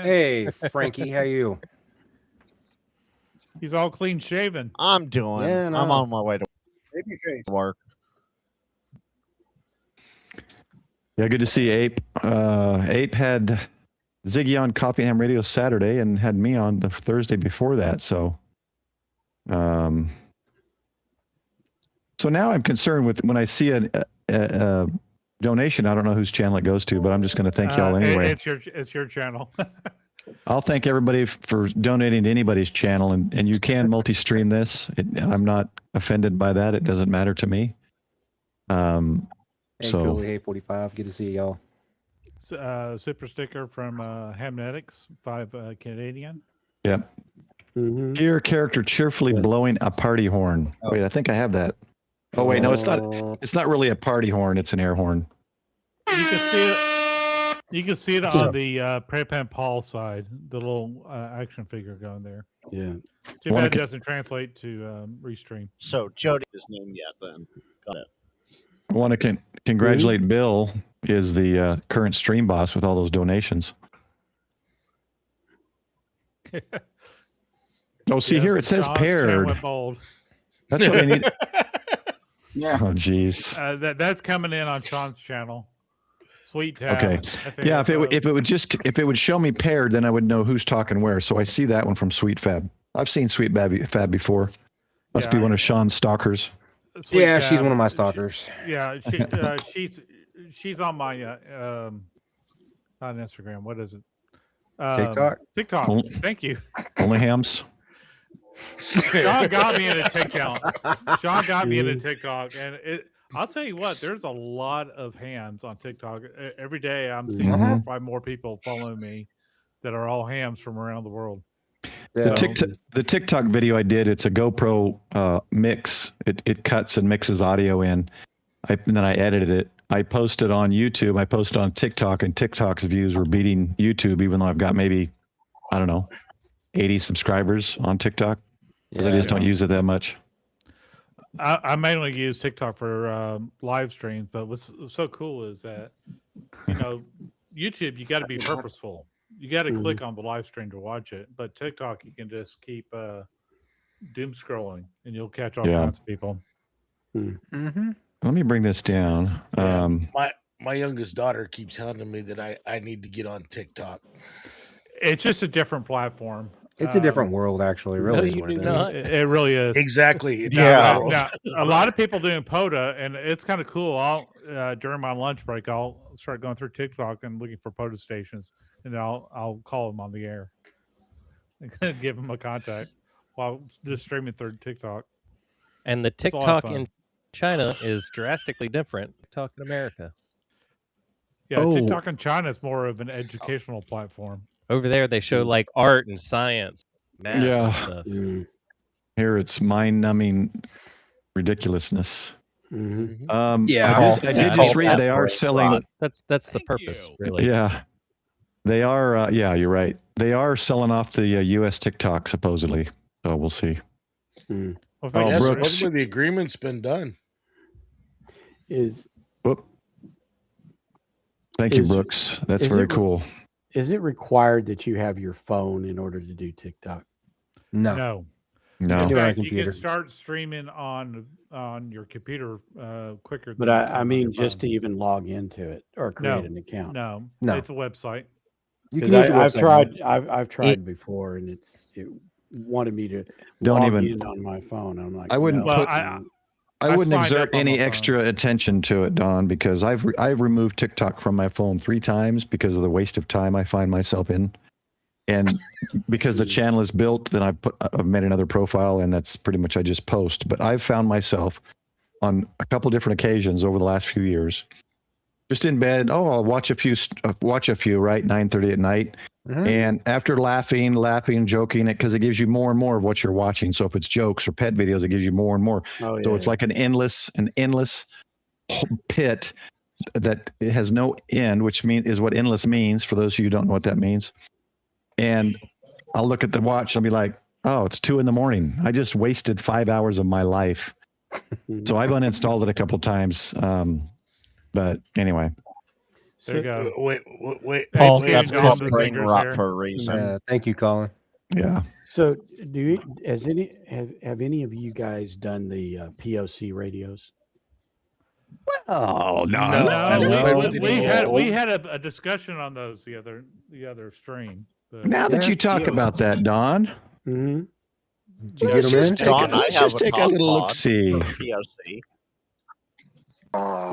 Hey, Frankie, how you? He's all clean shaven. I'm doing. Yeah, no. I'm on my way to Babyface. work. Yeah, good to see Ape. Ape had Ziggy on Coffee and Ham Radio Saturday and had me on the Thursday before that. So now I'm concerned with when I see a donation. I don't know whose channel it goes to, but I'm just going to thank y'all anyway. It's your channel. I'll thank everybody for donating to anybody's channel, and you can multi-stream this. I'm not offended by that. It doesn't matter to me. Hey, So Cooley, hey, 45. Good to see y'all. Super sticker from Hamnetics, 5 Canadian. yeah. Gear character cheerfully blowing a party horn. Wait, I think I have that. Oh wait, no, it's not. It's not really a party horn. It's an air horn. You can see it. You can see it on the Prepan Paul side, the little action figure going there. Yeah. Too bad it doesn't translate to Restream. So Jody is named yet then. Got it. I want to congratulate Bill, is the current stream boss with all those donations. Oh, see here it says Sean paired. went bold. That's what I need. Yeah. Oh, geez. That's coming in on Sean's channel. Sweet tab. Okay. Yeah, if it would show me paired, then I would know who's talking where. So I see that one from Sweet Fab. I've seen Sweet Fab before. Must be one of Sean's stalkers. Sweet Yeah, tab. she's one of my stalkers. She's on my not Instagram. What is it? TikTok? TikTok. Thank you. Only hams. Sean got me into TikTok. And I'll tell you what, there's a lot of hams on TikTok. Every day I'm seeing 4 or 5 more people following me that are all hams from around the world. Yeah. The TikTok video I did, it's a GoPro mix. It cuts and mixes audio in. And then I edited it. I posted on YouTube. I posted on TikTok, and TikTok's views were beating YouTube, even though I've got maybe, I don't know, 80 subscribers on TikTok. Because I just don't use it that much. I mainly use TikTok for live streams, but what's so cool is that, YouTube, you got to be purposeful. You got to click on the live stream to watch it. But TikTok, you can just keep doom scrolling, and you'll catch all kinds of people. Let me bring this down. My youngest daughter keeps telling me that I need to get on TikTok. It's just a different platform. It's a different world, actually. Really, is what it is. It really is. Exactly. Now, a lot of people doing POTA, and it's kind of cool. During my lunch break, I'll start going through TikTok and looking for POTA stations, and I'll call them on the air and give them a contact while just streaming through TikTok. And the TikTok in China is drastically different. TikTok in America. Yeah, TikTok in China is more of an educational platform. Over there, they show like art and science, math and stuff. Here it's mind-numbing ridiculousness. Yeah, I did just read they are selling. That's the purpose, really. Yeah, they are. Yeah, you're right. They are selling off the U.S. TikTok supposedly. So we'll see. Well, Brooks, supposedly the agreement's been done. Thank you, Brooks. That's very cool. Is it required that you have your phone in order to do TikTok? No. In In fact, you computer. can start streaming on your computer quicker. But than I on mean, your just to phone. even log into it or create an account. No, No. it's a website. You can use the I've website. I've tried before, and it wanted me to Don't log even- in on my phone. I'm like, I wouldn't no. put. I wouldn't signed exert up on any my phone. extra attention to it, Don, because I've removed TikTok from my phone 3 times because of the waste of time I find myself in, and because the channel is built. Then I've made another profile, and that's pretty much I just post. But I've found myself on a couple different occasions over the last few years, just in bed. Oh, I'll watch a few. Right, 9:30 at night. And after laughing, joking, because it gives you more and more of what you're watching. So if it's jokes or pet videos, it gives you more and more. Oh, So it's like an endless pit that it has no end, which is what endless means for those of you who don't know what that means. And I'll look at the watch and I'll be like, oh, it's 2 a.m. I just wasted 5 hours of my life. So I've uninstalled it a couple times. But anyway. There you go. Wait. Paul, Hey, that's Dawn, called the brain singer's rot there. for a reason. Thank you, Colin. Yeah. So, have any of you guys done the POC radios? Oh no. No, I No, don't play with we any had a discussion on those the other stream. But Now that Yeah, you talk about that, Don, Mm-hmm. Did you get them in? Don, I let's have just a take a talk little look. pod See. for POC.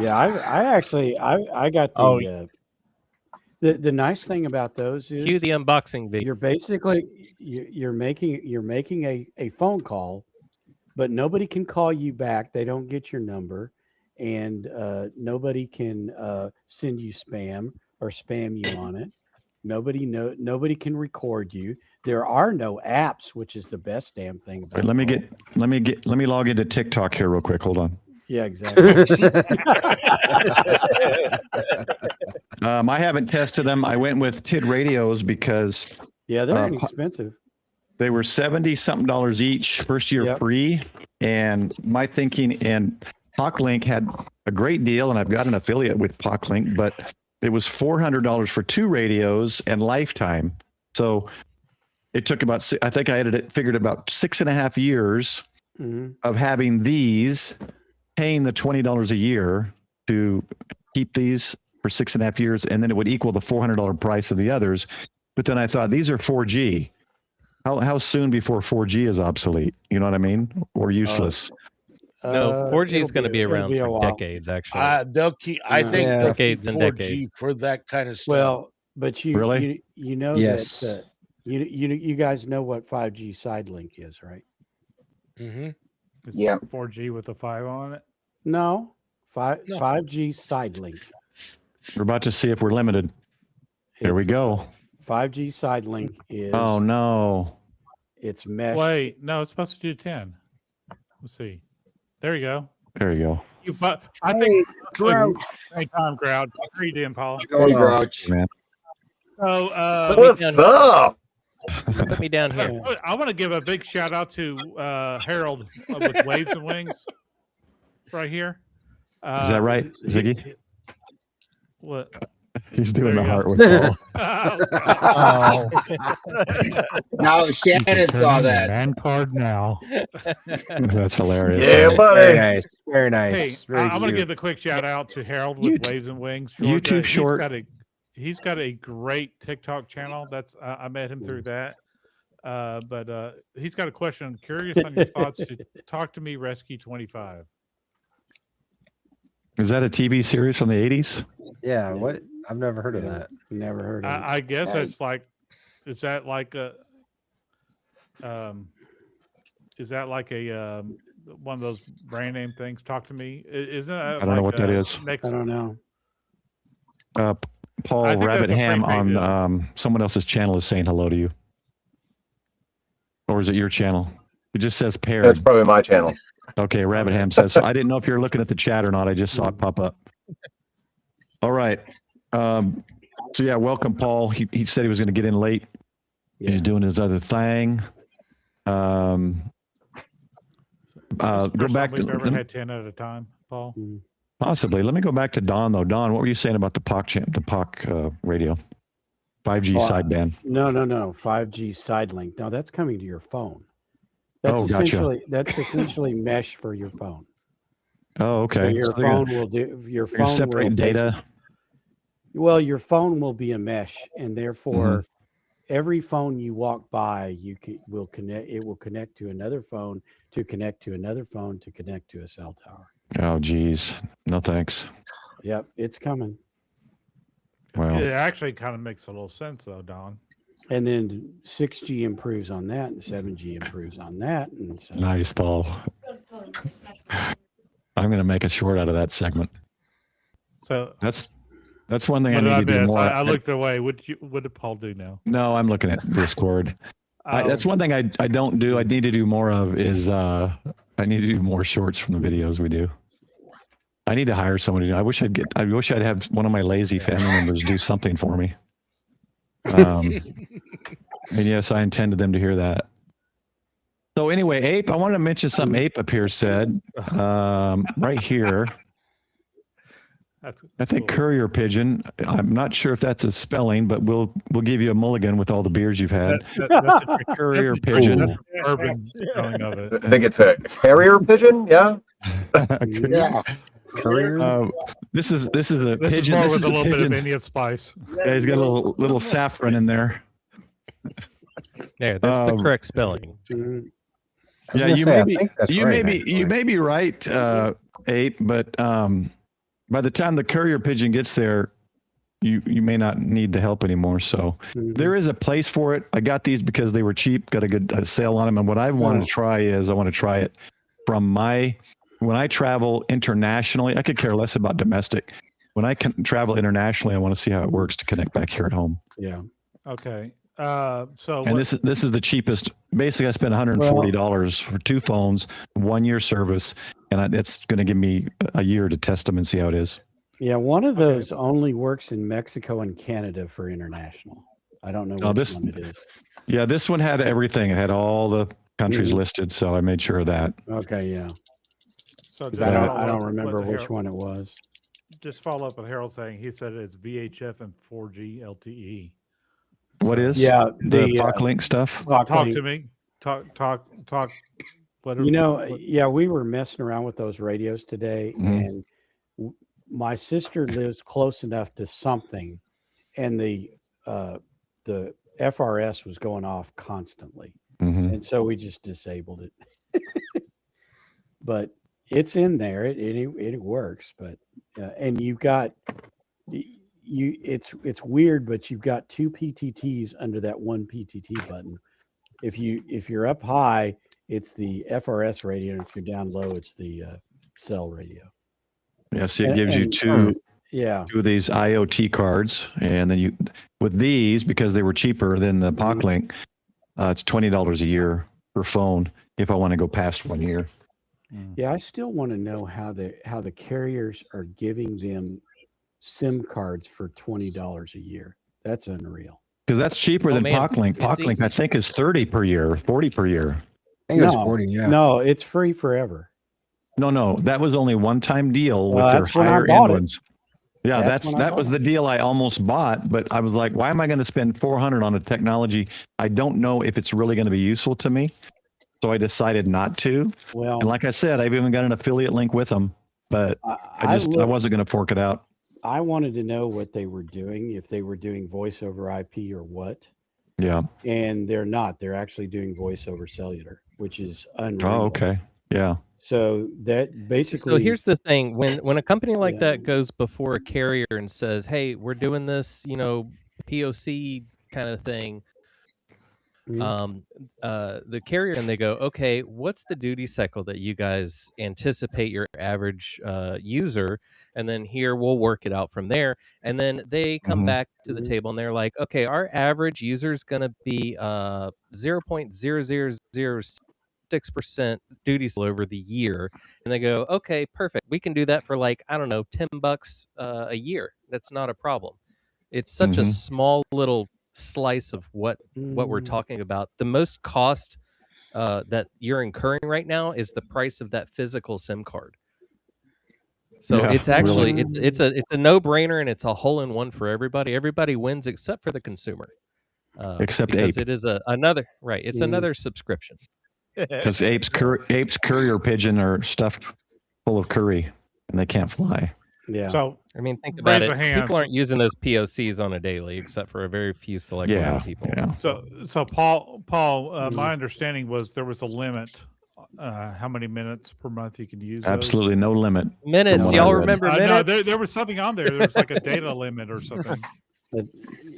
Yeah, I actually I got Oh. the nice thing about those is Cue the unboxing video. you're basically you're making a phone call, but nobody can call you back. They don't get your number, and nobody can send you spam or spam you on it. Nobody can record you. There are no apps, which is the best damn thing about Wait, let me log into TikTok here real quick. Hold on. Yeah, exactly. I haven't tested them. I went with TID radios because Yeah, they're inexpensive. they were $70-something each, first year Yep. free. And my thinking, and PocLink had a great deal, and I've got an affiliate with PocLink, but it was $400 for 2 radios and lifetime. So it took about, I think I had it figured about 6.5 years of having these, paying the $20 a year to keep these for 6.5 years, and then it would equal the $400 price of the others. But then I thought, these are 4G. How soon before 4G is obsolete? You know what I mean? Or useless? No, 4G is going to be it'll around be a for while. decades, actually. They'll keep. I think Yeah. they'll keep Decades and 4G decades. for that kind of stuff. Well, but you Really? you know Yes. that you guys know what 5G sidelink is, right? Mm-hmm. it's Yeah. 4G with a 5 on it. No, No. 5G sidelink. We're about to see if we're limited. There we go. 5G sidelink is Oh no. it's mesh. Wait, no, it's supposed to do 10. Let's see. There you go. There you go. I think Grouch. same time crowd. How you doing, Paul? Hey, Grouch. Man. So What's up? Put me down here. I want to give a big shout out to Harold with Waves and Wings right here. Is that right, Ziggy? What? He's doing There the you heart go. with Paul. Now Shannon saw that. Man card now. That's hilarious. Very nice. Very nice. Hey, Very I'm going to cute. give a quick shout out to Harold with YouTube- Waves and Wings. YouTube short. He's got a great TikTok channel. That's I met him through that. But he's got a question. I'm curious on your thoughts to Talk to Me Rescue 25. Is that a TV series from the 80s? Yeah, what? I've never heard of that. Never heard of it. I guess Hey. it's like, is that like a one of those brand name things? Talk to Me. Isn't it? I don't know what that is. Next, I don't know. Paul I think that's Rabbit a Ham pretty big on someone else's channel is saying hello to you. Or is it your channel? It just says paired. That's probably my channel. Okay, Rabbit Ham says so. I didn't know if you were looking at the chat or not. I just saw it pop up. All right. So yeah, welcome, Paul. He said he was going to get in late. Yeah. He's doing his other thing. Go back to we've ever had 10 at a time, Paul. possibly. Let me go back to Don though. Don, what were you saying about the POC radio? 5G sideband. No. 5G sidelink. No, that's coming to your phone. That's Oh, gotcha. essentially mesh for your phone. Oh, okay. So your So they're phone gonna- will do your they're gonna phone separate will data. Well, your phone will be a mesh, and therefore, Mm-hmm. every phone you walk by, will connect. It will connect to another phone, to connect to another phone, to connect to a cell tower. Oh, geez. No thanks. Yep, it's coming. Well, It actually kind of makes a little sense, though, Don. And then 6G improves on that, and 7G improves on that, and so nice, Paul. I'm going to make a short out of that segment. So That's one thing what I did I need to do miss? more. I looked away. What did Paul do now? No, I'm looking at Discord. That's one thing I don't do. I need to do more of is I need to do more shorts from the videos we do. I need to hire someone to do. I wish I'd have one of my lazy family members do something for me. And yes, I intended them to hear that. So anyway, Ape, I wanted to mention something Ape up here said right here. I think cool. courier pigeon. I'm not sure if that's a spelling, but we'll give you a mulligan with all the beers you've had. That's a Courier that's a pigeon. That's an urban spelling of it. I think it's a carrier pigeon. Yeah. Yeah. Courier. This is a This is pigeon. more This with is a a little bit of pigeon. Indian spice. Yeah, he's got a little saffron in there. There, that's the correct spelling. Mhm. I was Yeah, gonna you say, may I be think that's you right, may be you may be right, Ape, but by the time the courier pigeon gets there, you may not need the help anymore. So Mhm. there is a place for it. I got these because they were cheap, got a good sale on them. And what I wanted to try is I want to try it from when I travel internationally. I could care less about domestic. When I can travel internationally, I want to see how it works to connect back here at home. Yeah. Okay. So And this is the cheapest. Basically, I spent $140 for 2 phones, 1 year service, and it's going to give me a year to test them and see how it is. Yeah. One of those only works in Mexico and Canada for international. I don't know which this- one it is. Yeah, this one had everything. It had all the countries Mhm. listed, so I made sure of that. Okay. Yeah. So 'Cause just I follow don't up with remember which Harold- one it was. Just follow up with Harold saying he said it's VHF and 4G LTE. What is? Yeah. The The POC stuff? Talk to me. Talk. Whatever. You know, yeah, we were messing around with those radios today, Mhm. and my sister lives close enough to something, and the FRS was going off constantly, Mhm. and so we just disabled it. But it's in there; it works. But and you've got it's weird, but you've got 2 PTTs under that one PTT button. If you're up high, it's the FRS radio, and if you're down low, it's the cell radio. Yeah, see, it And- gives you and- two Yeah, of these IoT cards, and then with these, because they were cheaper than the POC Link, it's $20 a year per phone if I want to go past 1 year. yeah. I still want to know how the carriers are giving them SIM cards for $20 a year. That's unreal. Because that's cheaper Oh, than man, POC Link. it's POC Link, I easy. think, is 30 per year, 40 per year. I think it was No, 40. Yeah. No, it's free forever. No, that was only one-time deal with their that's when I higher bought end it. ones. Yeah, That's when I that was bought the deal I almost bought, but I was like, why am I going to spend $400 on a technology I don't know if it's really going to be useful to me? So I decided not to. Well, And like I said, I've even got an affiliate link with them, but I wasn't going to fork it out. I wanted to know what they were doing, if they were doing voice over IP or what. Yeah. And they're not. They're actually doing voice over cellular, which is unreal. Oh, okay. Yeah. So that basically. So here's the thing: when a company like Yeah. that goes before a carrier and says, "Hey, we're doing this, POC kind of thing," Mhm. the carrier and they go, "Okay, what's the duty cycle that you guys anticipate your average user?" And then here we'll work it out from there. And then they come Mhm. back to the Mhm. table and they're like, "Okay, our average user is going to be 0.0006% duty cycle over the year." And they go, "Okay, perfect. We can do that for like, I don't know, $10 a year. That's not a problem." It's such a Mhm. small little slice of what we're Mm. talking about. The most cost that you're incurring right now is the price of that physical SIM card. So Yeah, it's actually really. it's a no-brainer, and it's a hole-in-one for everybody. Everybody wins except for the consumer. Except because Ape. it is another right. It's Mhm. another subscription. Because Ape's courier pigeon are stuffed full of curry and they can't fly. Yeah. So I mean, think about Raise it. a hand. People aren't using those POCs on a daily, except for a very few select Yeah. people. Yeah. So Paul, my understanding was there was a limit. How many minutes per month you can use? Absolutely no limit. Minutes. From what I Y'all read. remember No, minutes? there was something on there. There was like a data limit or something. But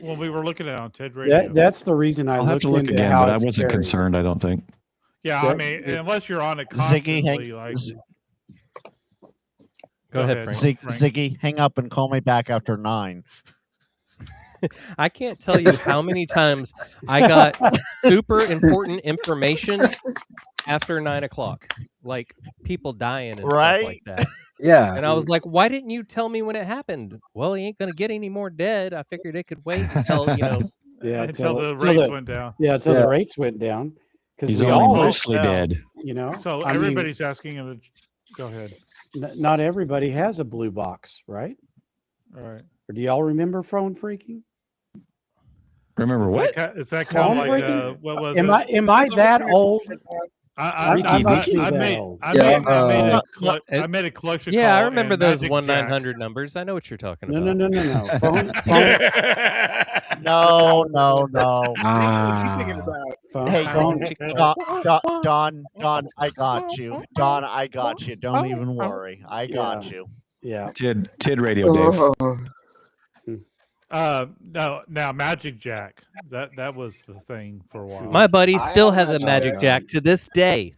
When we were looking at it on TED Radio. that's the reason I I'll have looked to look into again, how but I it's wasn't carried. concerned, I don't think. Yeah, I that- mean, unless you're on it Ziggy, constantly, like Go ahead, Frank. Frank. Ziggy, hang up and call me back after 9. I can't tell you how many times I got super important information after 9:00, like people dying and stuff Right? like that. Yeah. And I was like, "Why didn't you tell me when it happened?" Well, he ain't gonna get any more dead. I figured it could wait until Yeah, until the till rates the- went down. Yeah, until Yeah. the rates went down. Because He's we only all, mostly dead. So I mean, everybody's asking him to go ahead. not everybody has a blue box, right? All right. Or do y'all remember phone freaking? Remember what? Is that kind of Phone like freaking? what was Am it? I that old? I must be that made old. I made a collection Yeah, I call remember and those Magic 1-900 Jack. numbers. I know what you're talking No, about. no. Phone. No. Phone. Hey, phone. Don, I got you. Don, I got you. Don't even worry. I got you. Yeah. Tid Radio, Dave. No, now Magic Jack. That was the thing for a while. My buddy I still have has a Magic Magic Jack. Jack to this day.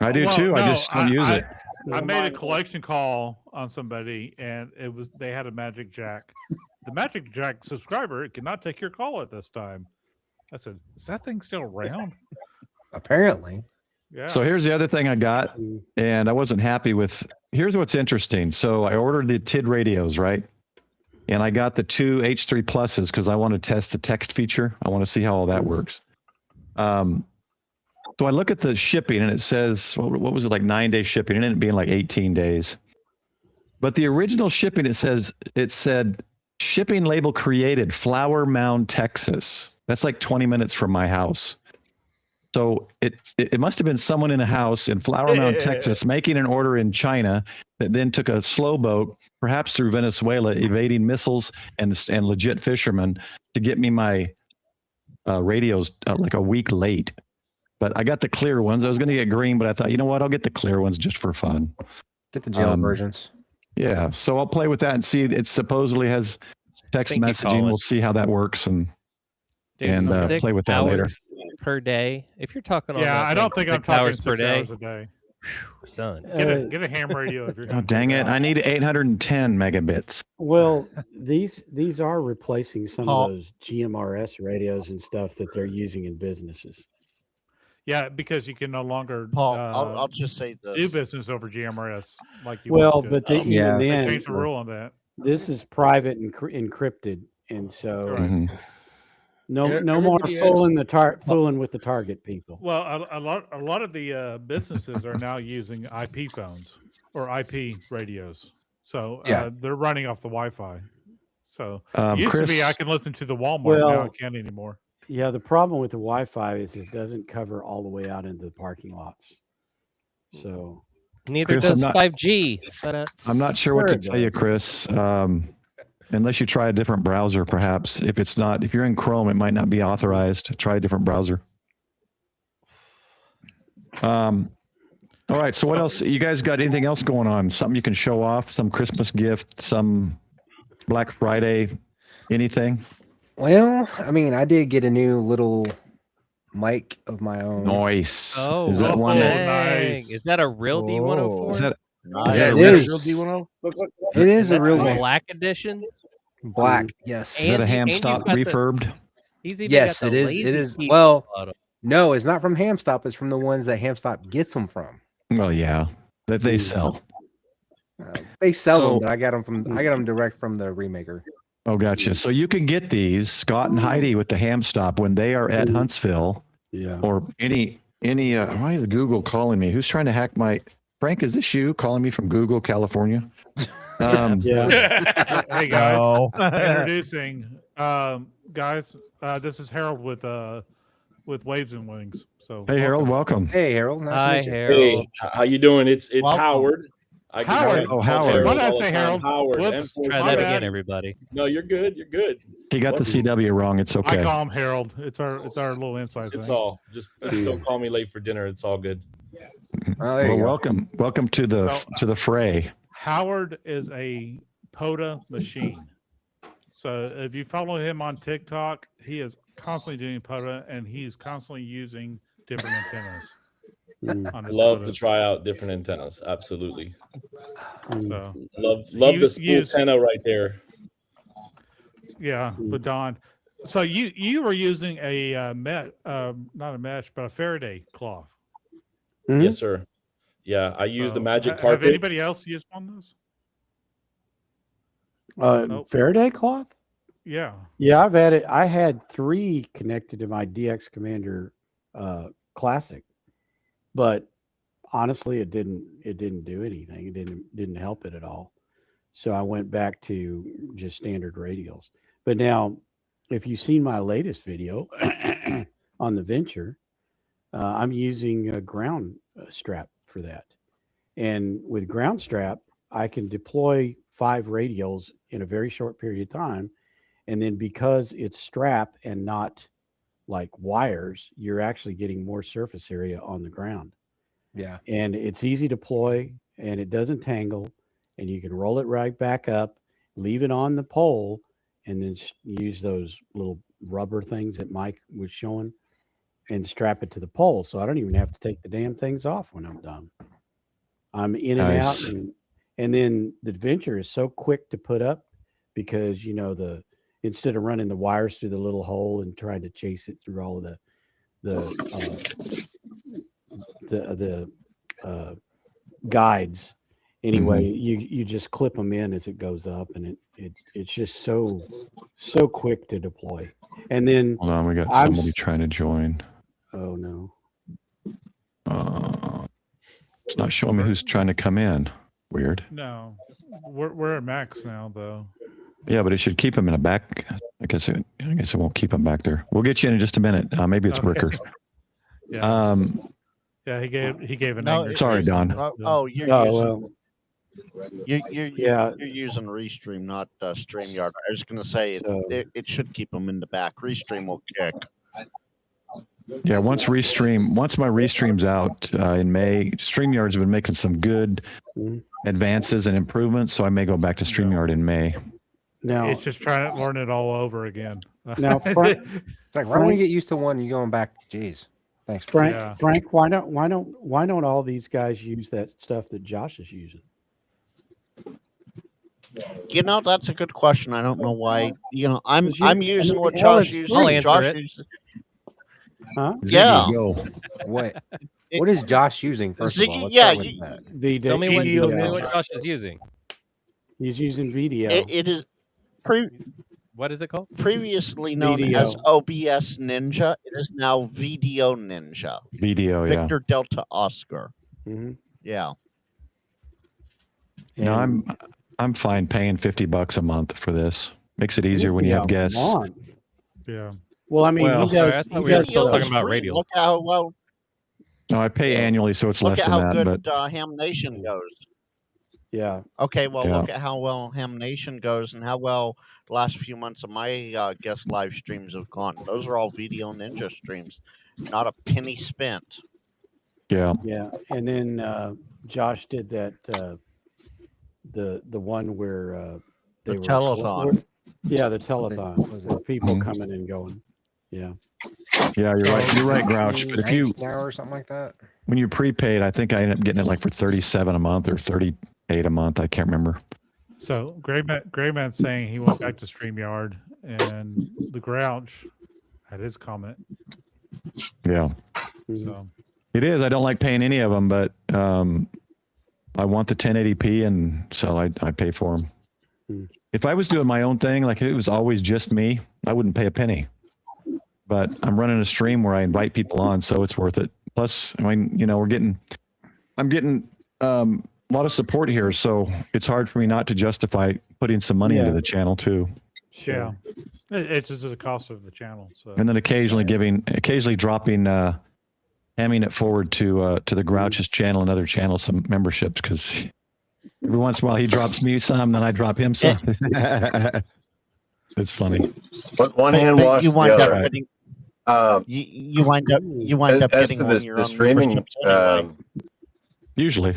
I do Well, too. I no, just don't use it. I made a collection call on somebody, and they had a Magic Jack. The Magic Jack subscriber cannot take your call at this time. I said, "Is that thing still around?" Apparently. Yeah. So here's the other thing I got, and I wasn't happy with. Here's what's interesting. So I ordered the TID radios, right? And I got the two H3 pluses because I want to test the text feature. I want to see how all that works. So I look at the shipping, and it says, what was it, like 9-day shipping? It ended up being like 18 days. But the original shipping, it said shipping label created, Flower Mound, Texas. That's like 20 minutes from my house. So it must have been someone in a house in Flower Mound, Texas, making an order in China that then took a slow boat, perhaps through Venezuela, evading missiles and legit fishermen to get me my radios like a week late. But I got the clear ones. I was going to get green, but I thought, you know what? I'll get the clear ones just for fun. Get the jail versions. Yeah. So I'll play with that and see. It supposedly has text Thank you, messaging. Colin. We'll see how that works and Dude, 6 play with that later. hours per day. If you're talking on Yeah, that I don't thing, think I'm 6 talking hours per 6 day. hours a day. Son. Get a ham radio if you're Oh, going to dang it. I need 810 megabits. Well, these are replacing some Paul. of those GMRS radios and stuff that they're using in businesses. Yeah, because you can no longer Paul, I'll just say this. do business over GMRS like you Well, once could. but even They then, changed the rule on that. this is private and encrypted, and so Right. no more Everybody fooling with the target people. Well, a lot of the businesses are now using IP phones or IP radios, so they're running off the Wi-Fi. So it used to be I can listen to the Walmart. Now I can't anymore. Yeah, the problem with the Wi-Fi is it doesn't cover all the way out into the parking lots. So Neither Chris, does I'm not- 5G. But I'm not sure what to Sure it tell you, does. Chris. Unless you try a different browser, perhaps. If you're in Chrome, it might not be authorized. Try a different browser. All right. So what else? You guys got anything else going on? Something you can show off? Some Christmas gift? Some Black Friday? Anything? Well, I mean, I did get a new little mic of my own. Nice. Oh, Is that one that? dang. nice. Is that a real D104? Is that? Nice. Yeah, Is is that that a a real- real D10? It is a real The one. Black edition? Black, yes. Is that a And ham you've stop got the- refurbed? He's even Yes, got the it is. lazy It is. key Well, on it. no, it's not from Hamstop. It's from the ones that Hamstop gets them from. Well, yeah, that they sell. They sell So- them, but I got them direct from the remaker. Oh, gotcha. So you can get these, Scott and Heidi, with the ham stop when they are at Huntsville yeah, or any. Why is Google calling me? Who's trying to hack my? Frank, is this you calling me from Google, California? yeah. Hey guys, No. introducing guys. This is Harold with Waves and Wings. So Hey, Harold, welcome. Hey, Harold. Nice Hi, to meet you. Harold. Hey, how you doing? It's Welcome. Howard. Howard. Oh, Howard. What did I all the say, time. Harold? Howard. Whoops. M4. Try My that bad. again, everybody. No, you're good. You're good. He got the CW wrong. It's I okay. call him Harold. It's our little inside It's thing. all. Just don't call me late for dinner. It's all good. Oh, there Well, you go. welcome to the fray. Howard is a POTA machine. So if you follow him on TikTok, he is constantly doing POTA and he's constantly using different antennas. on his Love POTA. to try out different antennas. Absolutely. So Love You- the spool you- antenna right there. yeah, but Don. So you were using a not a mesh, but a Faraday cloth. Yes, sir. Yeah, I use the So, magic Have carpet. anybody else used one of those? Nope. Faraday cloth. Yeah. Yeah, I had 3 connected to my DX Commander Classic, but honestly, it didn't do anything. It didn't help it at all. So I went back to just standard radials. But now, if you've seen my latest video on the Venture, I'm using a ground strap for that. And with ground strap, I can deploy 5 radials in a very short period of time. And then because it's strap and not like wires, you're actually getting more surface area on the ground. Yeah. And it's easy to deploy and it doesn't tangle. And you can roll it right back up, leave it on the pole, and then use those little rubber things that Mike was showing and strap it to the pole. So I don't even have to take the damn things off when I'm done. I'm in and out. Nice. And then the Venture is so quick to put up because, you know, instead of running the wires through the little hole and trying to chase it through all of the guides. Anyway, you just clip them in as it goes up, and it's just so quick to deploy. And then Hold on, we got somebody trying to join. Oh no. It's not showing me who's trying to come in. Weird. No, we're at max now though. Yeah, but it should keep him in a back. I guess it won't keep him back there. We'll get you in just a minute. Maybe it's workers. Yeah. Yeah, he gave an angry sorry, face. Don. You're using Restream, not StreamYard. I was going to say it should keep them in the back. Restream will kick. Yeah, once my Restream's out in May, StreamYard's been making some good advances and improvements, so I may go back to StreamYard in May. Now it's just trying to learn it all over again. Now, it's like right when you get used to one, you're going back. Jeez, thanks, Frank. Yeah. Frank, why don't all these guys use that stuff that Josh is using? You know, that's a good question. I don't know why. You know, I'm using what Josh uses. I'll answer it. Huh? Yeah. What is Josh using? First of all, tell me what Josh is using. He's using video. It is what is it called? Previously known as OBS Ninja. It is now Video Ninja. Video, Victor Delta Oscar. Mm-hmm. Yeah. No, I'm fine paying $50 a month for this. Makes it easier when you have guests. Yeah. Well, I mean, I thought we were still talking about radials. Look how well. No, I pay annually, so it's less than that. Look at how but good Ham Nation goes. Yeah. Okay, well, look at how well Ham Nation goes and how well the last few months of my guest live streams have gone. Those are all Video Ninja streams. Not a penny spent. Yeah. Yeah. And then Josh did that, the one where the telethon. Yeah, the telethon. Where people coming and going. Yeah. Yeah, you're right. You're right, Grouch. But if you or something like that, when you prepaid, I think I ended up getting it like for $37 a month or $38 a month. I can't remember. So Grayman's saying he went back to StreamYard, and the Grouch had his comment. Yeah. So it is. I don't like paying any of them, but I want the 1080p, and so I pay for them. If I was doing my own thing, like if it was always just me, I wouldn't pay a penny. But I'm running a stream where I invite people on, so it's worth it. Plus, I mean, you know, I'm getting a lot of support here, so it's hard for me not to justify putting some money into the channel too. Yeah, it's just the cost of the channel. So. And then occasionally dropping, hamming it forward to the Grouch's channel and other channels some memberships, because every once in a while he drops me some, then I drop him some. It's funny. But one hand wash you wind the up other. getting, you wind up as getting to on your the own streaming, memberships anyway. Usually.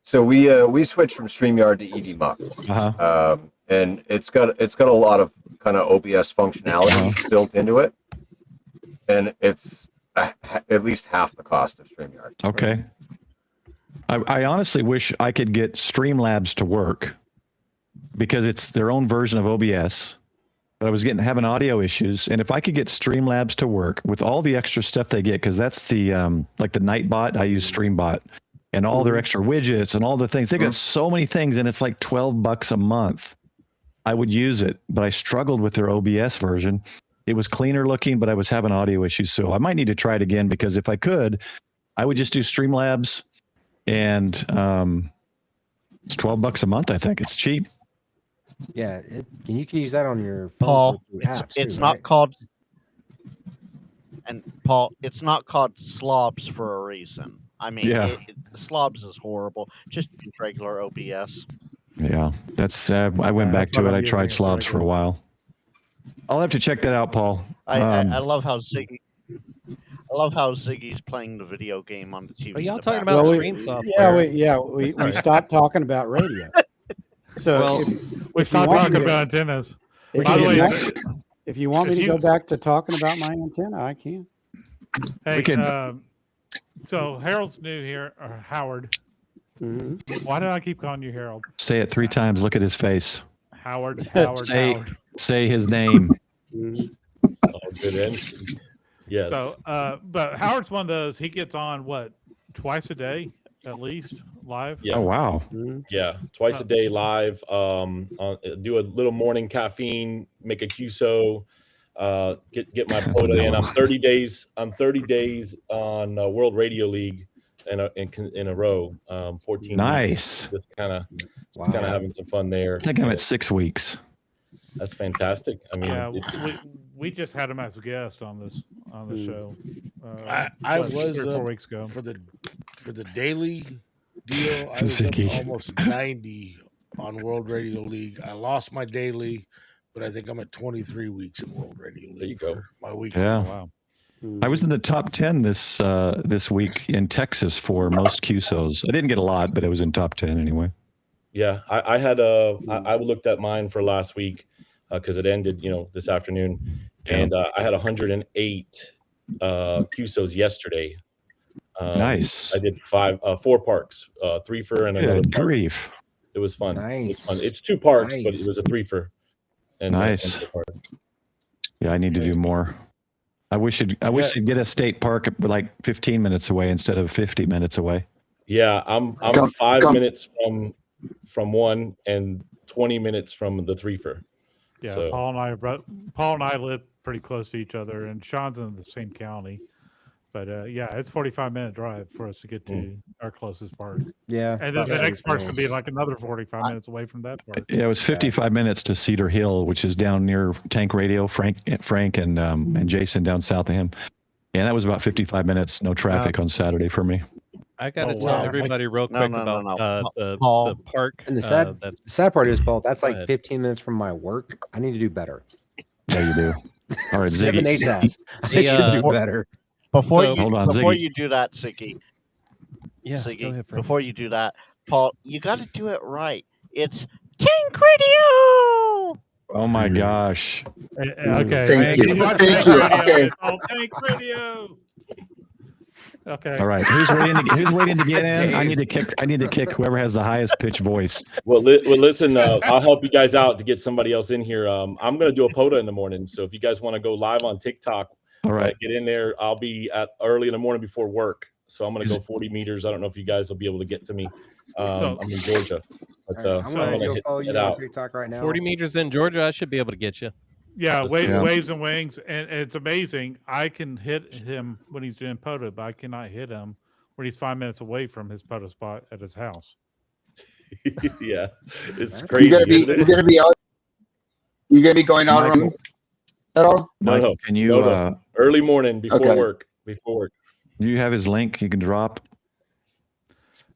So we switched from StreamYard to EDMux, and it's got a lot of kind of OBS functionality built into it, and it's at least half the cost of StreamYard. Okay. I honestly wish I could get Streamlabs to work, because it's their own version of OBS. But I was having audio issues, and if I could get Streamlabs to work with all the extra stuff they get, because that's the like the Nightbot, I use StreamBot, and all their extra widgets and all the things. They got so many things, and it's like $12 a month. I would use it, but I struggled with their OBS version. It was cleaner looking, but I was having audio issues, so I might need to try it again, because if I could, I would just do Streamlabs and It's $12 a month. I think it's cheap. Yeah, and you can use that on your phone Paul, through it's apps too, not right? called. And Paul, it's not called slobs for a reason. I mean, Yeah. slobs is horrible. Just use regular OBS. Yeah, that's. I went back that's what to it. I'm I using, tried it's slobs for a regular. while. I'll have to check that out, Paul. I love how Ziggy. I love how Ziggy's playing the video game on the TV. Are y'all in the talking about background. stream Yeah, software? we stopped talking about radio. So Well, We stopped talking about antennas. By the way, if you want me to go back to talking about my antenna, I can. hey, so Harold's new here, or Howard. Mm-hmm. Why do I keep calling you Harold? Say it 3 times. Look at his face. Howard. Say his name. Oh, good end. Yes. So, but Howard's one of those. He gets on what, twice a day at least live. Yeah. Oh wow. Yeah, twice a day live. Do a little morning caffeine, make a QSO, get my quota in. I'm 30 days. I'm 30 days on World Radio League in a row. 14 Nice. weeks. Just kind of having some fun there. I think I'm at 6 weeks. That's fantastic. I mean, yeah, we just had him as a guest on this show. I was 3 or 4 weeks ago for the daily deal. I was up almost 90 on World Radio League. I lost my daily, but I think I'm at 23 weeks in World Radio League. There you go. For my week. Yeah. Oh, wow. I was in the top 10 this week in Texas for most QSOs. I didn't get a lot, but I was in top 10 anyway. Yeah, I had I looked at mine for last week because it ended, this afternoon, and I had 108 QSOs yesterday. Nice. I did 4 parks, 3-fer and another Good park. grief. It was fun. Nice. It was fun. It's 2 parks, but Nice. it was a 3-fer. And Nice. Yeah, I need to do more. I wish you'd get a state park like 15 minutes away instead of 50 minutes away. Yeah, I'm 5 minutes from one and 20 minutes from the 3-fer. Yeah, So, Paul and I live pretty close to each other, and Sean's in the same county. But yeah, it's 45-minute drive for us to get to our closest park. Yeah. And then the next park's gonna be like another 45 minutes away from that park. Yeah, it was 55 minutes to Cedar Hill, which is down near Tank Radio. Frank and Jason down south of him. Yeah, that was about 55 minutes, no traffic on Saturday for me. I got to tell everybody real quick about the park. And the sad part is, Paul, that's like 15 minutes from my work. I need to do better. Yeah, you do. All right, Ziggy. Nate's ass. I should do better. Before Ziggy. you do that, Ziggy. Yeah, Ziggy, go ahead, Frank. before you do that, Paul, you got to do it right. It's Tank Radio. Oh my gosh. Okay. Thank you. Watch Thank Tank you. Radio. Okay. It's all Tank Radio. Okay. All right. Who's waiting to get in? I need to kick whoever has the highest pitch voice. well, listen, I'll help you guys out to get somebody else in here. I'm going to do a POTA in the morning. So if you guys want to go live on TikTok, all right, get in there. I'll be at early in the morning before work. So I'm going to go 40 meters. I don't know if you guys will be able to get to me. I'm in Georgia. But I'm going to go follow you on out. TikTok right now. 40 meters in Georgia, I should be able to get you. Yeah, waves and wings, and it's amazing. I can hit him when he's doing POTA, but I cannot hit him when he's 5 minutes away from his POTA spot at his house. Yeah, it's crazy. You're gonna be going out Michael, on at all? No. Can you early morning before work? Before work. Do you have his link you can drop?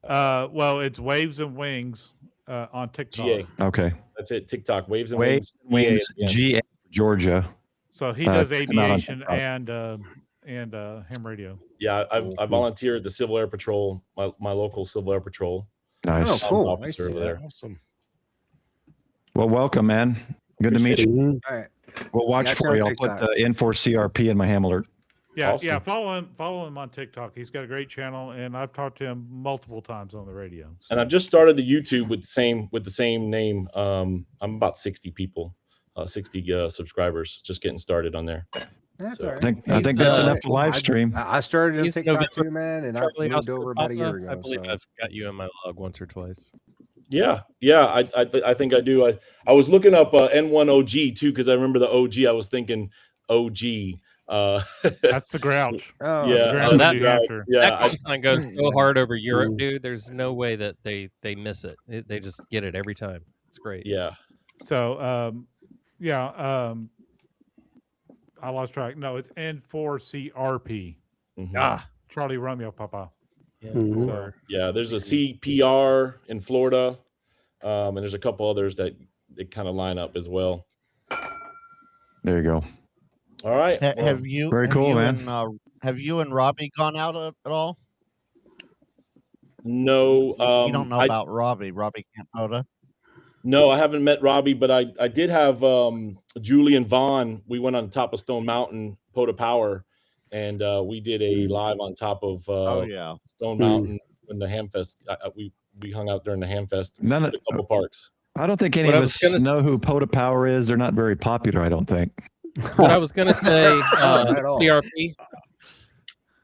Well, it's Waves and Wings on TikTok. GA. Okay. That's it. TikTok. Waves and Wings, Wings. GA, Georgia. So he does not on aviation TikTok. and ham radio. Yeah, I volunteer at the Civil Air Patrol, my local Civil Air Patrol. Nice. Oh, cool. Officer over there. Awesome. Well, welcome, man. Good to meet you. All right. We'll watch Yeah, for you. I'll TikTok. put the N4CRP in my ham alert. Yeah, Awesome. yeah. Follow him on TikTok. He's got a great channel, and I've talked to him multiple times on the radio. So. And I've just started the YouTube with the same name. I'm about 60 people, 60 subscribers. Just getting started on there. That's So- all I right. think that's enough to live stream. I started on He's TikTok November- too, man, and I Charlie moved Oscar over about a year Papa, ago. I believe so. I've got you in my log once or twice. Yeah. I think I do. I was looking up N1 OG too because I remember the OG. I was thinking OG, That's the Grouch. Oh, yeah, Grouch, that- New Hampshire. yeah. That call sign goes so hard over Europe, dude. There's no way that they miss it. They just get it every time. It's great. Yeah. So, I lost track. No, it's N4CRP. Mhm. Charlie Romeo, Papa. Mhm. So, Yeah, there's a CPR in Florida, and there's a couple others that kind of line up as well. There you go. All right. well, Have you? Very have cool, you man. And, have you and Robbie gone out at all? no, You don't know about Robbie. Robbie Camp Hoda. no, I haven't met Robbie, but I did have Julie and Vaughn. We went on top of Stone Mountain, POTA Power, and we did a live on top of Oh yeah. Stone Mountain when the Hamfest. We hung out during the Hamfest. None of, A couple parks. I don't think any What I of was us gonna know who POTA Power is. They're not very popular, I don't think. What I was gonna say, Not at all. CRP.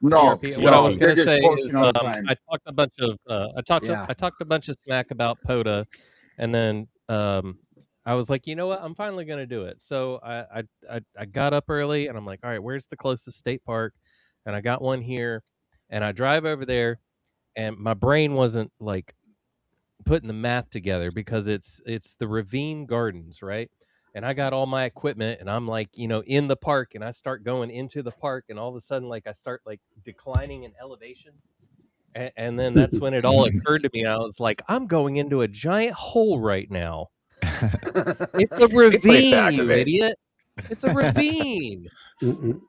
No, CRP. What I was they're gonna just say is, posting all the time. I talked a bunch of Yeah. I talked a bunch of smack about POTA, and then I was like, you know what, I'm finally gonna do it. So I got up early, and I'm like, all right, where's the closest state park? And I got one here, and I drive over there, and my brain wasn't like putting the math together because it's the Ravine Gardens, right? And I got all my equipment, and I'm like, in the park, and I start going into the park, and all of a sudden, like, I start like declining in elevation, and then that's when it all occurred to me. I was like, I'm going into a giant hole right now. It's a place to ravine, you activate. idiot! It's a ravine. Mm-mm.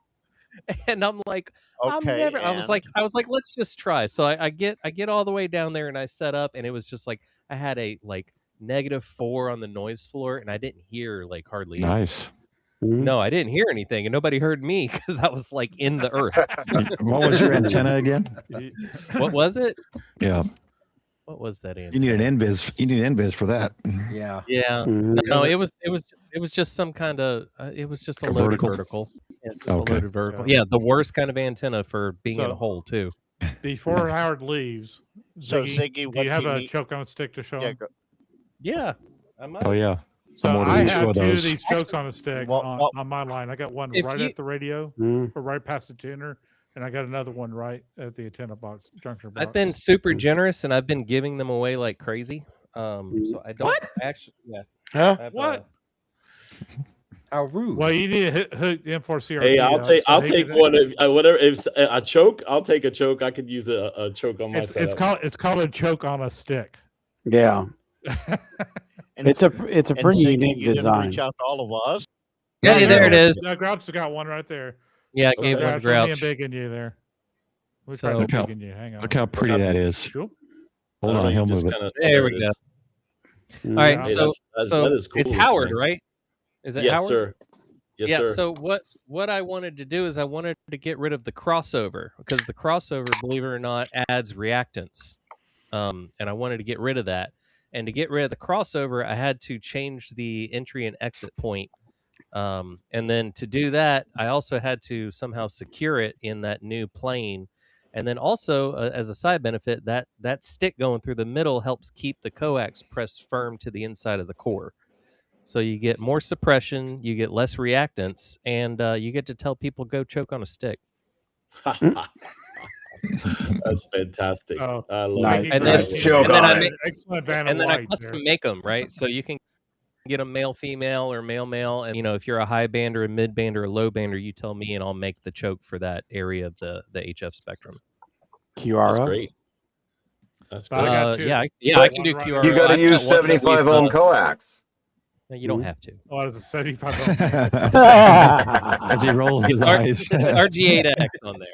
And I'm like, Okay. I was like, let's just try. So I get all the way down there, and I set up, and it was just like I had a like -4 on the noise floor, and I didn't hear like hardly anything. Nice. No, I didn't hear anything, and nobody heard me because I was like in the earth. What was your antenna again? What was it? Yeah. What was that You antenna? need an invis. You need an invis for that. Yeah. Yeah. Mhm. No, it was just some kind of it was just a A loaded vertical? vertical. Yeah, just Okay. a loaded vertical. Yeah, the worst kind of antenna for being in a So- hole too. Before Howard leaves, So Ziggy, Ziggy, do what you have do you a need? choke on a stick to show Yeah. him? Yeah, I might. Oh yeah. So I'm ordering I two have of two of those. these chokes on a stick What- on, what- on my line. I got one If right you- at the radio, Mm. or right past the tuner, and I got another one right at the antenna box junction box. I've been super generous, and I've been giving them away like crazy. So I don't actually. Yeah. Huh? I've, What? How rude. Well, you need to hook M4CRP. Hey, I'll up take so he take can- one. Whatever. If a choke, I'll take a choke. I could use a choke on my It's called a choke on a stick. Yeah, And, it's a and pretty Ziggy, unique you didn't design. reach out to all of us. Yeah, there it is. Grouch's got one right there. Yeah, I So gave one to Grouch, let me Grouch. embiggen you there. We So- tried to Look how- embiggen you. Hang on. Look how pretty that is. Sure. Hold on, he'll move it. There we go. All right, Yeah. so that is cool. it's Howard, man. right? Is it Yes, Howard? sir. Yes, Yeah. sir. So what I wanted to do is I wanted to get rid of the crossover because the crossover, believe it or not, adds reactance, and I wanted to get rid of that. And to get rid of the crossover, I had to change the entry and exit point. And then to do that, I also had to somehow secure it in that new plane. And then also, as a side benefit, that stick going through the middle helps keep the coax pressed firm to the inside of the core. So you get more suppression, you get less reactance, and you get to tell people go choke on a stick. That's fantastic. Oh, I love Nice. it. And then- Choke and then on I it. make- excellent band And of then I light custom there. make them, right? So you can get a male, female, or male, male. And, if you're a high band or a mid band or a low bander, you tell me and I'll make the choke for that area of the HF spectrum. That's QRO. great. That's But I great. got two. I can do One QRO. right You got to I've use one that we've, 75 ohm coax. no, you don't have to. Oh, it was a 75 ohm. As he rolls his eyes. RG8X on there.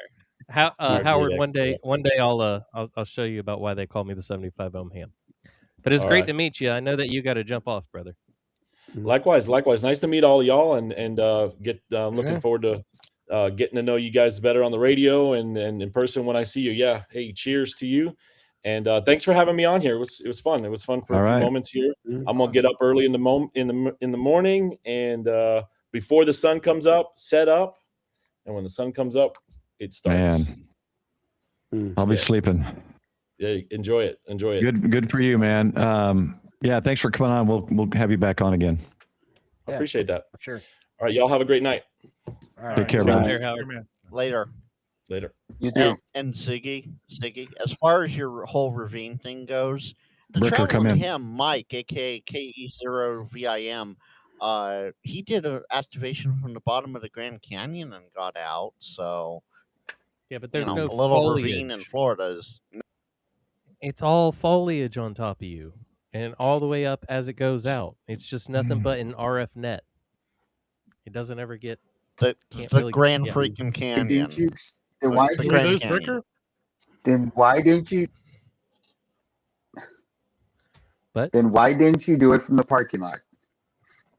RG8X, Howard, yeah. one day I'll show you about why they call me the 75 ohm ham. But it's All great right. to meet you. I know that you got to jump off, brother. Likewise. Nice to meet all of y'all, and get looking Yeah. forward to getting to know you guys better on the radio and in person when I see you. Yeah. Hey, cheers to you, and thanks for having me on here. It was fun. It was fun for All a few right. moments here. I'm gonna get up early in the morning, and before the sun comes up, set up, and when the sun comes up, it starts. Man, I'll be Yeah. sleeping. Yeah, enjoy it. Good for you, man. Yeah, thanks for coming on. We'll have you back on again. I appreciate that. Sure. All right, y'all have a great night. All right. Take care, Take man. care, Howard. Later. Later. You too. And Ziggy, as far as your whole ravine thing goes, the Bricker, come traveling in. him, Mike, aka KE0VIM, he did an activation from the bottom of the Grand Canyon and got out. So Yeah, but there's you know, no a little foliage. ravine in Florida is It's all foliage on top of you, and all the way up as it goes out. It's just nothing but an RF net. It doesn't ever get. the Can't the really- Grand yeah. freaking Canyon. Didn't you? Then The- why the Did we Grand lose Canyon. Bricker? Then why didn't you? What? Then why didn't you do it from the parking lot?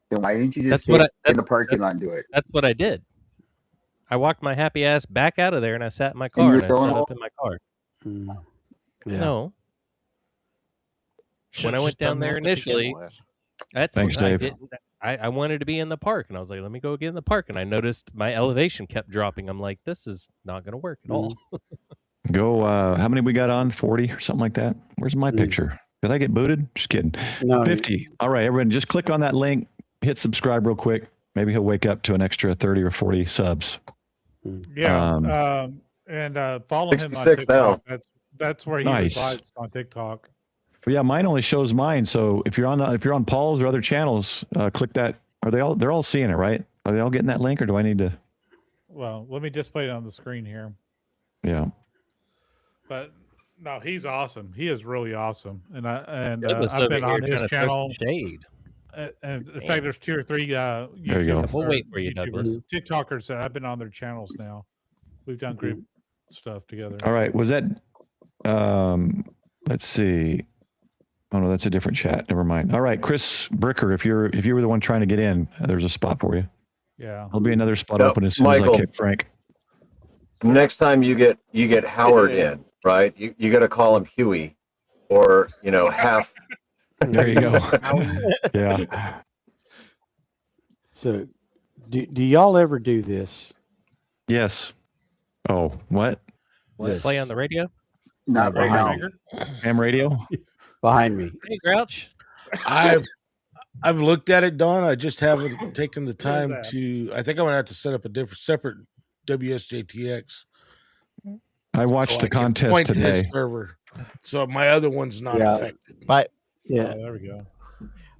Then why didn't you just That's what stay I- in the parking lot and do it? That's what I did. I walked my happy ass back out of there, and I sat in my And car, you were and I still in set the up in my car. Mm. Yeah. No, Should've I went just done down there that to begin initially, with. that's Thanks, what I Dave. did. I wanted to be in the park, and I was like, let me go get in the park, and I noticed my elevation kept dropping. I'm like, this is not going to work at all. Go. How many we got on? 40 or something like that. Where's my picture? Did I get booted? Just kidding. No, 50. All right, everyone, just click on that link. Hit subscribe real quick. Maybe he'll wake up to an extra 30 or 40 subs. Yeah. And follow him on 66 TikTok. now. That's where he Nice. resides on TikTok. But yeah, mine only shows mine. So if you're on Paul's or other channels, click that. They're all seeing it, right? Are they all getting that link, or do I need to? Well, let me display it on the screen here. Yeah. But no, he's awesome. He is really awesome, and Douglas I've over been here on trying his to throw channel. some shade. And in Man. fact, there's 2 or 3 There you go. We'll wait for you, Douglas. TikTokers that I've been on their channels now. We've done great stuff together. All right. Was that? Let's see. Oh no, that's a different chat. Never mind. All right, Chris Bricker, if you were the one trying to get in, there's a spot for you. Yeah. There'll be another spot Yep, open as soon as Michael. I kick Frank. Next time you get Howard in, right? You got to call him Huey, or half. There you go. Yeah. So, do y'all ever do this? Yes. Oh, what? This Play on the radio? Not right now. Ham radio? behind me. Hey, Grouch. I've looked at it, Don. I just haven't taken the time that? to. I think I'm gonna have to set up a separate WSJTX. I watched so the I can contest point to his today. server, so my other one's not Yeah. affected. Yeah, Oh, there we go.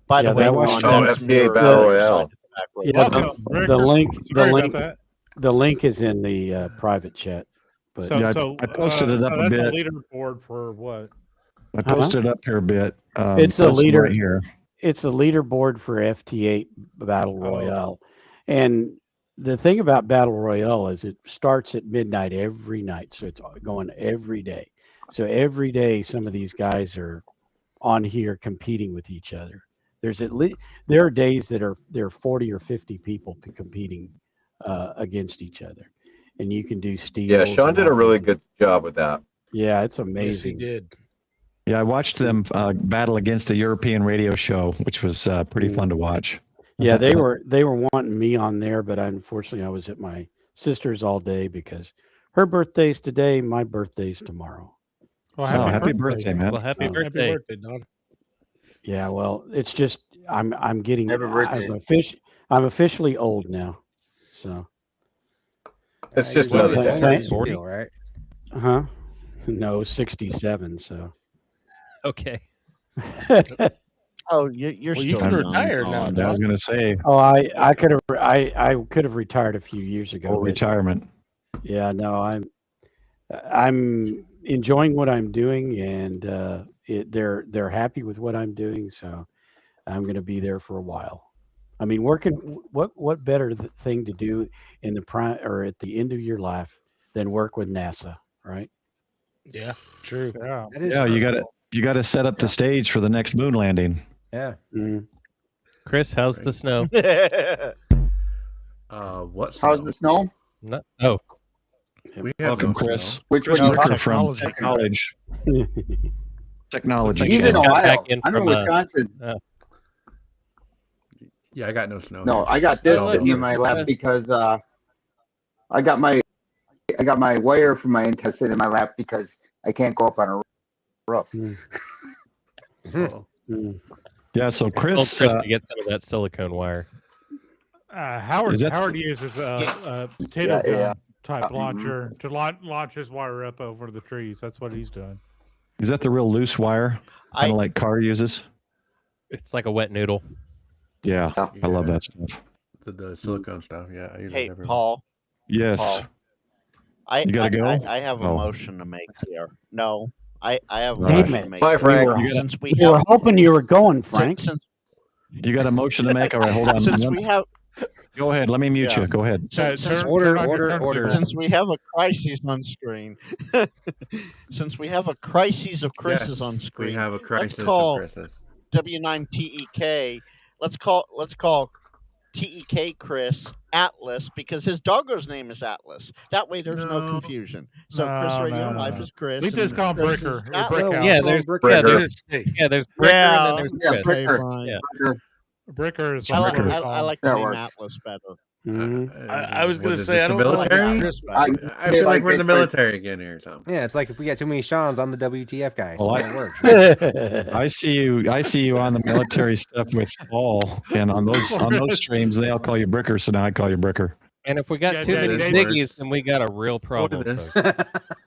By Yeah, the way, that was- Ron, Oh, that's FBA mirror Battle side Royale. to back row. yeah. Welcome, The Bricker. link, Sorry the about link, that. the link is in the private chat. But So, Yeah, so I posted it up a that's bit. a leaderboard for what? I posted it up here a bit. It's a this one leader- right here. it's a leaderboard for FT8 Battle Oh. Royale. And the thing about Battle Royale is it starts at midnight every night. So it's going every day. So every day, some of these guys are on here competing with each other. There's at least, there are days that there are 40 or 50 people competing against each other. And you can do steals. Yeah, Sean and did a all really kinds good job with that. Yeah, it's Yes, he amazing. did. Yeah, I watched them battle against the European radio show, which was pretty fun to watch. Yeah, they were wanting me on there, but unfortunately I was at my sister's all day because her birthday's today, my birthday's tomorrow. Well, Oh, happy birthday, man. Well, happy Oh. Happy birthday. birthday, Don. Yeah, well, it's just I'm getting Happy birthday. I'm officially old now. So, It's just Well, another yeah, day. thank- 40, right? huh? No, 67, so. Okay. Oh, you're Well, you still can young, retire now, Don. I was Don. going to say, Oh, I could have retared a few years ago. full but retirement. yeah, no, I'm enjoying what I'm doing, and they're happy with what I'm doing, so I'm going to be there for a while. I mean, working what better thing to do in the prime or at the end of your life than work with NASA, right? Yeah, true. Yeah. That is Yeah, true. you got to set up the stage for the next moon landing. Yeah. Mm. Chris, how's the snow? What? How's the snow? No, oh, We have Welcome, no Chris. snow. Which Chris one you Bricker talking from about? Tech College. Technology. Looks like He's you in guys got Ohio. back in I'm in from, Wisconsin. Yeah, I got no snow. No, here. I got this Oh, sitting he's in my got lap a- because I got my wire from my antenna sitting in my lap because I can't go up on a roof. Oh. Mm. Yeah, so I told Chris, Chris to get some of that silicone wire. Howard uses a potato Yeah, gun type mhm. launcher to launch his wire up over the trees. That's what he's doing. Is that the real loose wire, kind of like Carr uses? It's like a wet noodle. Yeah, I love that stuff. The silicone stuff. Yeah. I use it Hey, everywhere. Paul. Yes. Paul, I You gotta go? I have a Oh. motion to make here. No, I have a Damn motion it. to make. Bye, here. Frank. Since we We were have hoping you were going, Frank. since You got a motion to make? All right, hold on. since we have Go ahead. Let me mute Yeah. you. Go ahead. since Order, on your order, turn order. signal. since we have a crisis on screen, since we have a crisis of Chris's Yes, on we screen, have a crisis of call- Chris's. W9TEK. Let's call TEK Chris Atlas because his doggo's name is Atlas. That way, there's no No. confusion. So Chris No, Radio no, Life no. is Chris. We and just call him Chris is Bricker, or Atlas. Brick House. Yeah, there's Bricker. there's Bricker Yeah, and then there's Yeah, Chris. Bricker. Yeah. Bricker. Bricker is I like what we I, call I him. like the That name works. Atlas better. Mhm. I was What gonna is say this, I the don't know. military? Chris better. I feel like we're in the Bricker. military again here or something. Yeah, it's like if we got too many Sean's on the WTF guys. Well, So it works. I see you on the military stuff with Paul, and on those streams they all call you Bricker, so now I call you Bricker. And if we got Yeah, too Dave- many Dave Ziggies, works. then we got a real problem. is folks.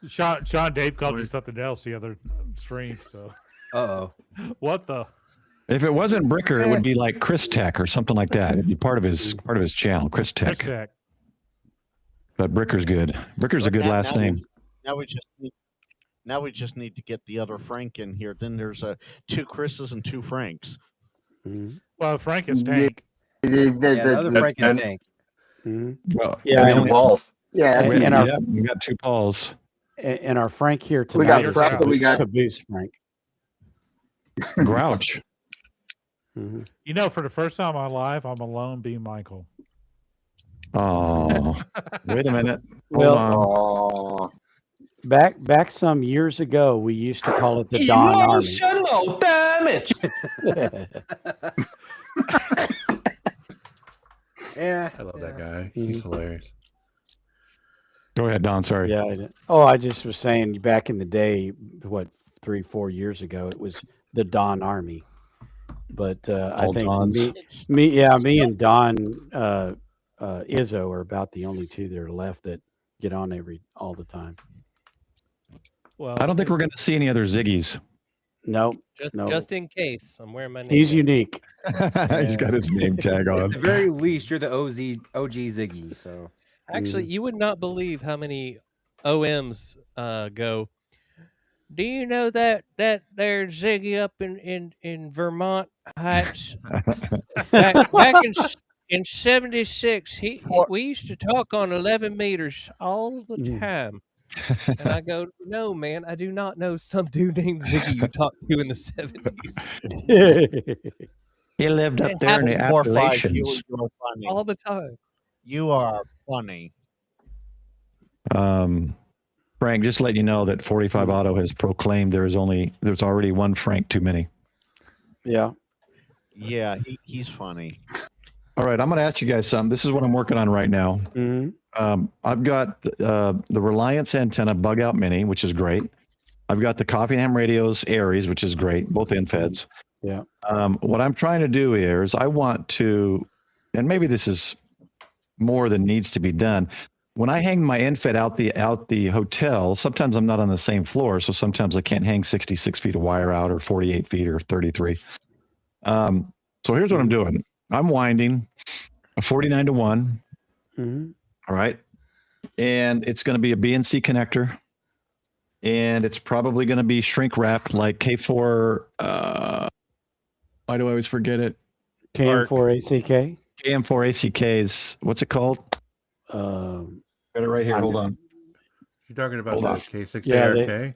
Sean Dave called you What- something else the other stream. So Uh-oh. what the? If it wasn't Bricker, it would be like Chris Tech or something like that. It'd be part of his channel, Chris Tech. Chris Tech. But Bricker's good. Bricker's a But good last name. Now we just need to get the other Frank in here. Then there's two Chris's and two Franks. Mhm. Well, Frank is Yeah. Tank. Yeah, the other Frank is and- Tank. Mhm. Well, Yeah, Two and, balls. Yeah, and, that's and easy. our, we got two Pauls. and our Frank here We tonight got is Frank, we got Caboose Frank. Grouch. Mhm. You know, for the first time on live, I'm alone being Michael. Oh, wait a minute. Hold Well, on. oh, back some years ago, we used to call it the Don Army. Emotional damage. Yeah. I love that guy. Mhm. He's hilarious. Go ahead, Don. Sorry. Yeah. I just was saying back in the day, what 3-4 years ago, it was the Don Army. But I All think Dons. me and Don Izzo are about the only two that are left that get on all the time. Well, I don't think we're going to see any other Ziggies. No, Just in case, I'm wearing my name. he's tag. unique. He's got his name tag on. At the very least, you're the OG Ziggy. So Actually, you would not believe how many OMs go. Do you know that there Ziggy up in Vermont Heights? back in '76, we used to talk on 11 meters all the time. And I go, no, man, I do not know some dude named Ziggy you talked to in the '70s He lived up there in the 4 or 5, Appalachians. you are funny. all the time. You are funny. Frank, just let you know that 45 Auto has proclaimed there's already one Frank too many. Yeah. Yeah, he's funny. All right, I'm going to ask you guys something. This is what I'm working on right now. Mhm. I've got the Reliance antenna bug out mini, which is great. I've got the Coffeeham Radios Aries, which is great, both infeds. Yeah. What I'm trying to do here is I want to, and maybe this is more than needs to be done. When I hang my infed out the hotel, sometimes I'm not on the same floor, so sometimes I can't hang 66 feet of wire out or 48 feet or 33. So here's what I'm doing. I'm winding a 49-to-1. Mhm. All right. And it's going to be a BNC connector. And it's probably going to be shrink wrapped like K4. Why do I always forget it? KM4ACK. KM4ACK's. What's it called? Got Got it right here. Hold on. You're talking about Hold the on. K6ARK?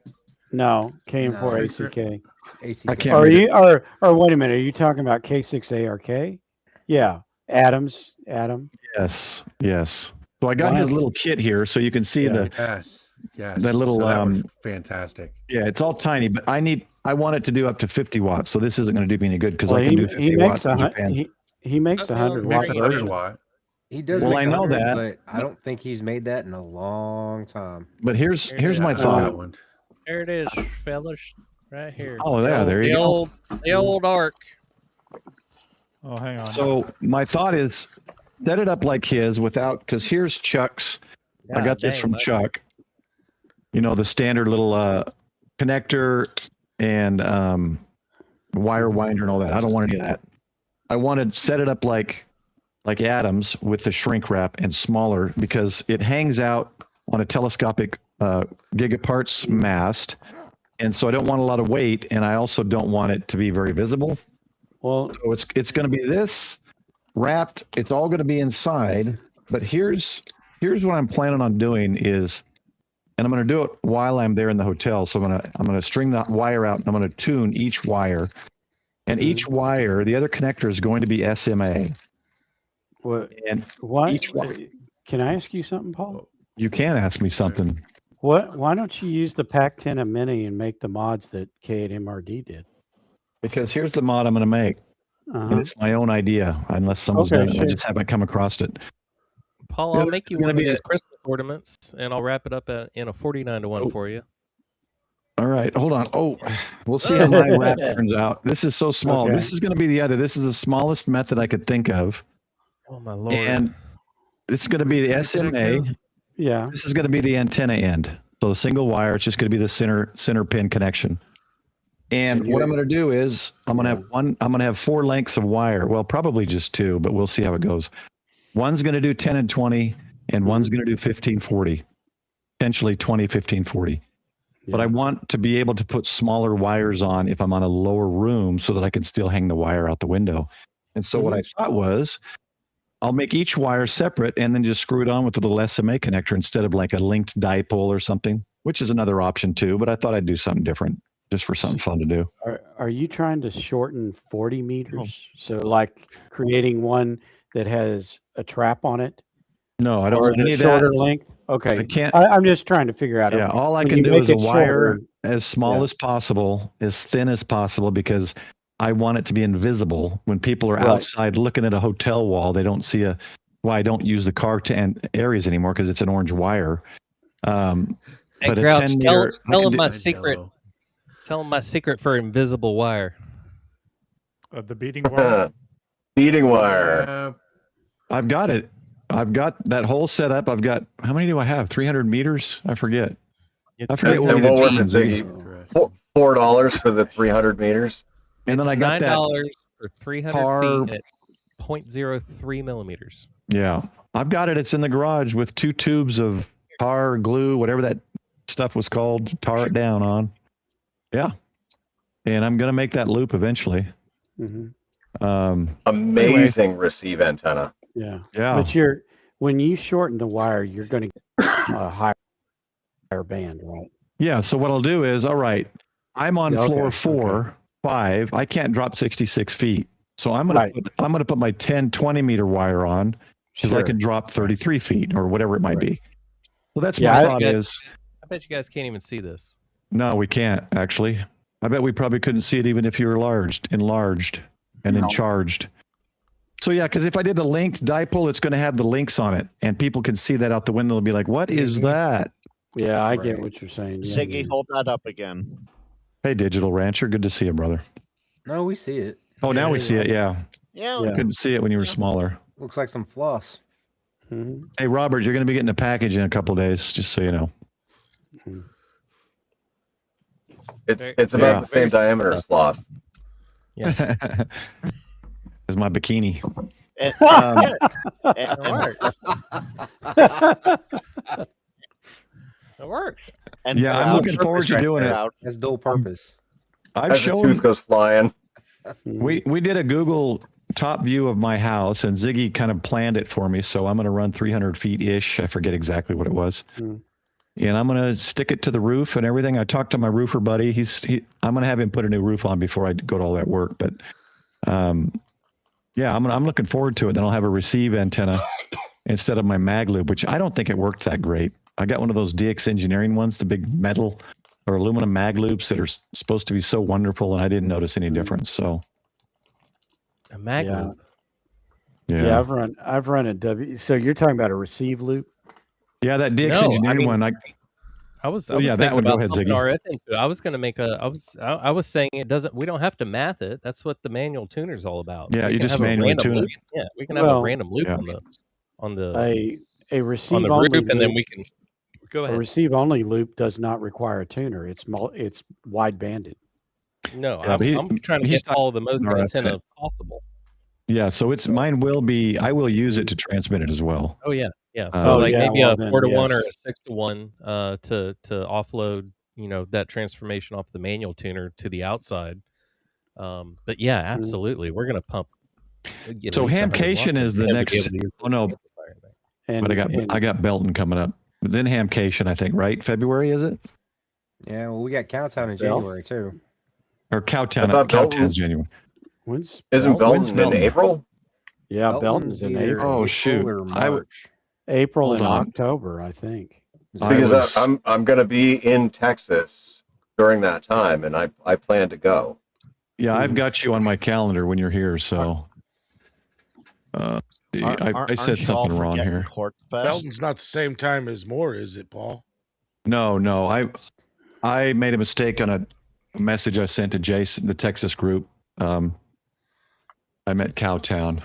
No, KM4ACK. I can't Are read you it. or wait a minute? Are you talking about K6ARK? Yeah, Adam. Yes. So I got Wow. his little kit here, so you can see Yeah. Yes. that little, So that was fantastic. Yeah, it's all tiny, but I want it to do up to 50 watts. So this isn't going to do me any good because Well, I can do 50 he watts makes in a Japan. he makes a 100 It makes watt a 100 version. watt. he does. Well, make I know 100, that. but I don't think he's made that in a long time. But here's my I know thought. that one. There it is, fellas, right here. Oh, yeah, there you go. The old arc. Oh, hang on. So my thought is, set it up like his without, because here's Chuck's. I got this from Chuck. You know, the standard little connector and wire winder and all that. I don't want any of that. I wanted to set it up like Adam's with the shrink wrap and smaller, because it hangs out on a telescopic gigaparts mast. And so I don't want a lot of weight, and I also don't want it to be very visible. Well, so it's going to be this wrapped. It's all going to be inside. But here's what I'm planning on doing is, and I'm going to do it while I'm there in the hotel. So I'm going to string that wire out, and I'm going to tune each wire. And each wire, the other connector is going to be SMA. What? And What? Can I ask you something, Paul? You can ask me something. Why don't you use the Pac-10 Mini and make the mods that K8MRD did? Because here's the mod I'm going to make. And it's my own idea, unless someone's done it. I just haven't come across it. Paul, I'll make you one of these Christmas ornaments, and I'll wrap it up in a 49-to-1 for you. All right, hold on. Oh, we'll see how my wrap turns out. This is so small. Okay. This is going to be the other. This is the smallest method I could think of. Oh, my Lord. And it's going to be the SMA. Yeah. This is going to be the antenna end. So the single wire, it's just going to be the center pin connection. And what I'm going to do is I'm going to have 4 lengths of wire. Well, probably just 2, but we'll see how it goes. One's going to do 10 and 20, and one's going to do 15, 40, potentially 20, 15, 40. Yeah. But I want to be able to put smaller wires on if I'm on a lower room so that I can still hang the wire out the window. And so what I thought was, I'll make each wire separate and then just screw it on with a little SMA connector instead of like a linked dipole or something, which is another option too. But I thought I'd do something different just for something fun to do. Are you trying to shorten 40 meters? So like creating one that has a trap on it? No, I don't want any of shorter that. Length? Okay. I can't. I'm just trying to figure out. Yeah, all I can do is a wire as small as possible, as thin as possible, because I want it to be invisible. When people are outside looking at a hotel wall, they don't see I don't use the car areas anymore because it's an orange wire. Hey, but Grouch, tell them my secret. Tell them my secret for invisible wire. The beating wire. Beating wire. I've got it. I've got that whole setup. I've got, how many do I have? 300 meters? I forget. I forget what was it, Ziggy? $4 for the 300 meters. And then I got that $9 for 300 feet at 0.03 millimeters. Yeah, I've got it. It's in the garage with 2 tubes of tar, glue, whatever that stuff was called, to tar it down on. Yeah. And I'm going to make that loop eventually. Amazing receive antenna. Yeah. Yeah. But when you shorten the wire, you're going to get a higher band, right? Yeah. So what I'll do is, all right, I'm on floor 4, 5. I can't drop 66 feet. So I'm going to put my 10, 20 meter wire on because I can drop 33 feet or whatever it might be. Well, that's my thought is. I bet you guys can't even see this. No, we can't actually. I bet we probably couldn't see it even if you were enlarged and then charged. So yeah, because if I did a linked dipole, it's going to have the links on it, and people can see that out the window. They'll be like, "What is that?" Yeah, I get what you're saying. Yeah, Ziggy, hold that up again. Hey, Digital Rancher, good to see you, brother. No, we see it. Oh, now we see it. Yeah. Yeah. We couldn't see it when you were smaller. Looks like some floss. Hey, Robert, you're going to be getting a package in a couple of days, just so you know. It's about the same diameter as floss. Yeah. Is my bikini. It works. And yeah, I'm looking forward to doing it. As dual purpose. As the tooth goes flying. We did a Google top view of my house, and Ziggy kind of planned it for me. So I'm going to run 300 feet ish. I forget exactly what it was. And I'm going to stick it to the roof and everything. I talked to my roofer buddy. I'm going to have him put a new roof on before I go to all that work. But yeah, I'm looking forward to it. Then I'll have a receive antenna instead of my mag loop, which I don't think it worked that great. I got one of those DX Engineering ones, the big metal or aluminum mag loops that are supposed to be so wonderful, and I didn't notice any difference. So a mag loop. Yeah, I've run a W. So you're talking about a receive loop? Yeah, that DX Engineering one. I was yeah, that thinking one. Go about ahead, pumping Ziggy. RF into it. I was going to make a. I was saying it doesn't. We don't have to math it. That's what the manual tuner is all about. Yeah, we you can just have a manually random tune loop. it. Yeah, we can have a Well, random loop yeah. on the a on receive the only roof, and then loop, we can go a ahead. receive only loop does not require a tuner. It's wide banded. No, Yeah, I'm trying to he's get all the most talking RF. antenna possible. Yeah, so it's mine will be. I will use it to transmit it as well. Oh yeah, yeah. So Oh, like yeah, maybe well, a then, 4-to-1 or yes. a 6-to-1 to offload, that transformation off the manual tuner to the outside. But yeah, absolutely, we're gonna pump. Get So at least 100 watts Hamcation of is the it to be next. able to use Oh no, amplifier there. And but I got Belton coming up. But then Hamcation, I think, right? February is it? Yeah, well, we got Cowtown in Bell? January too. Or Cowtown? I thought Cowtown's January. when's Isn't Belton? When's Belton in Belton? April? Yeah, Belton's Belton's in either April. Oh, April shoot. or I would- March. April Hold and on. October, I think. Because I'm going to be in Texas during that time, and I plan to go. Yeah, I've got you on my calendar when you're here. So I said Aren't you all something wrong forgetting here. Court Fest? Belton's not the same time as Moore, is it, Paul? No, I made a mistake on a message I sent to Jason, the Texas group. I meant Cowtown,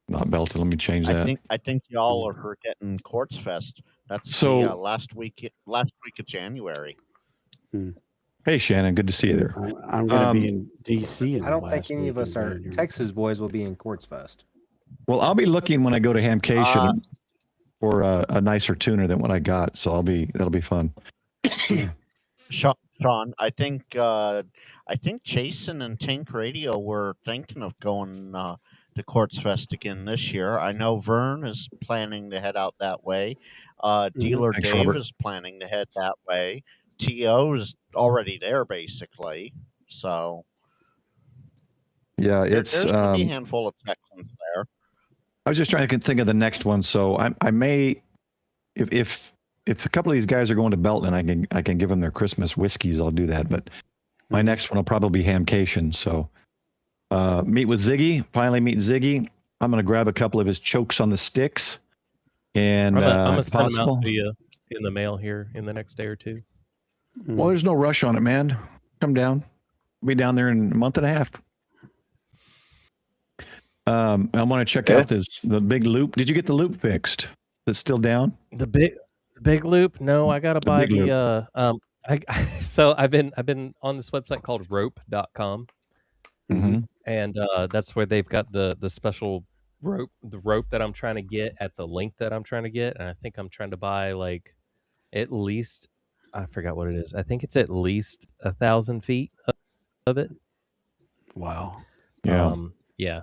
not Belton. Let me change that. I think y'all are forgetting Courts Fest. That's So- the last week of January. Hey, Shannon, good to see you there. I'm going to be in DC. In I don't the think last any of week us in are January. Texas boys will be in Quartz Fest. Well, I'll be looking when I go to Hamcation for a nicer tuner than what I got. So that'll be fun. Sean, I think Jason and Tink Radio were thinking of going to Courts Fest again this year. I know Vern is planning to head out that way. Dealer Thanks, Dave Robert. is planning to head that way. To is already there basically. So Yeah, there's gonna be a handful of Texans there. I was just trying to think of the next one. So I may, if a couple of these guys are going to Belton, I can give them their Christmas whiskeys. I'll do that. But my next one will probably be Hamcation. So meet with Ziggy. Finally meet Ziggy. I'm going to grab a couple of his chokes on the sticks. And I'm gonna if send them possible, out to you in the mail here in the next day or two. well, there's no rush on it, man. Come down. I'll be down there in a month and a half. I want to check out the big loop. Did you get the loop fixed? Is it still down? The big loop? No, I gotta buy big so I've been on this website called rope.com. And that's where they've got the special rope, the rope that I'm trying to get at the length that I'm trying to get. And I think I'm trying to buy like at least, I forgot what it is. I think it's at least 1,000 feet of it. Wow. Yeah. Yeah,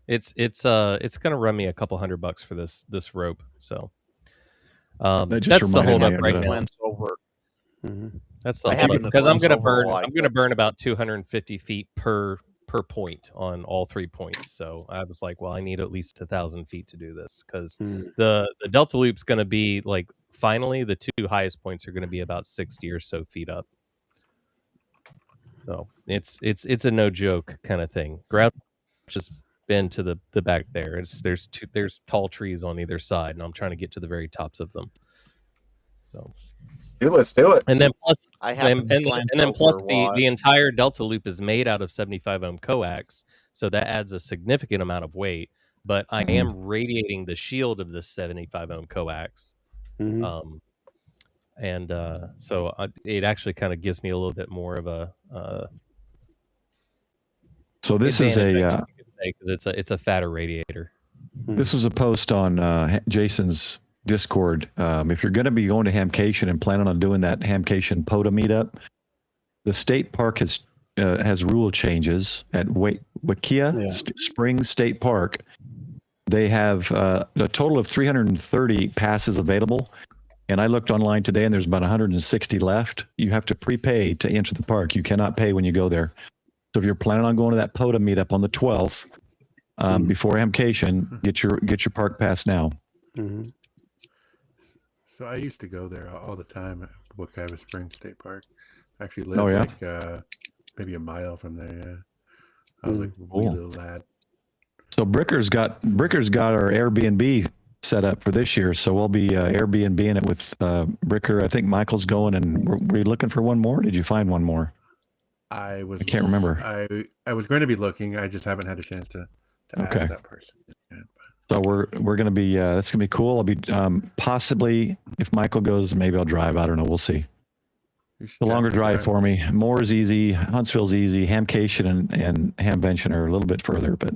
it's gonna run me a couple $100 for this rope. So That just that's the reminded hold me up of right it. now. Went over. That's the I hold have up the because I'm glimpse gonna over burn. like- I'm gonna burn about 250 feet per point on all 3 points. So I was like, well, I need at least 1,000 feet to do this because the Delta Loop's gonna be like finally the two highest points are gonna be about 60 or so feet up. So it's a no joke kind of thing. Ground just been to the back there. There's tall trees on either side, and I'm trying to get to the very tops of them. So Let's do it. and then plus I have and then plus the entire Delta Loop is made out of 75 ohm coax, so that adds a significant amount of weight. But I am radiating the shield of this 75 ohm coax, so it actually kind of gives me a little bit more of a. So this is because it's a fatter radiator. This was a post on Jason's Discord. If you're going to be going to Hamcation and planning on doing that Hamcation POTA meetup, the state park has rule changes at Wakia Springs State Park. They have a total of 330 passes available. And I looked online today and there's about 160 left. You have to prepay to enter the park. You cannot pay when you go there. So if you're planning on going to that POTA meetup on the 12th, before Hamcation, get your park pass now. So I used to go there all the time at Wakiva Springs State Park. I actually lived like maybe a mile from there. Yeah, I was like a wee little lad. So Bricker's got our Airbnb set up for this year. So we'll be Airbnb-ing it with Bricker. I think Michael's going, and were you looking for one more? Did you find one more? I can't remember. I was going to be looking. I just haven't had a chance to Okay. ask that person. yet. So we're going to be that's going to be cool. I'll be possibly, if Michael goes, maybe I'll drive. I don't know. We'll see. You should The longer definitely drive for me. Moore's easy. Huntsville's easy. Hamcation and Hamvention are a little bit further, but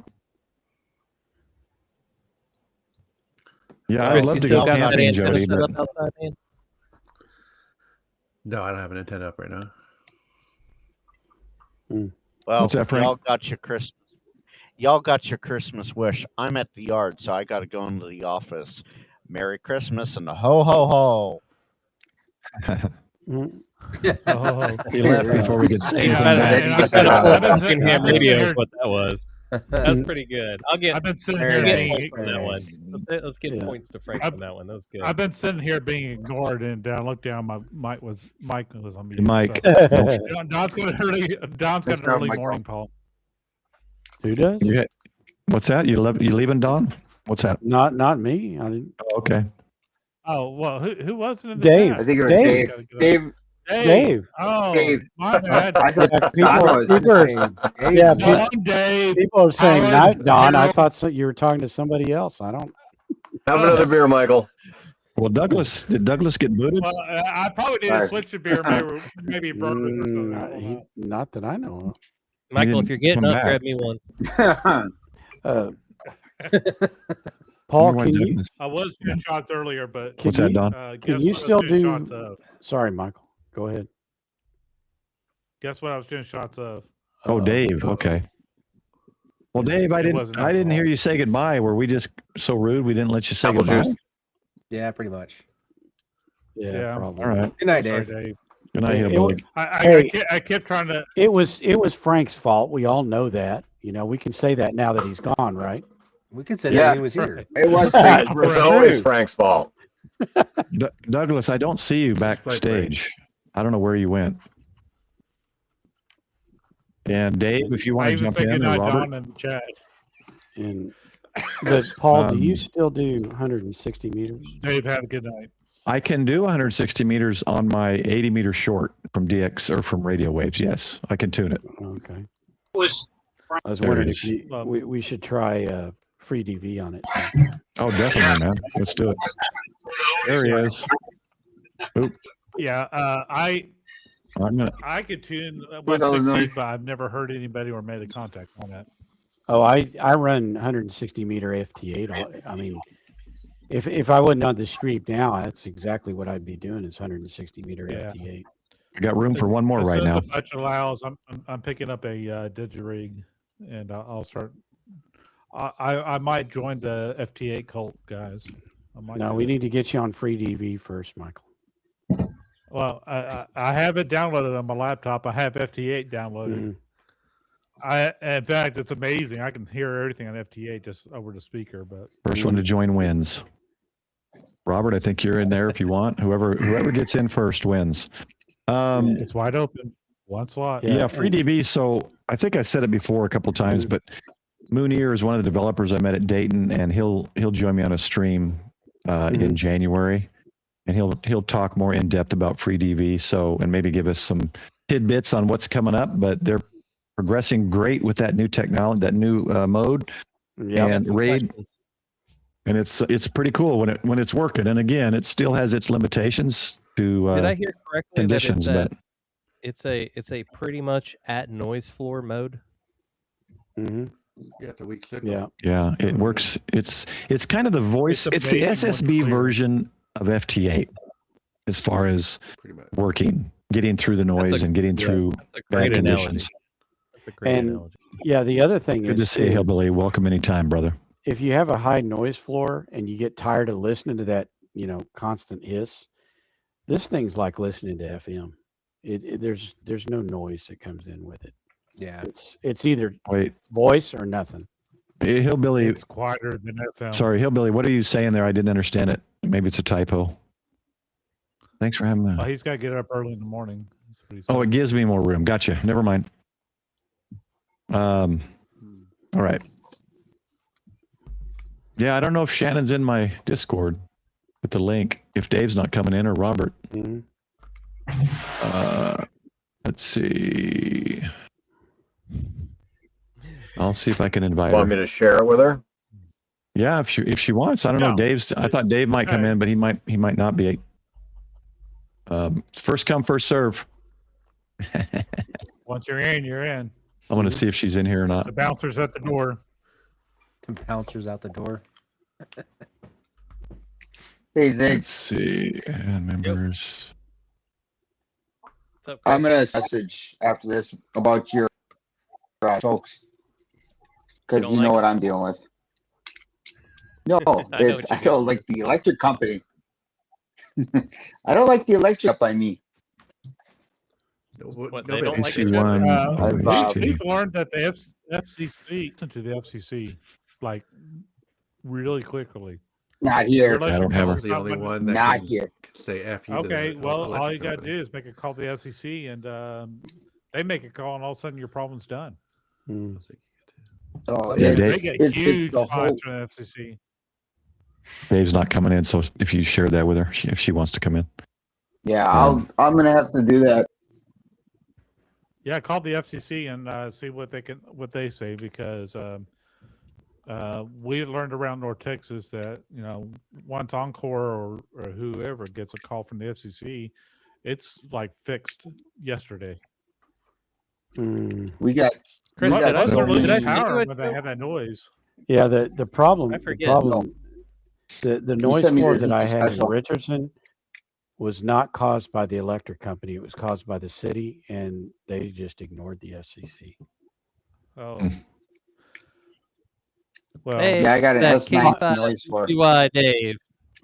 yeah, I'd Chris, love you to still go got that camping, antenna Jody. set But up outside, man? No, I don't have an antenna up right now. Well, What's that, Frank? Y'all got your Christmas wish. I'm at the yard, so I got to go into the office. Merry Christmas and a ho ho ho. Oh, he left before we could say Yeah, anything and back. I've been Fucking sitting- ham I've been radio sitting is what that was. That's pretty good. I'll get I've been sitting Very here get nice. points being, on that Very one. nice. Let's give Yeah. points to Frank on that one. That was good. I've been sitting here being ignored, and I looked down. My Mike was on mute. Mike. So. Who Don's got That's an not early Michael. morning, Paul. does? What's that? You leaving, Don? What's that? Not me. I didn't. Oh, okay. Oh well, who was it in the Dave. chat? I think it was Dave. Dave. Dave. Oh, Dave. my bad. I thought Yeah, Don was. people are- yeah, Don, Dave. people are saying Howard, night, Don. I Harold. thought you were talking to somebody else. I don't. Have another beer, Michael. Well, did Douglas get booted? Well, I probably need to Sorry. switch the beer, maybe bourbon or something. I don't know. Not that I know of. Michael, didn't if you're getting come up, back. grab me one. Paul, Everyone can you? Douglas. I was doing shots earlier, but What's that, Don? guess you what I was still doing do- shots of? Sorry, Michael. Go ahead. Guess what I was doing shots of? Oh, Dave. Okay. Well, Dave, I didn't wasn't hear alcohol. you say goodbye. Were we just so rude we didn't let you say Apple goodbye? juice. Yeah, pretty much. Yeah. probably. All right. Good night, Sorry, Dave. Dave. Good night, It Hillbilly. was- I kept trying to. It was Frank's fault. We all know that. We can say that now that he's gone, right? We could say Yeah. that he was here. It was It's Frank's It's birthday. always Frank's fault. Douglas, I don't see you backstage. I don't know where you went. And Dave, if you I want to even jump said in, or goodnight, Robert. Don, in the chat. And but Paul, do you Um, still do 160 meters? Dave, have a good night. I can do 160 meters on my 80 meter short from DX or from radio waves. Yes, I can tune it. Okay. Was I was There it wondering is. if we should try free DV on it. Oh, definitely, man. Let's do it. There he is. Oop. Yeah, I'm gonna. I could tune With all the 160, noise. but I've never heard anybody or made a contact on that. Oh, I run 160 meter FT8. I mean, if I wasn't on the street now, that's exactly what I'd be doing is 160 meter Yeah. FT8. I got room for one more As right soon as now. the budget allows, I'm picking up a didgerig, and I'll start. I might join the FT8 cult, guys. I might No, do we it. need to get you on free DV first, Michael. Well, I have it downloaded on my laptop. I have FT8 downloaded. Mhm. In fact, it's amazing. I can hear everything on FT8 just over the speaker. But First one to join wins. Robert, I think you're in there if you want. Whoever gets in first wins. it's wide open. One slot. Yeah, free DV. So I think I said it before a couple of times, but Moonier is one of the developers I met at Dayton, and he'll join me on a stream in January, and he'll talk more in depth about free DV. So and maybe give us some tidbits on what's coming up. But they're progressing great with that new technology, that new mode, Yeah. and RAID. And it's pretty cool when it's working. And again, it still has its limitations to Did I hear correctly conditions, that but it's a pretty much at noise floor mode? Mhm. Yeah, it's a weak signal. Yeah. yeah, it works. It's kind of the voice. It's It's the amazing when SSB clear. version of FT8 as far as Pretty much. working, getting through the That's noise a- and getting yeah, through That's a bad great analogy. conditions. That's a great And- analogy. Yeah. The other thing Good to is see you, too, Hillbilly. Welcome anytime, brother. if you have a high noise floor and you get tired of listening to that, constant hiss, this thing's like listening to FM. There's no noise that comes in with it. Yeah. It's either Wait, voice or nothing. Hillbilly. It's quieter than FM. Sorry, Hillbilly. What are you saying there? I didn't understand it. Maybe it's a typo. Thanks for having me. Well, he's got to get up early in the morning. That's what he Oh, said. it gives me more room. Gotcha. Never mind. All right. Yeah, I don't know if Shannon's in my Discord with the link. If Dave's not coming in or Robert. Mm-hmm. Let's see. I'll see if I can invite Want me her. to share it with her? Yeah, if she wants. I don't know. I thought Dave might come in, but he might not be. It's first come, first serve. Once you're in, you're in. I'm going to see if she's in here or not. The bouncer's at the door. The bouncer's out the door. Hey, Zig. Let's see. Members. What's up, I'm Chris? gonna message after this about your folks, because you like know what I'm dealing with. No, I know what I you're don't like the electric company. I don't like the electric up by me. What, they don't like AC each other? one. We've learned that the FCC listen to the FCC like really quickly. Not here. I don't have the only one that Not can here. say F you. Okay, well, all electric you got to company. do is make a call to the FCC, and they make a call, and all of a sudden your problem's done. So Yeah, They Dave- get it's huge the whole. fines from the FCC. Dave's not coming in, so if you share that with her, if she wants to come in. Yeah, I'm gonna have to do that. Yeah, call the FCC and see what they say, because we learned around North Texas that once Encore or whoever gets a call from the FCC, it's like fixed yesterday. We got. Chris, we did got I so send- did I many- send you power a when they had that noise. Yeah, the problem. I The forget. problem. The noise sent me floor this that I had in special. Richardson was not caused by the electric company. It was caused by the city, and they just ignored the FCC. Oh, Mm. well, Hey, Yeah, I got an that S9 K5 noise for. QI Dave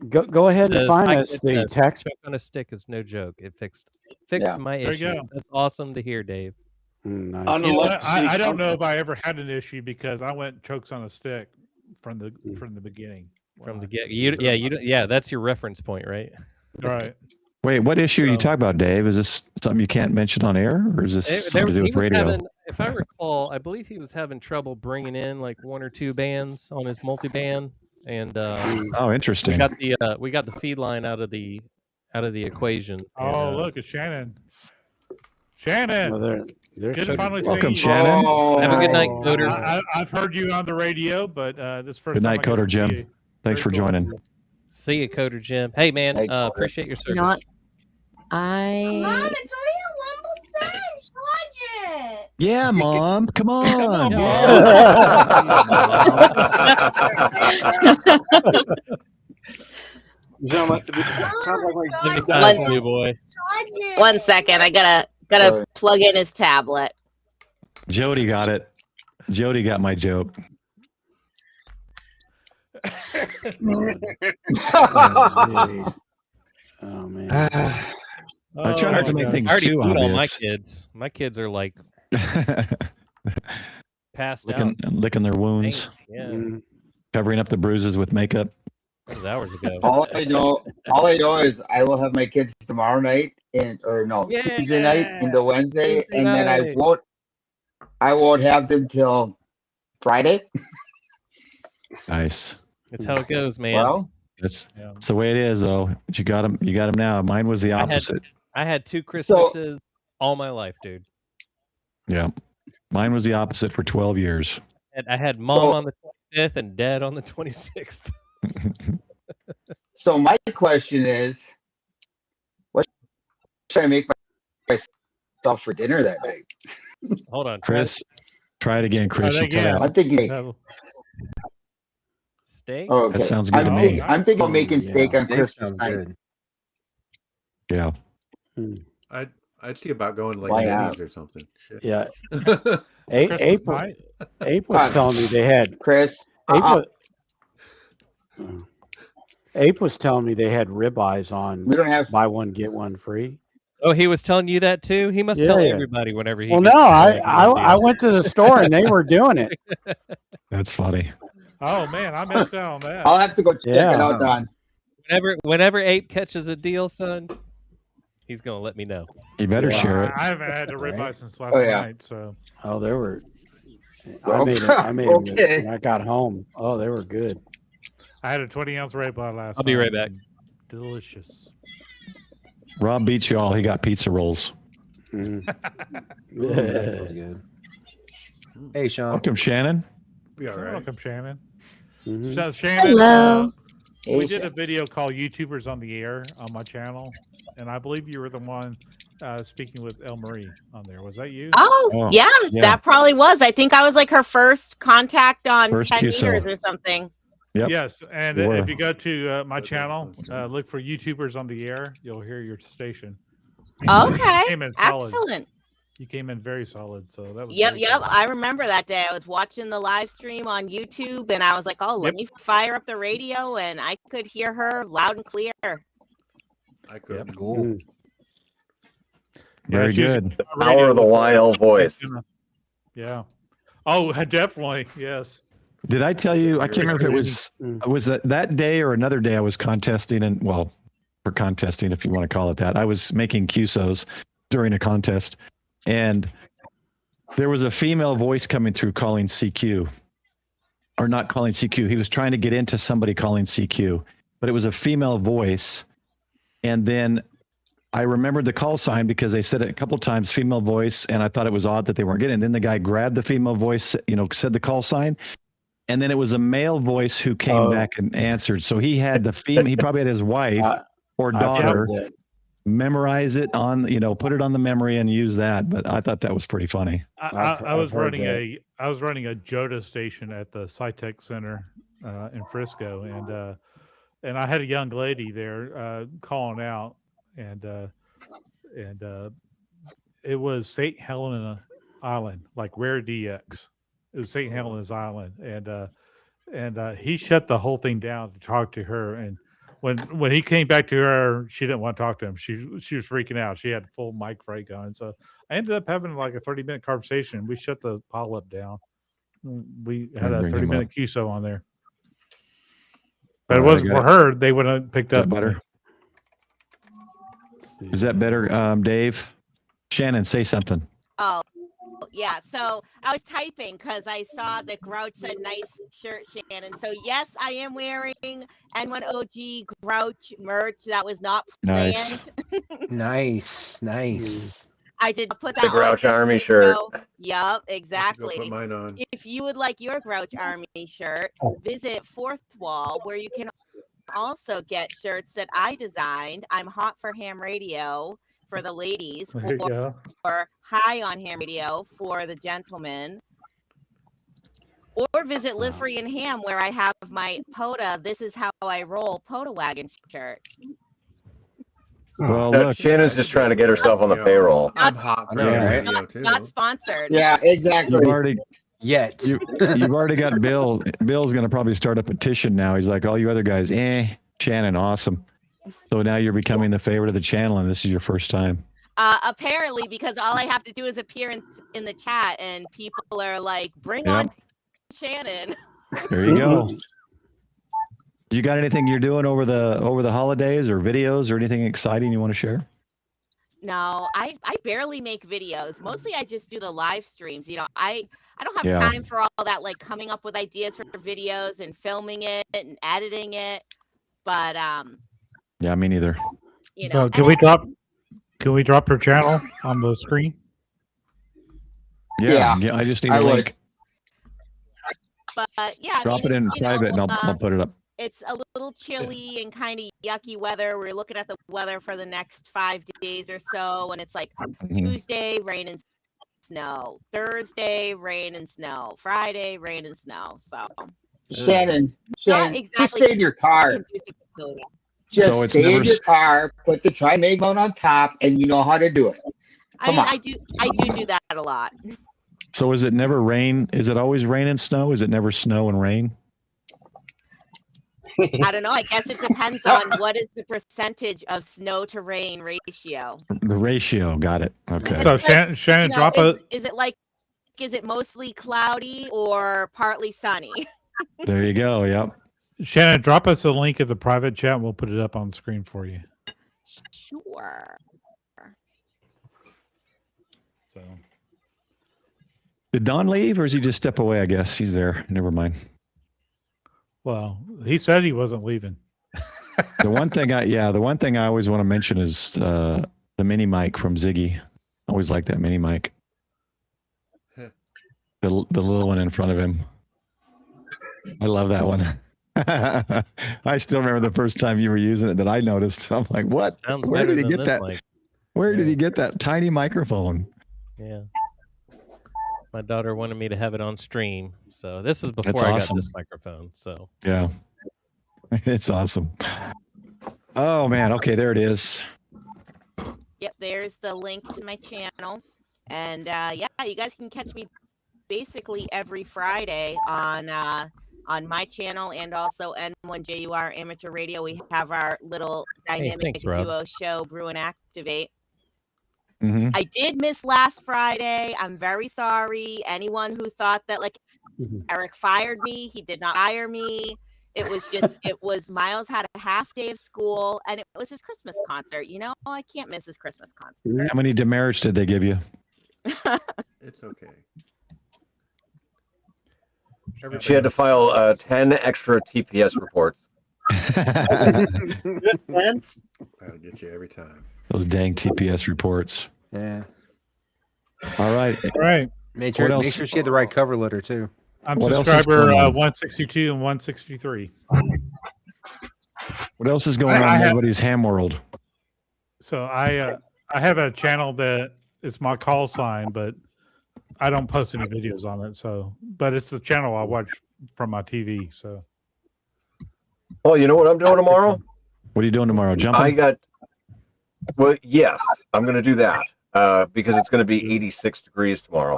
Go ahead and says, find "My us kid the says, text. Chuck on a stick is no joke. It fixed Yeah. my There you issue. go. That's awesome to hear, Dave. Nice. On You know what? electricity I don't know if company. I ever had an issue, because I went chokes on a stick from the beginning. From the get, that's your reference point, right? Right. Wait, what issue are you So- talking about, Dave? Is this something you can't mention on air, or is this something to do with radio? If I recall, I believe he was having trouble bringing in like one or two bands on his multi-band, and Oh, interesting. we got the feed line out of the equation. Oh, and, look, it's Shannon. Shannon, Well, they're good to shooting. finally Welcome, see you. Shannon. Have a good night, Oh, Coder. I've heard you on the radio, but this first Good time night, I get Coder to Jim. see you. Thanks for Very cool. joining. See you, Coder Jim. Hey, man, Hey, Coder. appreciate your service. You know what? Mom, I it's only 11%. Charge it. Yeah, Mom. Come on. You sound like Nice, new boy. Charge it. 1 second. I gotta plug in his tablet. Jody got it. Jody got my joke. Oh man. I try not to make things I already too beat all my obvious. kids. My kids are like passed licking, out. licking their wounds, Yeah, covering up the bruises with makeup. that was hours ago. all I know is I will have my kids tomorrow night Tuesday night into Wednesday, Tuesday and then night. I won't have them till Friday. Nice. That's how it goes, man. Well, That's the way it is, though. But you got them. You got them now. Mine was the opposite. I had 2 Christmases all my life, dude. Yeah, mine was the opposite for 12 years. And I had mom on the 25th and dad on the 26th. so my question is, what should I make myself for dinner that night? Hold on, Chris. Try it again, Chris. You cut out. I'm thinking steak. Oh, okay. That sounds good to me. I'm thinking of making steak on Steak Christmas sounds night. good. Yeah. I'd see about going like Why Denny's not? or something. Shit. Yeah. Christmas April night? was telling me they had Chris. Ape was telling me they had ribeyes on We don't have. buy one get one free. Oh, he was telling you that too? He must tell Yeah. everybody whenever he Well, gets no, there. I went to the store and they were doing it. That's funny. Oh man, I missed out on that. I'll have to go check Yeah. it out, Don. Whenever Ape catches a deal, son, he's gonna let me know. You better share it. I haven't had a ribeye since last Oh, yeah. night, so Oh, there were. Well, I made them okay. when I got home. Oh, they were good. I had a 20-ounce Red Bar last I'll be right night, back. and delicious. Rob beats you all. He got pizza rolls. Ooh, that feels good. Hey, Sean. Welcome, Shannon. Be all right. Welcome, Shannon. Mhm. So, Shannon, Hello. we did a video called YouTubers on the Air on my channel, and I believe you were the one speaking with El Marie on there. Was that you? Oh, yeah, that probably was. I think I was like her first contact on First 10 QSO. meters or something. Yep. Yes, and You were. if you go to my channel, look for YouTubers on the Air, you'll hear your station. Okay, Came in solid. excellent. You came in very solid, so that was Yep, very yep. good. I remember that day. I was watching the live stream on YouTube, and I was like, "Oh, let me fire up the radio," and I could hear her loud and clear. I could. Yep, cool. Very she's good. The power of the YL voice. Yeah. Oh, definitely. Yes. Did I tell you? I can't remember if it was that day or another day I was contesting, and well, for contesting, if you want to call it that. I was making QSOs during a contest, and there was a female voice coming through calling CQ, or not calling CQ. He was trying to get into somebody calling CQ, but it was a female voice. And then I remembered the call sign because they said it a couple times, female voice, and I thought it was odd that they weren't getting it. And then the guy grabbed the female voice, said the call sign, and then it was a male voice who came back and answered. So he had the female, he probably had his wife or daughter memorize it on, put it on the memory and use that. But I thought that was pretty funny. I was running a JOTA station at the SciTech Center in Frisco, and I had a young lady there calling out, and it was St. Helena Island, like Rare DX. It was St. Helena's Island, and he shut the whole thing down to talk to her. And when he came back to her, she didn't want to talk to him. She was freaking out. She had full mic freight going. So I ended up having like a 30-minute conversation. We shut the polyp down. We had a 30-minute QSO on there. But it wasn't for her. They would have picked up better. Is that better, Dave? Shannon, say something. Oh, yeah. So I was typing because I saw that Grouch said nice shirt, Shannon. So yes, I am wearing N1OG Grouch merch. That was not planned. Nice. I did put that The Grouch on Army shirt. Yep, exactly. Put mine on. If you would like your Grouch Army shirt, visit Fourth Wall, where you can also get shirts that I designed. I'm hot for ham radio for the ladies, There you go. or high on ham radio for the gentlemen. Or visit Live Free and Ham, where I have my POTA, This Is How I Roll POTA Wagon shirt. Well, No, look, Shannon's just trying to get herself on the payroll. I'm hot for radio too. Not sponsored. Yeah, exactly. you've already You've already got Bill. Bill's going to probably start a petition now. He's like, all you other guys, Shannon, awesome. So now you're becoming the favorite of the channel, and this is your first time. Apparently, because all I have to do is appear in the chat, and people are like, "Bring on Shannon." There you go. You got anything you're doing over the holidays, or videos, or anything exciting you want to share? No, I barely make videos. Mostly I just do the live streams. I don't have time for all that, like coming up with ideas for videos and filming it and editing it. But yeah, me neither. So can we drop her channel on the screen? Yeah, I just need a link. But yeah, Drop it in private, and I'll put it up. It's a little chilly and kind of yucky weather. We're looking at the weather for the next 5 days or so, and it's like Tuesday, rain and snow. Thursday, rain and snow. Friday, rain and snow. So Shannon, exactly just stay in your car. Just stay in your car, put the tri-mate on top, and you know how to do it. I do that a lot. So is it never rain? Is it always rain and snow? Is it never snow and rain? I don't know. I guess it depends on what is the percentage of snow to rain ratio. The ratio, got it. Okay. So Shannon, drop is it mostly cloudy or partly sunny? There you go. Yep. Shannon, drop us a link of the private chat, and we'll put it up on the screen for you. Sure. So, did Don leave, or is he just step away? I guess he's there. Never mind. Well, he said he wasn't leaving. The one thing I always want to mention is the mini mic from Ziggy. I always like that mini mic. The little one in front of him. I love that one. I still remember the first time you were using it that I noticed. I'm like, what? Sounds Where better did he than get this that? mic. Where did he get that tiny microphone? Yeah. My daughter wanted me to have it on stream. So this is before That's I awesome. got this microphone. So Yeah. It's awesome. Oh man. Okay, there it is. Yep, there's the link to my channel. And yeah, you guys can catch me basically every Friday on my channel and also N1JUR Amateur Radio. We have our little dynamic thanks, Rob. duo show, Brew and Activate. Mhm. I did miss last Friday. I'm very sorry. Anyone who thought that like Eric fired me, he did not fire me. It was just, Miles had a half day of school and it was his Christmas concert. You know, I can't miss his Christmas concert. How many demerits did they give you? It's okay. She had to file 10 extra TPS reports. That'll get you every time. Those dang TPS reports. Yeah. All right. Right. Make What sure else? she had the right cover letter too. I'm What else is subscriber going on? 162 and 163. What else is going on I in have- everybody's ham world? So I have a channel that it's my call sign, but I don't post any videos on it. So, but it's the channel I watch from my TV. So, Oh, you know what I'm doing tomorrow? What are you doing tomorrow? Jumping? Well, yes, I'm going to do that because it's going to be 86 degrees tomorrow.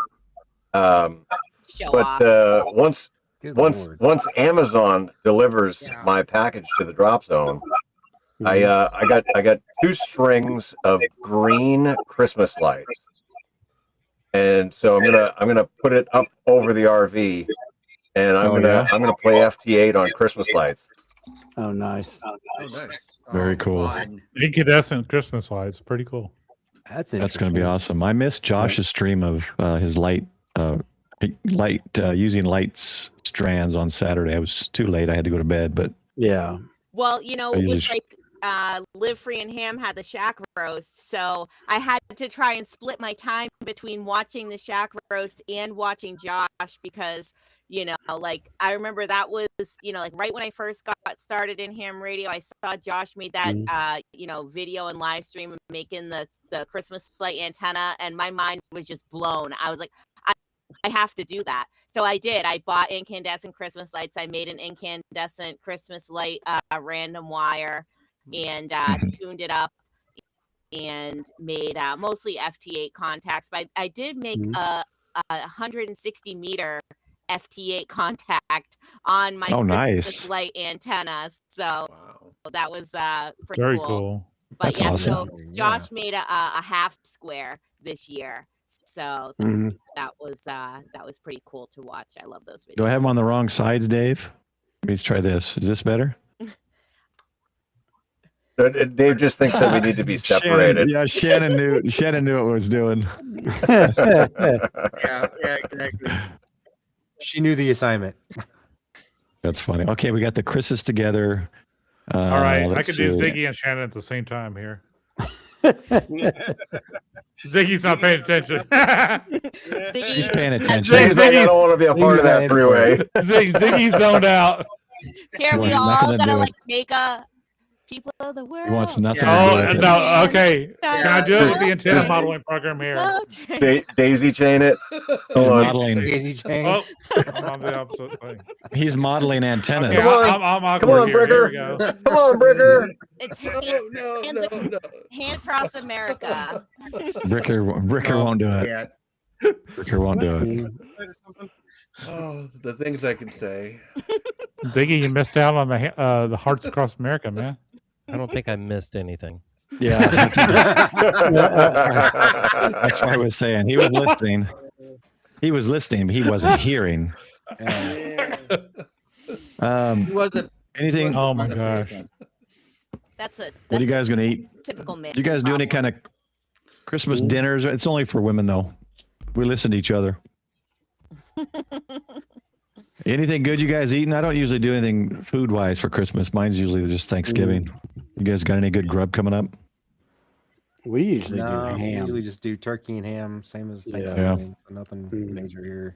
Show off. But once Good once Lord. once Amazon delivers my package to the drop zone, I got 2 strings of green Christmas lights, and so I'm gonna put it up over the RV, and I'm gonna play FT8 on Christmas lights. Oh, nice. Oh, nice. Very cool. incandescent Christmas lights, pretty cool. That's That's going to be awesome. I missed Josh's stream of his using lights strands on Saturday. I was too late. I had to go to bed, but Yeah. Well, you know, I it was usually- like Live Free and Ham had the shack roast, so I had to try and split my time between watching the shack roast and watching Josh because, you know, like I remember that was, you know, like right when I first got started in ham radio, I saw Josh made that you know, video and live stream making the Christmas light antenna, and my mind was just blown. I was like, I have to do that. So I did. I bought incandescent Christmas lights. I made an incandescent Christmas light random wire and tuned it up and made mostly FT8 contacts. But I did make a 160 meter FT8 contact on my Oh, Christmas nice. light antenna. So that was pretty Very cool. cool. But That's yeah, awesome. so Josh made a half square this year. So that was pretty cool to watch. I love those videos. do I have them on the wrong sides, Dave? Let's try this. Is this better? Dave just thinks that we need to be separated. Shannon knew what it was doing. Yeah, exactly. She knew the assignment. That's funny. Okay, we got the Chris's together. All right, I let's could do see. Ziggy and Shannon at the same time here. Ziggy's not paying attention. He's paying attention. He's like, I don't want to be a part of that three-way. Ziggy's zoned out. Here we wants all nothing to gotta do like make a people of the world. He wants nothing Oh to do with it. no, okay. Can I do it with the antenna Just- modeling program here? Daisy chain it. He's Hold on. modeling. Daisy chain. Oh, I'm on the opposite thing. He's modeling antennas. Okay, I'm awkward Come on, here. Here we Brigger. go. Come on, Brigger. It's hand across America. Bricker won't do it. Yeah. Bricker won't do it. Oh, the things I can say. Ziggy, you missed out on the Hearts Across America, man. I don't think I missed anything. Yeah. That's what I was saying. He was listening. He was listening, but he wasn't hearing. He wasn't. Anything? Oh my gosh. That's a What are you guys going to eat? typical man. Do you guys do any kind of Christmas dinners? It's only for women, though. We listen to each other. Anything good you guys eating? I don't usually do anything food wise for Christmas. Mine's usually just Thanksgiving. You guys got any good grub coming up? We usually do No, we ham. usually just do turkey and ham, same as Yeah. Thanksgiving. So nothing major here.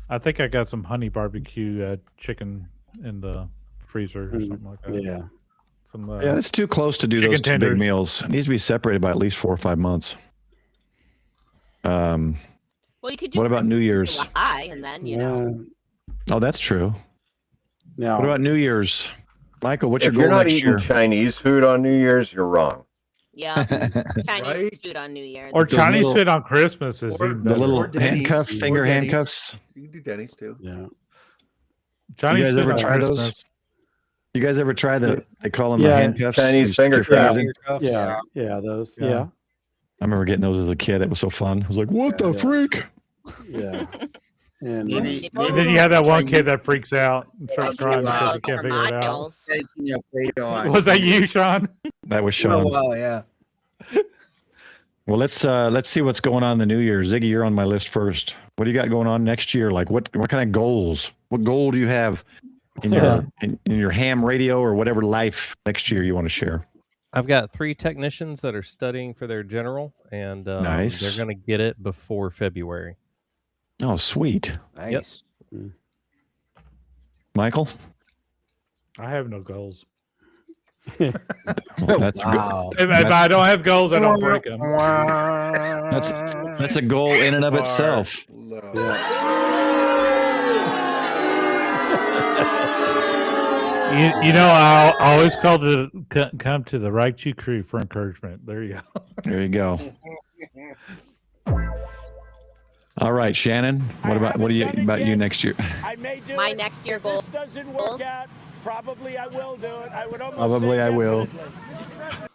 I think I got some honey barbecue chicken in the freezer or something like that. Yeah. Some, Yeah, it's too close to do chicken those two big tenders. meals. It needs to be separated by at least 4 or 5 months. Well, you could do What about Christmas New in Year's? July, and then you know. Oh, that's true. Now, What about New Year's? Michael, what's If your you're goal not next eating year? Chinese food on New Year's, you're wrong. Yeah, Chinese food on New Year's. Or Those Chinese little- food on Christmas is Or- even The better. little Or Denny's, handcuff, or finger Denny's. handcuffs. You can do Denny's too. Yeah. Chinese guys food ever on try those? Christmas. You guys ever try the? They call them Yeah. the handcuffs. Chinese You stick finger your fingers trap. in. Yeah. Those. Yeah. Yeah. I remember getting those as a kid. It was so fun. I was like, "What the freak?" Yeah. And Maybe- And then you have that one kid that freaks out and starts Maybe crying because he Miles can't for figure it out. miles. Was that you, Sean? That was Sean. Oh, yeah. Well, let's see what's going on in the new year. Ziggy, you're on my list first. What do you got going on next year? Like what kind of goals? What goal do you have in your in your ham radio or whatever life next year you want to share? I've got 3 technicians that are studying for their general, and Nice. they're going to get it before February. Oh, sweet. Nice. Michael? I have no goals. Well, that's Wow. If I don't have goals, I don't break them. that's a goal in and of itself. You know, I'll always come to the Ragchew crew for encouragement. There you go. There you go. All right, Shannon. What do you about you next year? My next year goals. Probably I will do it. I would almost Probably say I will. definitely.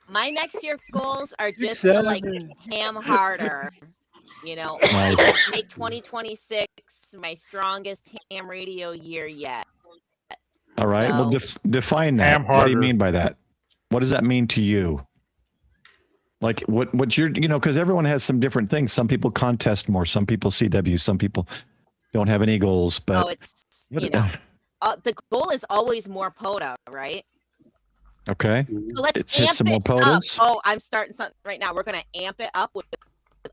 My next year goals are just to like ham harder. You know, Nice. make 2026 my strongest ham radio year yet. All right. Well, define that. Ham What do you harder. mean by that? What does that mean to you? Like what you're, because everyone has some different things. Some people contest more. Some people CW. Some people don't have any goals. But Oh, it's the goal is always more POTA, right? okay. So let's It's hit amp some more it up. POTUS. Oh, I'm starting something right now. We're gonna amp it up with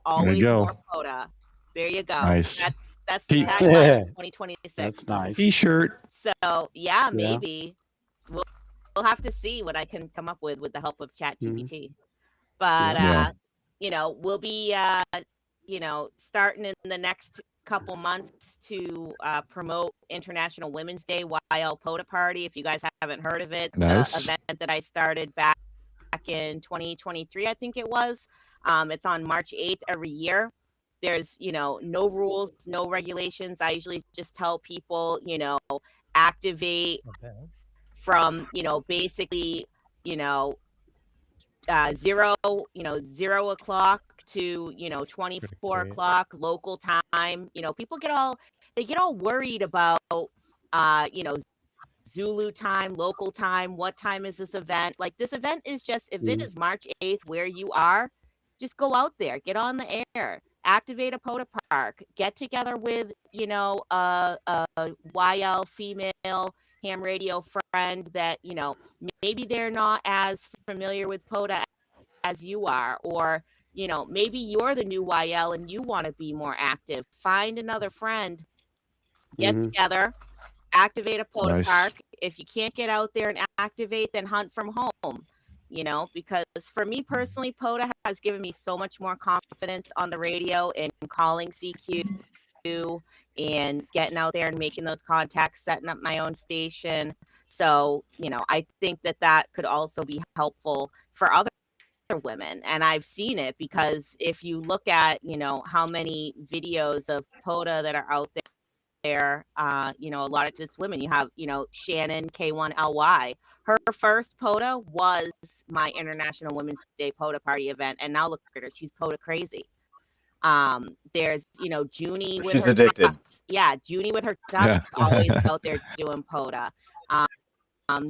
always go. more POTA. There you go. Nice. That's the He- tagline of 2026. That's nice. T-shirt. So yeah, maybe we'll have to see what I can come up with the help of ChatGPT. But Yeah. you know, we'll be starting in the next couple months to promote International Women's Day YL POTA Party. If you guys haven't heard of it, Nice. the event that I started back in 2023, I think it was. It's on March 8th every year. There's, no rules, no regulations. I usually just tell people, activate from, basically, 0 o'clock to 24 o'clock local time. People get all worried about Zulu time, local time. What time is this event? Like, this event is just, if it is March 8th where you are, just go out there, get on the air, activate a POTA park, get together with a YL female ham radio friend that maybe they're not as familiar with POTA as you are, or maybe you're the new YL and you want to be more active. Find another friend, get together, activate a POTA Nice. park. If you can't get out there and activate, then hunt from home. Because for me personally, POTA has given me so much more confidence on the radio and calling CQ and getting out there and making those contacts, setting up my own station. So, I think that could also be helpful for other women. And I've seen it because if you look at, how many videos of POTA that are out there, a lot of just women. You have, Shannon K1LY. Her first POTA was my International Women's Day POTA party event, and now look at her; she's POTA crazy. There's, Junie with She's her addicted. dots. Yeah, Junie with her dots always out there doing POTA.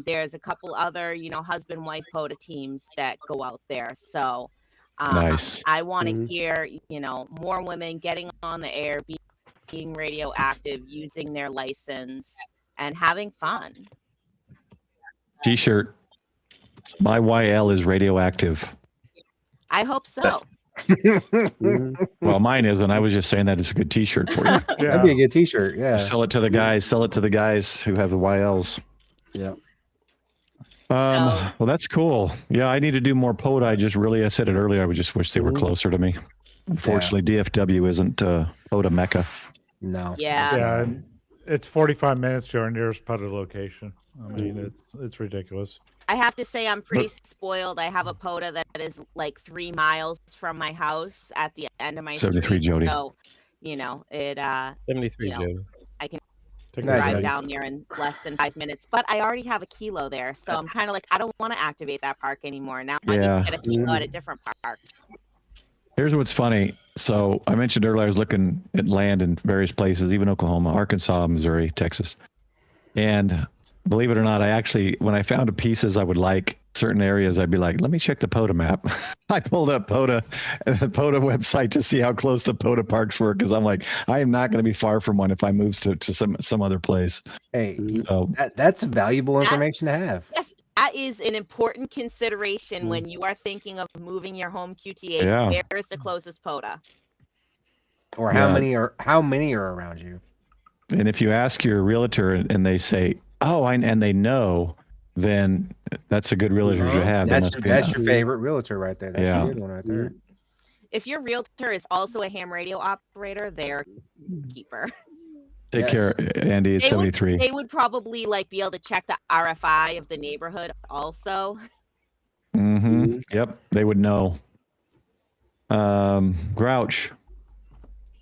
There's a couple other, husband-wife POTA teams that go out there. So Nice. I want to hear, more women getting on the air, being radioactive, using their license, and having fun. T-shirt. My YL is radioactive. I hope so. Well, mine isn't. I was just saying that it's a good T-shirt for you. That'd be a good T-shirt. Yeah. Sell it to the guys. Sell it to the guys who have the YLs. Yeah. Well, that's cool. Yeah, I need to do more POTA. I said it earlier. I would just wish they were closer to me. Unfortunately, DFW isn't POTA Mecca. No. Yeah. Yeah, and it's 45 minutes to our nearest POTA location. I mean, it's ridiculous. I have to say I'm pretty spoiled. I have a POTA that is like 3 miles from my house at the end of my 73 street. Jody. So, it 73 Jody. I can Take drive down there in less than 5 minutes. But I already have a kilo there, so I'm kind of like, I don't want to activate that park anymore. Now I need to get a kilo at a different park. Here's what's funny. So I mentioned earlier I was looking at land in various places, even Oklahoma, Arkansas, Missouri, Texas. And believe it or not, when I found pieces I would like, certain areas, I'd be like, let me check the POTA map. I pulled up POTA and the POTA website to see how close the POTA parks were, because I'm like, I am not going to be far from one if I move to some other place. Hey, that's valuable information to have. Yes, that is an important consideration when you are thinking of moving your home QTA. Yeah. Where is the closest POTA? Or how many are around you? And if you ask your realtor and they say, and they know, then that's a good realtor to have. That's your favorite realtor right there. That's a good one right there. If your realtor is also a ham radio operator, they're a keeper. Take care, Andy. It's 73. They would probably be able to check the RFI of the neighborhood also. Mm-hmm. Yep, they would know. Grouch,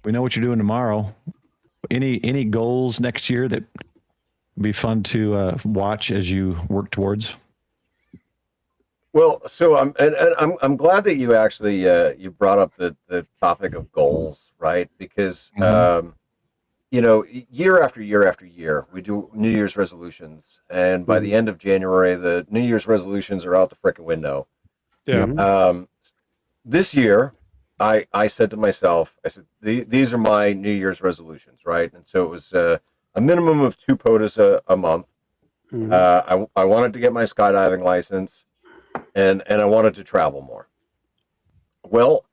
we know what you're doing tomorrow. Any goals next year that would be fun to watch as you work towards? Well, so I'm glad that you actually you brought up the topic of goals, right? Because year after year after year, we do New Year's resolutions, and by the end of January, the New Year's resolutions are out the frickin' window. Yeah. This year, I said to myself, I said, these are my New Year's resolutions, right? And so it was a minimum of 2 POTAs a month. I wanted to get my skydiving license, and I wanted to travel more. Well,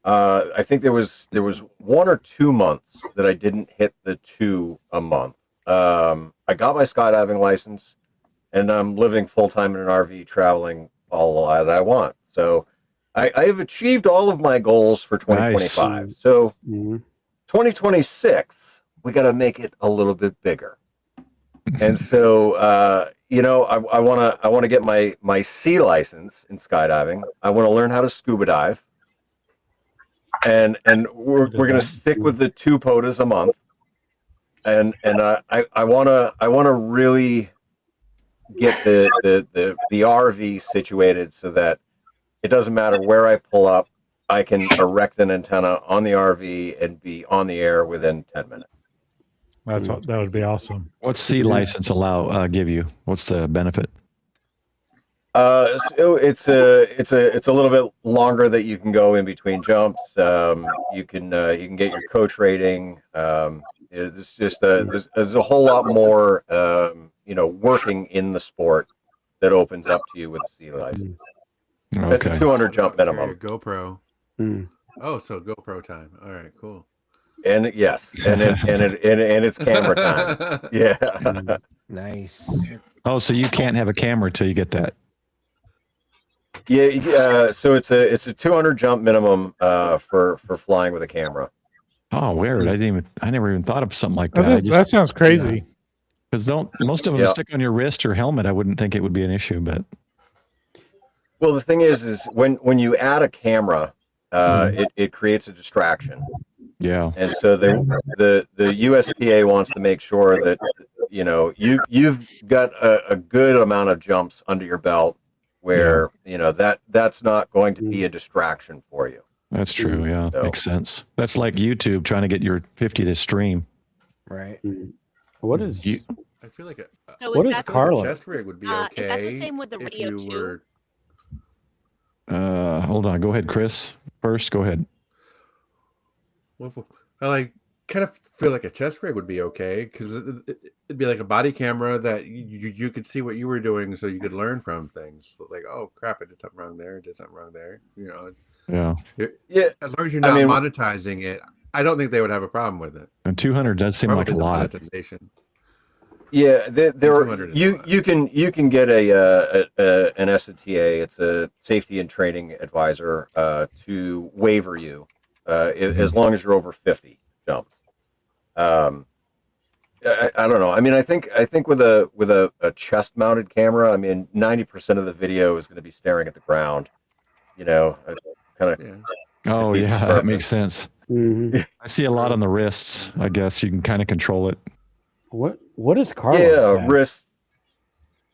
I think there was 1 or 2 months that I didn't hit the 2 a month. I got my skydiving license, and I'm living full time in an RV, traveling all that I want. So I have achieved all of my goals for 2025. Nice. So 2026, we got to make it a little bit bigger. And so, I want to get my C license in skydiving. I want to learn how to scuba dive. And we're going to stick with the 2 POTAs a month. And I want to really get the RV situated so that it doesn't matter where I pull up, I can erect an antenna on the RV and be on the air within 10 minutes. That would be awesome. What's C license give you? What's the benefit? So it's a little bit longer that you can go in between jumps. You can get your coach rating. It's just there's a whole lot more working in the sport that opens up to you with a C license. Okay. It's a 200 jump minimum. GoPro. Oh, so GoPro time. All right, cool. And yes, and it's camera time. Yeah. Nice. Oh, so you can't have a camera till you get that. Yeah. So it's a 200 jump minimum for flying with a camera. Oh, weird. I never even thought of something like that. That sounds crazy. Because most of them stick on your wrist or helmet. I wouldn't think it would be an issue, but. Well, the thing is when you add a camera, it creates a distraction. Yeah. And so the USPA wants to make sure that you've got a good amount of jumps under your belt where that's not going to be a distraction for you. That's true. Yeah, So- makes sense. That's like YouTube trying to get your 50 to stream. Right. What is I feel like So what is is that Carla? chest rig would be is okay. that the same with the if radio you too? were- Hold on. Go ahead, Chris. First, go ahead. I like kind of feel like a chest rig would be okay because it'd be like a body camera that you could see what you were doing, so you could learn from things. Like, oh crap, I did something wrong there. I did something wrong there. Yeah. As long as you're not monetizing it, I don't think they would have a problem with it. And 200 does seem like a lot. Monetization. Yeah, you can get an STA. It's a safety and training advisor to waiver you as long as you're over 50 jumps. I don't know. I mean, I think with a chest mounted camera, I mean, 90% of the video is going to be staring at the ground. Kind of. Oh yeah, that makes sense. I see a lot on the wrists. I guess you can kind of control it. What is Carlos? Yeah, wrist.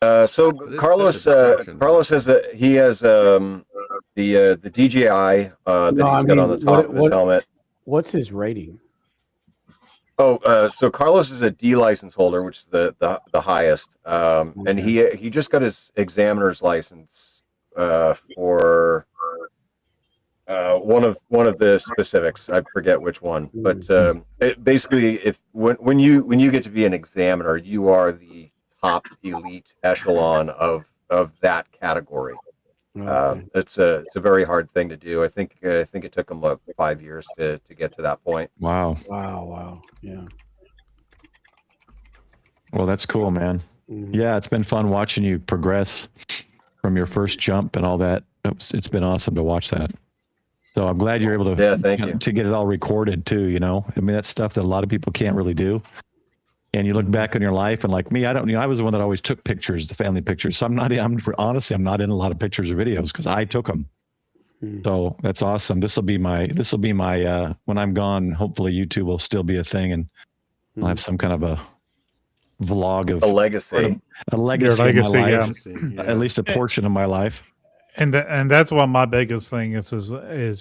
So Carlos has the DJI that he's got on the top of his helmet. What's his rating? Oh, so Carlos is a D license holder, which is the highest, and he just got his examiner's license for one of the specifics. I forget which one, but basically, when you get to be an examiner, you are the top elite echelon of that category. It's a very hard thing to do. I think it took him 5 years to get to that point. Wow. Yeah. Well, that's cool, man. Yeah, it's been fun watching you progress from your first jump and all that. It's been awesome to watch that. So I'm glad you're able to to get it all recorded too. I mean, that's stuff that a lot of people can't really do. And you look back on your life, and like me, I don't. I was the one that always took pictures, the family pictures. So I'm not in a lot of pictures or videos because I took them. So that's awesome. This will be my when I'm gone. Hopefully, YouTube will still be a thing, and I'll have some kind of a vlog of a legacy of my life, at least a portion of my life. And that's one of my biggest thing is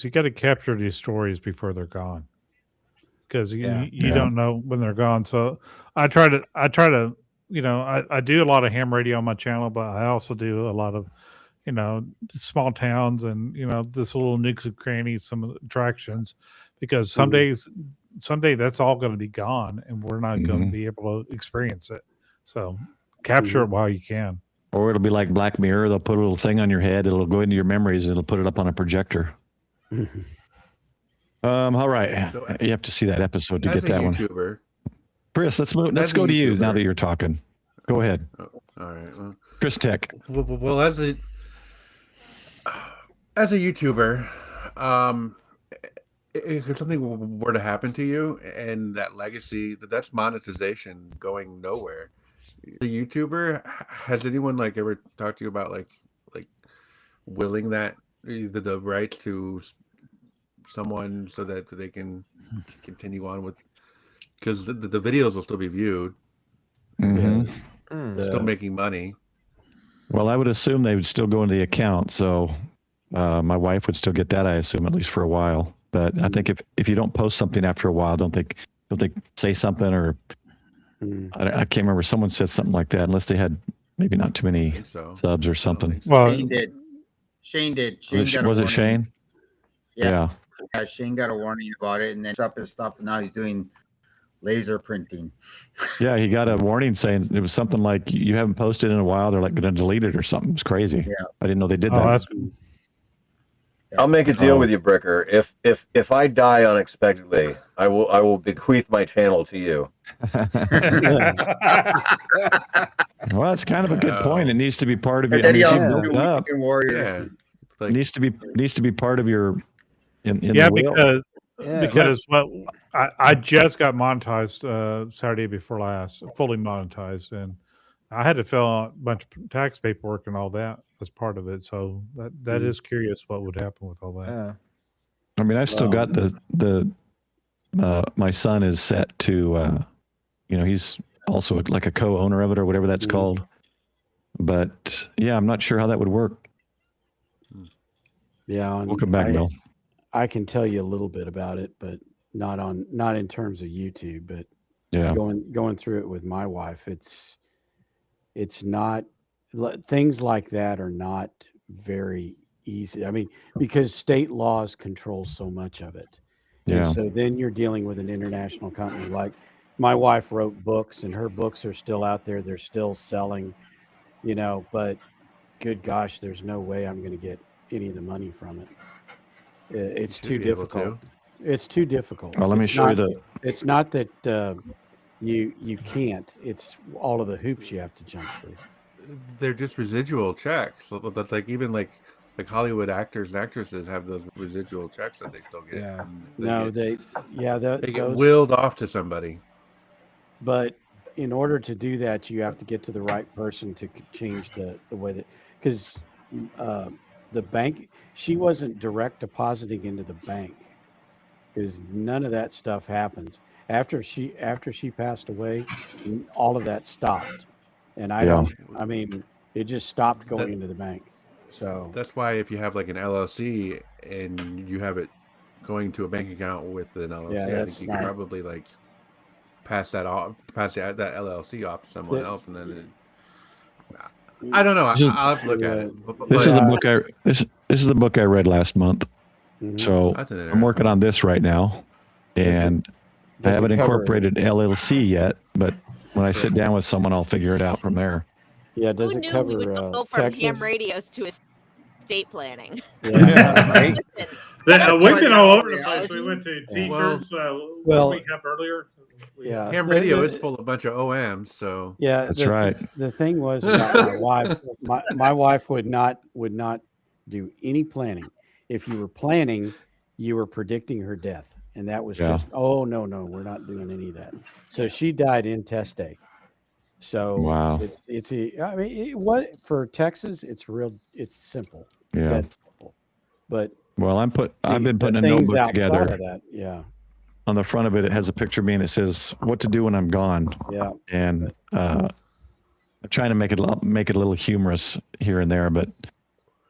you got to capture these stories before they're gone, because you don't know when they're gone. So I try to I do a lot of ham radio on my channel, but I also do a lot of small towns and this little nooks and crannies, some attractions, because someday that's all going to be gone and we're not going to be able to experience it. So capture it while you can. Or it'll be like Black Mirror. They'll put a little thing on your head. It'll go into your memories and it'll put it up on a projector. All right. You have to see that episode to get that YouTuber, one. Chris, let's go to you now that you're talking. Go ahead. Oh, all right. Well, Chris Tech. Well, as a YouTuber, if something were to happen to you and that legacy, that's monetization going nowhere. The YouTuber, has anyone ever talked to you about like willing that the right to someone so that they can continue on with, because the videos will still be viewed, still making money. Well, I would assume they would still go into the account, so my wife would still get that, I assume, at least for a while. But I think if you don't post something after a while, don't they say something, or I can't remember. Someone said something like that, unless they had maybe not too many subs or something. Well, Shane did. Was it Shane? Yeah. Shane got a warning about it, and then dropped his stuff, and now he's doing laser printing. Yeah, he got a warning saying it was something like, you haven't posted in a while. They're going to delete it or something. It was crazy. Yeah. I didn't know they did that. That's cool. I'll make a deal with you, Bricker. If I die unexpectedly, I will bequeath my channel to you. Well, it's kind of a good point. It needs to be part of your. It needs to be part of your. Because I just got monetized Saturday before last, fully monetized, and I had to fill out a bunch of tax paperwork and all that as part of it. So that is curious what would happen with all that. I mean, I've still got the my son is set to, he's also like a co-owner of it or whatever that's called. But yeah, I'm not sure how that would work. Yeah. Welcome back, Bill. I can tell you a little bit about it, but not in terms of YouTube, but yeah, going through it with my wife, it's not, things like that are not very easy. I mean, because state laws control so much of it. And Yeah. so then you're dealing with an international company. Like my wife wrote books, and her books are still out there. They're still selling, but good gosh, there's no way I'm going to get any of the money from it. It's should too be able difficult. to. It's too difficult. Well, let me It's show you not. the. It's not that you can't. It's all of the hoops you have to jump through. They're just residual checks. So that's like even like Hollywood actors and actresses have those residual checks that they still get. Yeah. No, they get those. willed off to somebody. But in order to do that, you have to get to the right person to change the way that, because the bank, she wasn't direct depositing into the bank, because none of that stuff happens after she passed away. All of that stopped, and Yeah. it just stopped going That- into the bank. So That's why if you have like an LLC and you have it going to a bank account with an LLC, Yeah, I that's think you can not- probably like pass that LLC off to someone Yeah. else, and then I don't know. This is- I'll have to look at it. This is the But- book this is the book I read last month. Mhm. So That's an I'm working on this right now, and I does it haven't cover- incorporated LLC yet. But when I sit down with someone, I'll figure it out from there. Yeah, Who does it knew cover we would go from Texas? ham radios to estate planning? Yeah, right? Listen, We've been all over the Yeah. place. We went to Well- teachers well, a recap earlier. Yeah, Ham radio is full of a bunch of OMs, so Yeah, That's right. The thing was about my wife. My wife would not do any planning. If you were planning, you were predicting her death, and that was Yeah. just no, we're not doing any of that. So she died intestate. So Wow. what for Texas? It's simple. Yeah. Dead simple. But Well, I've been putting a things notebook outside together. of that, yeah, On the front of it, it has a picture of me and it says what to do when I'm gone. yeah. And I'm trying to make it a little humorous here and there, but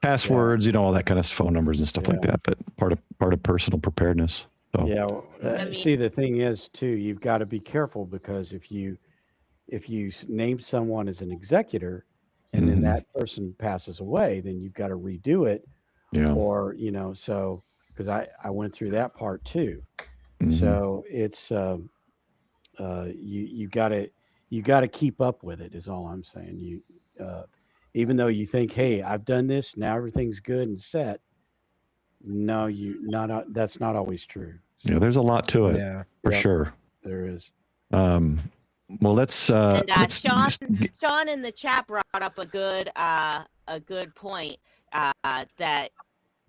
passwords, all that kind of phone numbers and stuff like Yeah. that. But part of personal preparedness. So Yeah. Well, see, the thing is, too, you've got to be careful, because if you name someone as an executor, and then Mhm. that person passes away, then you've got to redo it, yeah. or so because I went through that part too. Mhm. So it's you got to keep up with it, is all I'm saying. Even though you think, hey, I've done this, now everything's good and set. No, that's not always true. Yeah, there's a lot to it Yeah. for Yep. sure. There is. Well, let's. And let's Sean, just Sean in the chat brought up a good point that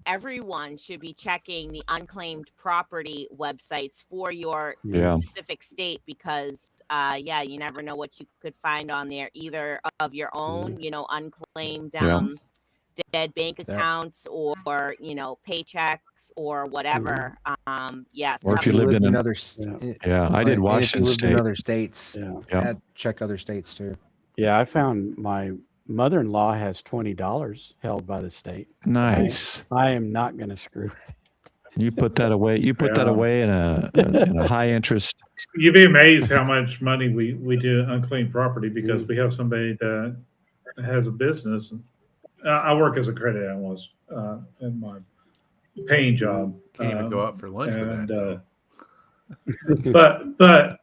everyone should be checking the unclaimed property websites for your Yeah. specific state, because you never know what you could find on there, either of your own, unclaimed Yeah. dead bank accounts, or paychecks or whatever. Yes. Or if you lived in another, Yeah, I did and if you Washington lived in State. other states, Yeah. check other states too. Yeah, I found my mother-in-law has $20 held by the state. Nice. I am not going to screw it. You put that away. You put that Yeah. away in a high interest. You'd be amazed how much money we do unclaimed property, because we have somebody that has a business. I work as a credit analyst in my paying job. can't even go out for lunch with that. though. But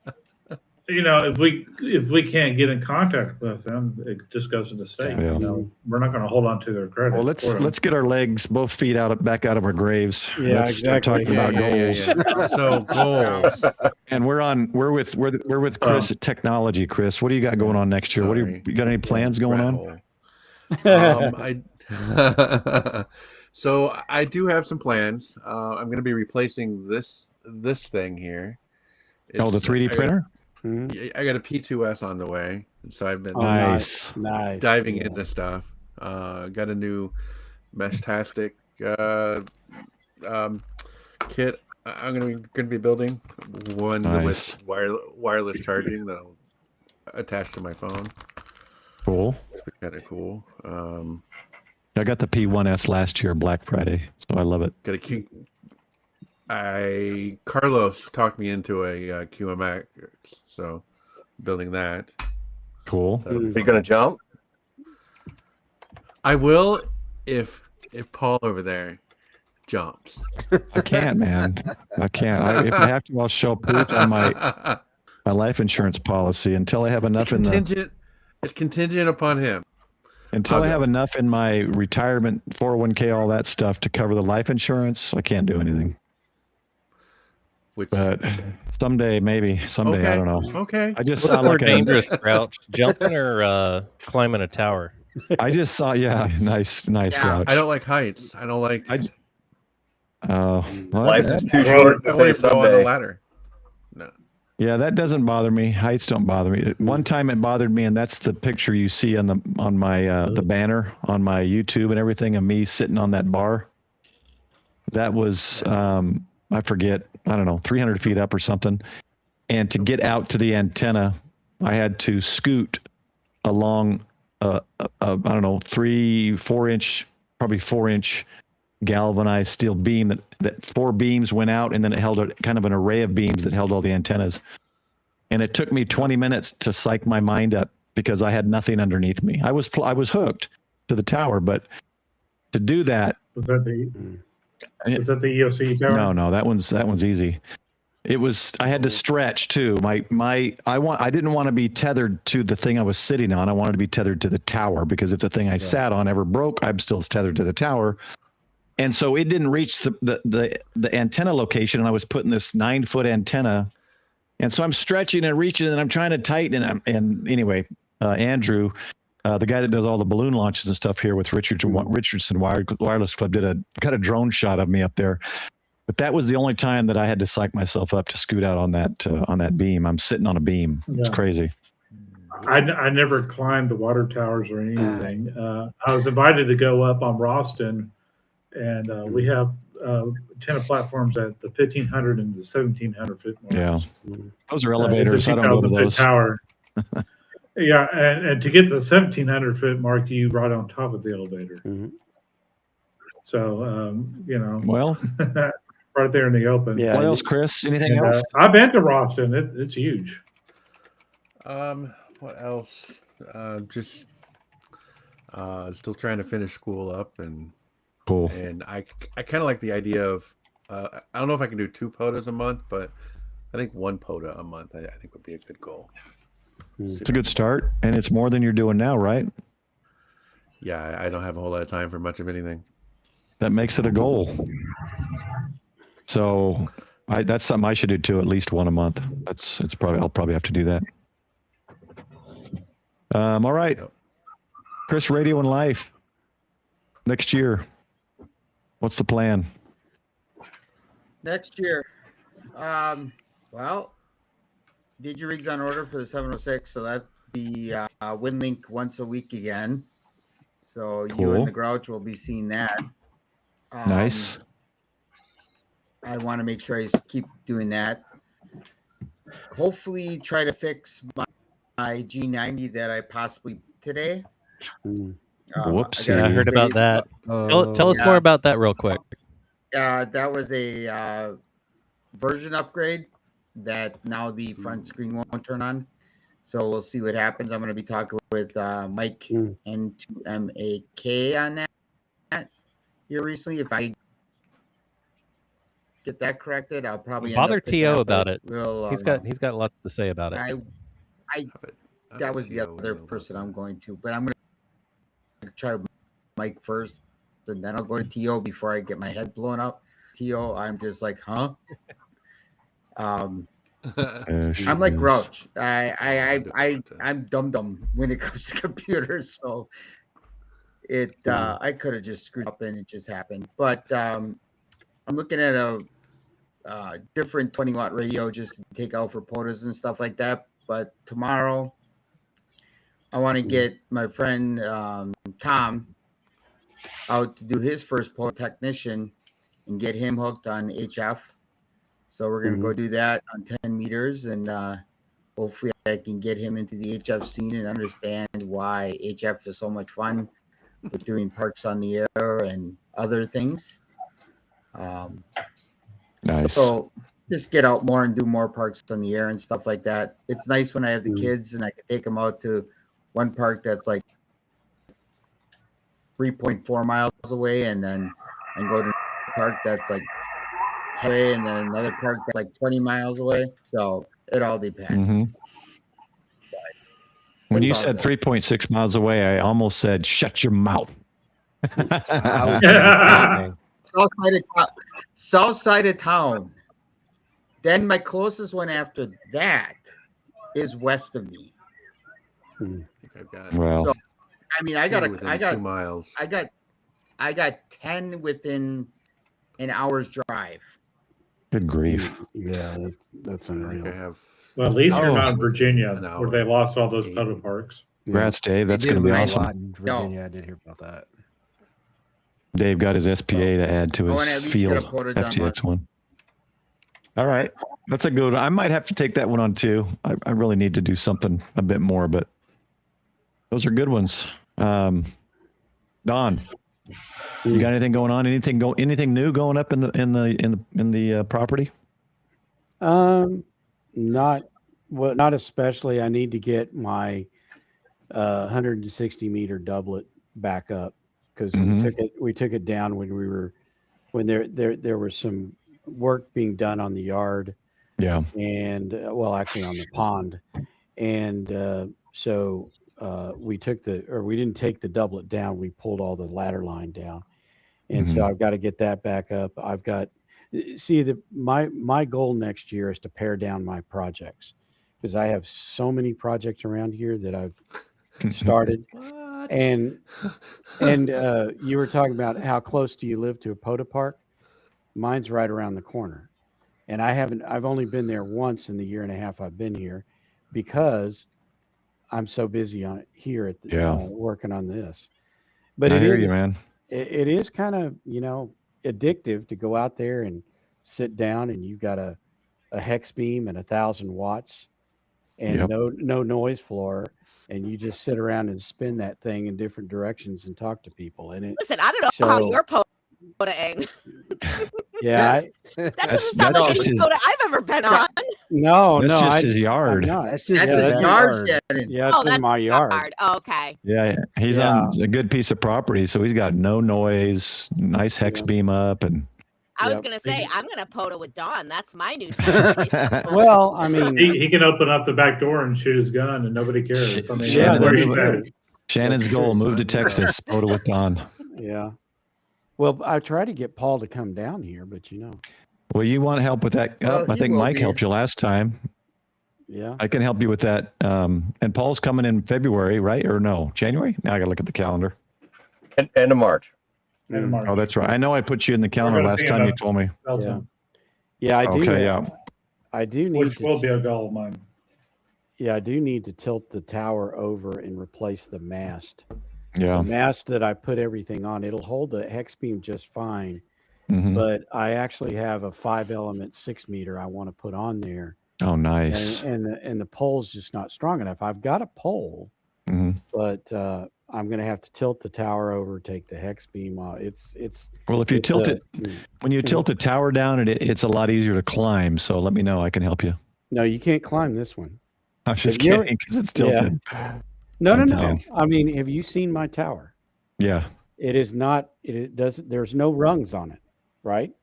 if we can't get in contact with them, it just goes to the state. Yeah. We're not going to hold on to their credit. Well, let's get our legs, both feet back out of our graves. Yeah, Let's start exactly. talking about goals. Yeah. So goals. And we're with Chris at Technology. Chris, what do you got going on next year? Sorry. You got any plans going Rat on? hole. So I do have some plans. I'm going to be replacing this thing here. Oh, the 3D printer. I got a P2S on the way, so I've been Nice. diving into stuff. Got a new Meshtastic kit. I'm gonna be building one Nice. with wireless charging that'll attach to my phone. Cool. Kind of cool. I got the P1S last year, Black Friday, so I love it. Got to keep. Carlos talked me into a QMX, so building that. Cool. Are you going to jump? I will if Paul over there jumps. I can't, man. I can't. If I have to, I'll show proof on my life insurance policy until I have enough in the. It's contingent upon him. Until I have enough in my retirement 401k, all that stuff to cover the life insurance, I can't do anything. But someday, maybe someday, okay. I don't know. Okay. I just What's saw more like dangerous, Grouch, jumping or climbing a tower? I just saw, nice, Grouch. I don't like heights. I don't like. Life is too short to face go on the someday. ladder. No. Yeah, that doesn't bother me. Heights don't bother me. One time it bothered me, and that's the picture you see on my the banner on my YouTube and everything of me sitting on that bar. That was I forget, I don't know, 300 feet up or something. And to get out to the antenna, I had to scoot along I don't know, 4 inch, probably 4 inch galvanized steel beam that 4 beams went out, and then it held kind of an array of beams that held all the antennas. And it took me 20 minutes to psych my mind up because I had nothing underneath me. I was hooked to the tower, but to do that. Was that the EOC tower? No, that one's easy. It was, I had to stretch too. I didn't want to be tethered to the thing I was sitting on. I wanted to be tethered to the tower because if the thing I sat on ever broke, I'm still tethered to the tower. And so it didn't reach the antenna location, and I was putting this 9-foot antenna, and so I'm stretching and reaching, and I'm trying to tighten. And anyway, Andrew, the guy that does all the balloon launches and stuff here with Richardson Wireless Club, did a kind of drone shot of me up there. But that was the only time that I had to psych myself up to scoot out on that beam. I'm sitting on a beam. It's crazy. I never climbed the water towers or anything. I was invited to go up on Ralston. And we have antenna platforms at the 1,500 and the 1,700 foot marks. Yeah, those are elevators. I don't go to those. Tower. Yeah, and to get the 1,700 foot mark, you ride on top of the elevator. Mm-hmm. So well, right there in the open. Yeah. What else, Chris? Anything else? I've been to Ralston. It's huge. What else? Just still trying to finish school up and. Cool. And I kind of like the idea of I don't know if I can do 2 POTAs a month, but I think 1 POTA a month I think would be a good goal. It's a good start, and it's more than you're doing now, right? Yeah, I don't have a whole lot of time for much of anything. That makes it a goal. So that's something I should do too, at least 1 a month. I'll probably have to do that. All right, Chris, Radio and Life next year. What's the plan? Next year, well, Digirig's on order for the 706, so that'd be WinLink once a week again. So you and the Grouch will be seeing that. Nice. I want to make sure I keep doing that. Hopefully, try to fix my G90 that I possibly today. Whoops! I heard about that. Tell us more about that real quick. That was a version upgrade that now the front screen won't turn on. So we'll see what happens. I'm going to be talking with Mike N2MAK on that here recently. If I get that corrected, I'll probably bother To about it. Little, he's got lots to say about it. That was the other person I'm going to, but I'm going to try Mike first, and then I'll go to To before I get my head blown up. To, I'm just like, huh? I'm like Grouch. I'm dumb when it comes to computers, so I could have just screwed up and it just happened. But I'm looking at a different 20-watt radio just to take out for POTAs and stuff like that. But tomorrow, I want to get my friend Tom out to do his first POTA technician and get him hooked on HF. So we're going to go do that on 10 meters, and hopefully I can get him into the HF scene and understand why HF is so much fun with doing parks on the air and other things. Nice. So just get out more and do more parks on the air and stuff like that. It's nice when I have the kids and I can take them out to one park that's like 3.4 miles away, and then go to park that's like 10 away, and then another park that's like 20 miles away. So it all depends. Mhm. When It's you all said good. 3.6 miles away, I almost said, "Shut your mouth." I was South side of town. Then my closest one after that is west of me. I think I've got Well, So I mean, I 10 within 2 miles. I got 10 within an hour's drive. good grief. Yeah, that's I think unreal. I have. Well, at least you're Oh. not in Virginia, An where they hour. lost all those 80. photo parks. Congrats, Dave. They That's did going to be lose a awesome. lot in Virginia. I did hear about that. Dave got his SPA to add to I his wanna at least get a field photo done, FTX one. All right. That's a good one. I might have to take that one on too. I really need to do something a bit more, but those are good ones. Don, you got anything going on? Anything new going up in the property? Not especially. I need to get my 160 meter doublet back up because we took it down when there was some work being done on the yard. Yeah. And actually on the pond. And so we didn't take the doublet down. We pulled all the ladder line down. And so I've got to get that back up. My goal next year is to pare down my projects because I have so many projects around here that I've started. And you were talking about how close do you live to a POTA park? Mine's right around the corner. And I've only been there once in the year and a half I've been here because I'm so busy on it here at working on this. But I hear you, man. It is kind of, addictive to go out there and sit down and you've got a hex beam and 1,000 watts and no noise floor. And you just sit around and spin that thing in different directions and talk to people. And Listen, I don't know how you're POTA-ing. Yeah, that doesn't sound like any POTA I've ever been on. That's just his yard. That's just his yard. Yeah, it's in my yard. Okay. Yeah, he's on a good piece of property, so he's got no noise, nice hex beam up, and I was gonna say I'm gonna POTA with Dawn. That's my new. Well, I mean, he can open up the back door and shoot his gun, and nobody cares. I mean, Shannon's goal: move to Texas, POTA with Don. Yeah. Well, I tried to get Paul to come down here, but Well, you want help with that? I think Mike helped you last time. Yeah. I can help you with that. And Paul's coming in February, right? Or no, January? Now I got to look at the calendar. End of March. Oh, that's right. I know I put you in the calendar last time you told me. Yeah, I do. Okay, yeah. I do need which will be a goal of mine. Yeah, I do need to tilt the tower over and replace the mast. Yeah. The mast that I put everything on, it'll hold the hex beam just fine. But I actually have a 5-element 6 meter I want to put on there. Oh, nice. And the pole's just not strong enough. I've got a pole, but I'm going to have to tilt the tower over, take the hex beam off. Well, if you tilt it, when you tilt the tower down, it's a lot easier to climb. So let me know. I can help you. No, you can't climb this one. I'm just kidding because it's tilted. Yeah. No. I mean, have you seen my tower? Yeah. It is not. It doesn't. There's no rungs on it, right?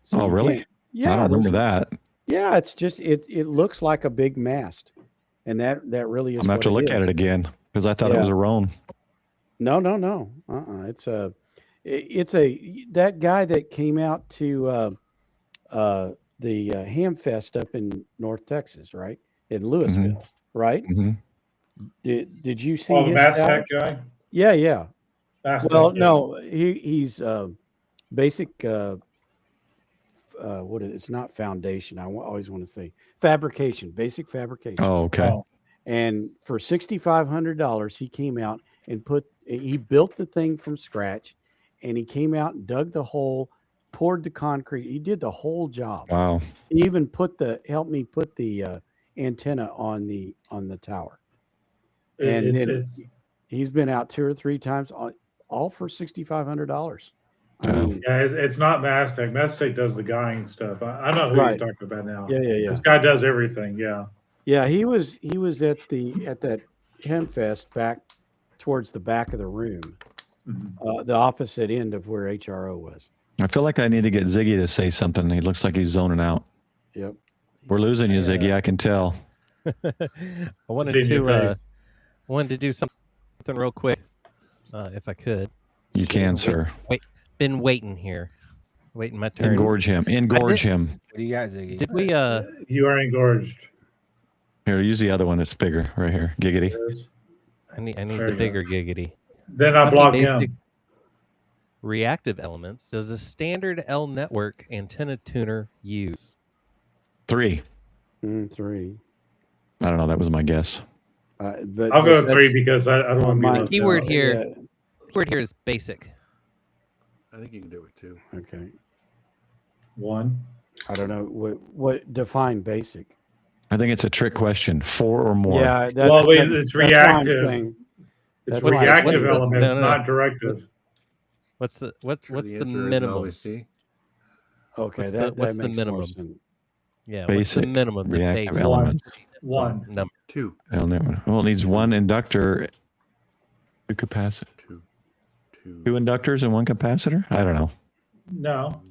So really? Yeah. I don't remember that. Yeah, it's just it looks like a big mast, and that really is. I'm gonna have to look at it again because I thought it was a Roan. No. It's that guy that came out to the Hamfest up in North Texas, right? In Louisville, right? Did you see the Mastech guy? Yeah. Mastech, well, no, he's basic. What is it's not foundation. I always want to say fabrication, basic fabrication. Oh, okay. And for $6,500, he came out and he built the thing from scratch, and he came out and dug the hole, poured the concrete. He did the whole job. Wow. He even helped me put the antenna on the tower. And then he's been out 2 or 3 times, all for $6,500. It's not Mastech. Mastech does the guying stuff. I know who you're talking about now. Yeah. This guy does everything. Yeah. Yeah, he was at that Hempfest back towards the back of the room, the opposite end of where HRO was. I feel like I need to get Ziggy to say something. He looks like he's zoning out. Yep. We're losing you, Ziggy. I can tell. I wanted to do something real quick, if I could. You can, sir. Been waiting here, waiting my turn. Engorge him. Engorge him. What do you got, Ziggy? Did we? You are engorged. Here, use the other one. It's bigger, right here. Giggity. I need There the you bigger giggity. Then I block him. Reactive elements does a standard L network antenna tuner use? 3. 3. I don't know. That was my guess. But I'll go with 3 because I don't want to be The left keyword out. here. Keyword here is basic. I think you can do it too. Okay. 1. I don't know what define basic. I think it's a trick question. 4 or more. Yeah, it's reactive. It's reactive elements, No. not directive. What's the answer is minimum? always C. Okay, what's the makes minimum? more sense. Yeah, Basic what's the minimum? The reactive basic elements. 1. number. 2. Well, it needs 1 inductor, 2 capacitor. 2 inductors and 1 capacitor? I don't know. No.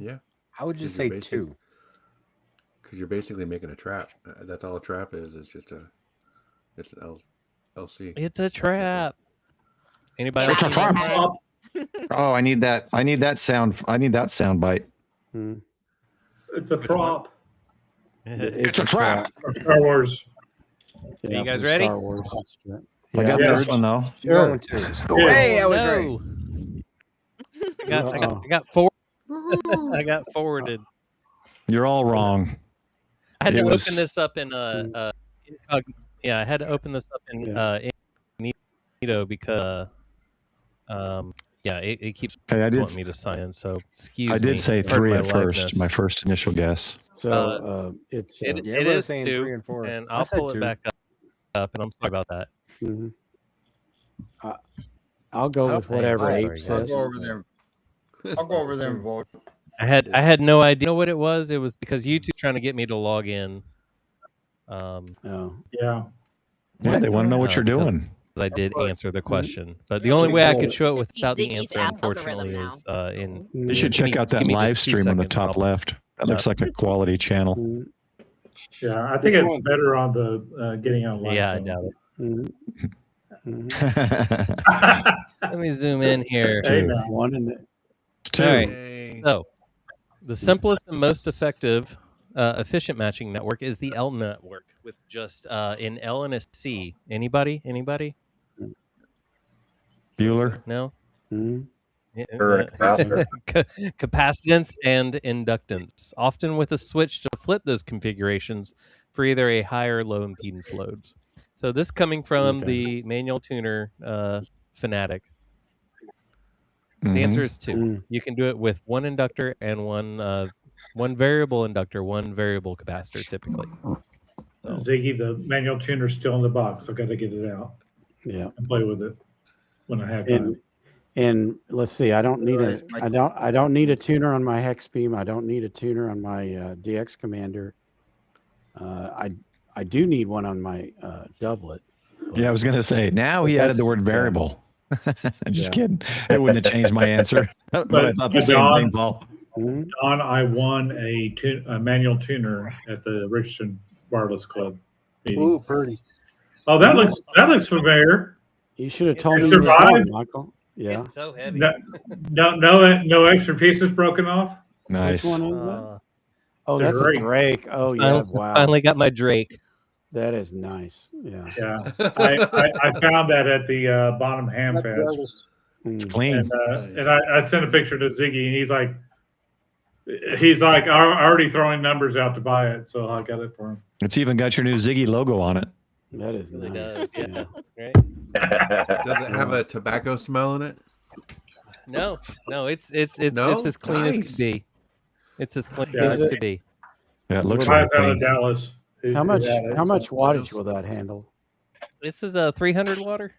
Yeah. How would you say 2? Because you're basically making a trap. That's all a trap is. It's just it's an LC. It's a trap. Anybody It's else? a trap. Oh, I need that. I need that sound. I need that sound bite. It's a prop. It's a trap. For Star Wars. Are you guys ready? Star Wars. I got this one though. Sure. Hey, I was right. I got forward. I got forwarded. You're all wrong. I had to It was- open this up in yeah, I had to open this up in incognito because it keeps Hey, I did- wanting me to sign in. So excuse me. I did say Pardon 3 my at first. loudness. My first initial guess. So it's It Yeah, everybody's is saying 2, 3 and 4. and I I'll said pull it 2. back up, and I'm sorry about that. I'll go with whatever sorry, Abe guys. I'll says. go over there. I'll go over there and vote. I had no idea what it was. It was because YouTube's trying to get me to log in. Oh. Yeah. Yeah, they want to know what you're because doing. I did answer the question, but the only way I could show it without the Ziggy's answer, algorithm unfortunately, now. is in. You should give me- check out that give me just live 2 stream on the seconds, top I'll- left. That looks like a quality channel. Yeah, I think it's better on the getting online. Yeah, I doubt it. Let me zoom in here. Hey, now. One in the Two. All right. So, the simplest and most effective, efficient matching network is the L network with just an L and a C. Anybody? Bueller. No. Yeah, Or a capacitor. Capacitance and inductance, often with a switch to flip those configurations for either a high or low impedance loads. So this coming from the manual tuner fanatic. The answer is 2. You can do it with 1 inductor and one variable inductor, 1 variable capacitor, typically. So Ziggy, the manual tuner's still in the box. I've got to get it out. Yeah. And play with it when I have time. And let's see, I don't need a tuner on my hex beam. I don't need a tuner on my DX commander. I do need one on my doublet. Yeah, I was going to say, now he added the word variable. I'm just kidding. It wouldn't have changed my answer. but I thought the same thing, Paul. Don, I won a manual tuner at the Richardson Wireless Club meeting. Ooh, pretty. Oh, that looks familiar. You should have told It me survived? before, Michael. Yeah. It's so heavy. No extra pieces broken off. Nice. Which one is that? Oh, It's a that's a Drake. Drake. Oh yeah, wow. Finally got my Drake. That is nice. Yeah. Yeah, I found that at the bottom ham That's the fest, artist. It's clean. and I sent a picture to Ziggy, and he's like, I'm already throwing numbers out to buy it, so I got it for him. It's even got your new Ziggy logo on it. That is Really nice. does. Yeah. Right? Does it have a tobacco smell in it? No, it's No? as clean as Nice. could be. It's as clean Yeah, as could be. Yeah, it looks Mine's like out of clean. Dallas. How much wattage will that handle? This is a 300 water.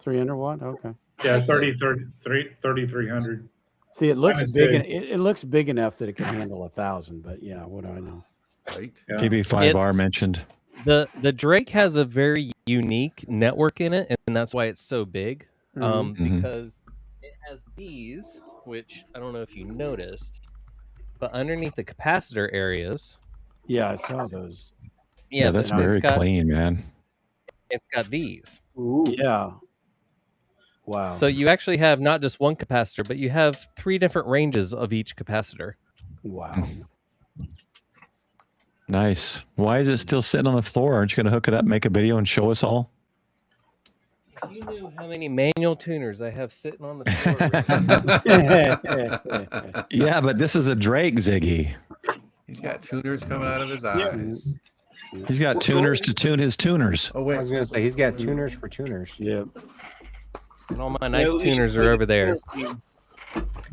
300 watt? Okay. Yeah, 3,300. See, it looks Mine is big. big. It looks big enough that it can handle 1,000. But yeah, what do I know? Right. Yeah. KB5R It's- mentioned. The Drake has a very unique network in it, and that's why it's so big. Mhm. Because it has these, which I don't know if you noticed, but underneath the capacitor areas. Yeah, I saw those. Yeah, that's very clean, man. It's got these. Yeah. Wow. So you actually have not just one capacitor, but you have 3 different ranges of each capacitor. Wow. Nice. Why is it still sitting on the floor? Aren't you going to hook it up, make a video, and show us all? If you knew how many manual tuners I have sitting on the floor. Yeah, but this is a Drake, Ziggy. He's got tuners coming out of his eyes. He's got tuners to tune his tuners. Oh wait, I was gonna say he's got tuners for tuners. Yep. And all my nice tuners are over there.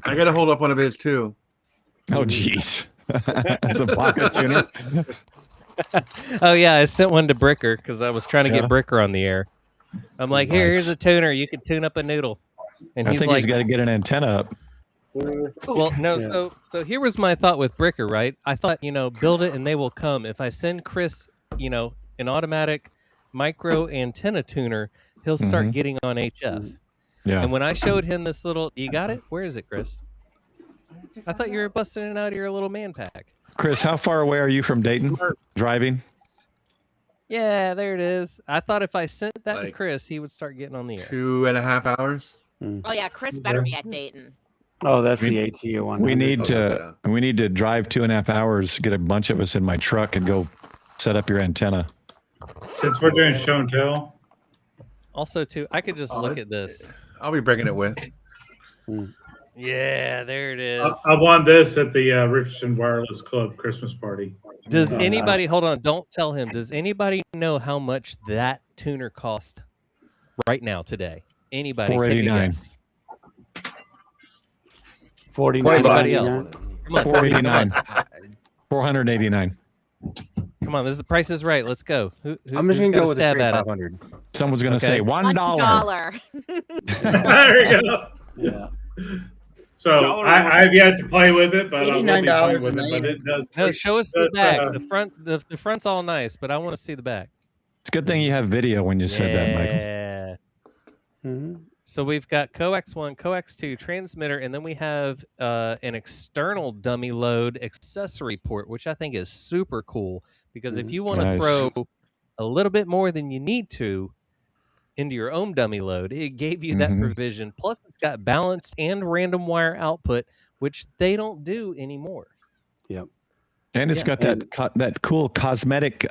I got to hold up one of his too. Oh, jeez. It's a pocket tuner. Oh yeah, I sent one to Bricker because I was trying to get Bricker on the air. I'm like, here's a tuner. You can tune up a noodle. And I he's think like, he's got to get an antenna up. well, no. So here was my thought with Bricker, right? I thought, build it and they will come. If I send Chris, an automatic micro antenna tuner, he'll start getting on HF. Yeah. And when I showed him this little, you got it? Where is it, Chris? I thought you were busting it out of your little man pack. Chris, how far away are you from Dayton driving? Yeah, there it is. I thought if I sent that to Chris, he would start getting on the air. 2.5 hours. Oh yeah, Chris better be at Dayton. Oh, that's the ATO one. We need to drive 2.5 hours, get a bunch of us in my truck, and go set up your antenna. Since we're doing show and tell. Also, too, I could just look at this. I'll be bringing it with. Yeah, there it is. I won this at the Richardson Wireless Club Christmas party. Does anybody, hold on, don't tell him. Does anybody know how much that tuner cost right now today? Anybody? $489. Anybody else? Come on, $489. $489. Come on, the price is right. Let's go. I'm just gonna go with stab a at it. 500. Someone's gonna say $1. There you go. Yeah. So I've yet to play with it, but I will be playing with it. But it does. No, show us the back. The front's all nice, but I want to see the back. It's a good thing you have video when you said that, Michael. Yeah. So we've got coax 1, coax 2 transmitter, and then we have an external dummy load accessory port, which I think is super cool because if you want to throw a little bit more than you need to into your own dummy load, it gave you that provision. Plus, it's got balance and random wire output, which they don't do anymore. Yep. And it's got that cool cosmetic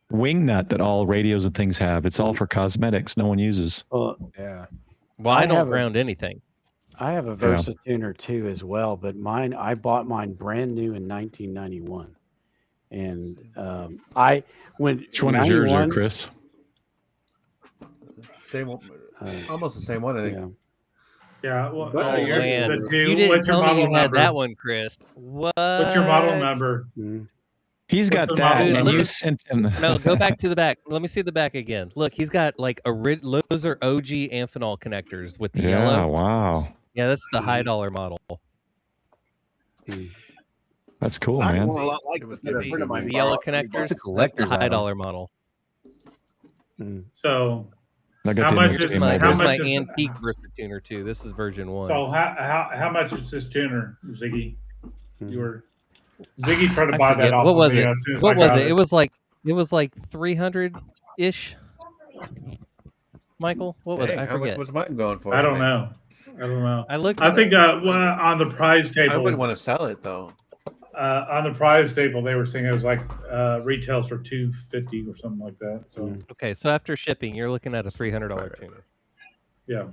wing nut that all radios and things have. It's all for cosmetics. No one uses. Yeah. Well, I don't ground anything. I have a VersaTuner too as well, but I bought mine brand new in 1991, and Which one is yours, there, Chris? Same, almost the same one, I think. Yeah. Well, man, you didn't tell me you had that one, Chris. What? What's your model number? He's got that, and you sent him. No, go back to the back. Let me see the back again. Look, he's got like those are OG Amphenol connectors with the yellow. Yeah, wow. Yeah, that's the high dollar model. That's cool, man. The yellow connectors, that's the high dollar model. So how much is my antique VersaTuner too? This is version 1. So how much is this tuner, Ziggy? Ziggy tried to buy that off. What was it? What was it? It was like 300 ish. Michael, what was it? I How forget. much was mine going for? I don't know. I looked. I think on the prize table. I wouldn't want to sell it though. On the prize table, they were saying it was like retails for $250 or something like that. So okay, so after shipping, you're looking at a $300 tuner. Yeah.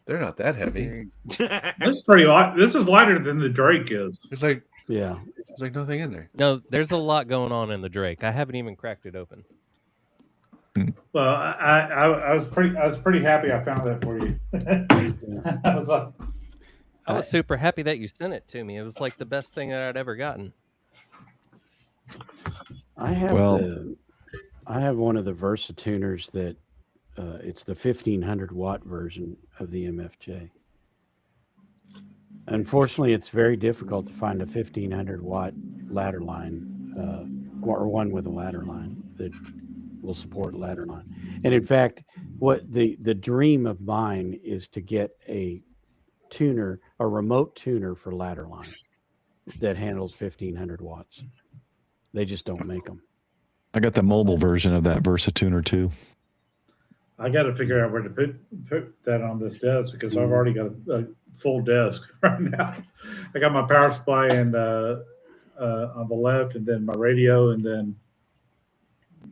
They're not that heavy. This is pretty light. This is lighter than the Drake is. It's like there's like nothing in there. No, there's a lot going on in the Drake. I haven't even cracked it open. Well, I was pretty happy I found that for you. I was super happy that you sent it to me. It was like the best thing that I'd ever gotten. I have one of the VersaTuners that it's the 1500 watt version of the MFJ. Unfortunately, it's very difficult to find a 1500 watt ladder line or one with a ladder line that will support ladder line. And in fact, what the dream of mine is to get a tuner, a remote tuner for ladder line that handles 1500 watts. They just don't make them. I got the mobile version of that VersaTuner too. I got to figure out where to put that on this desk because I've already got a full desk right now. I got my power supply and on the left, and then my radio, and then.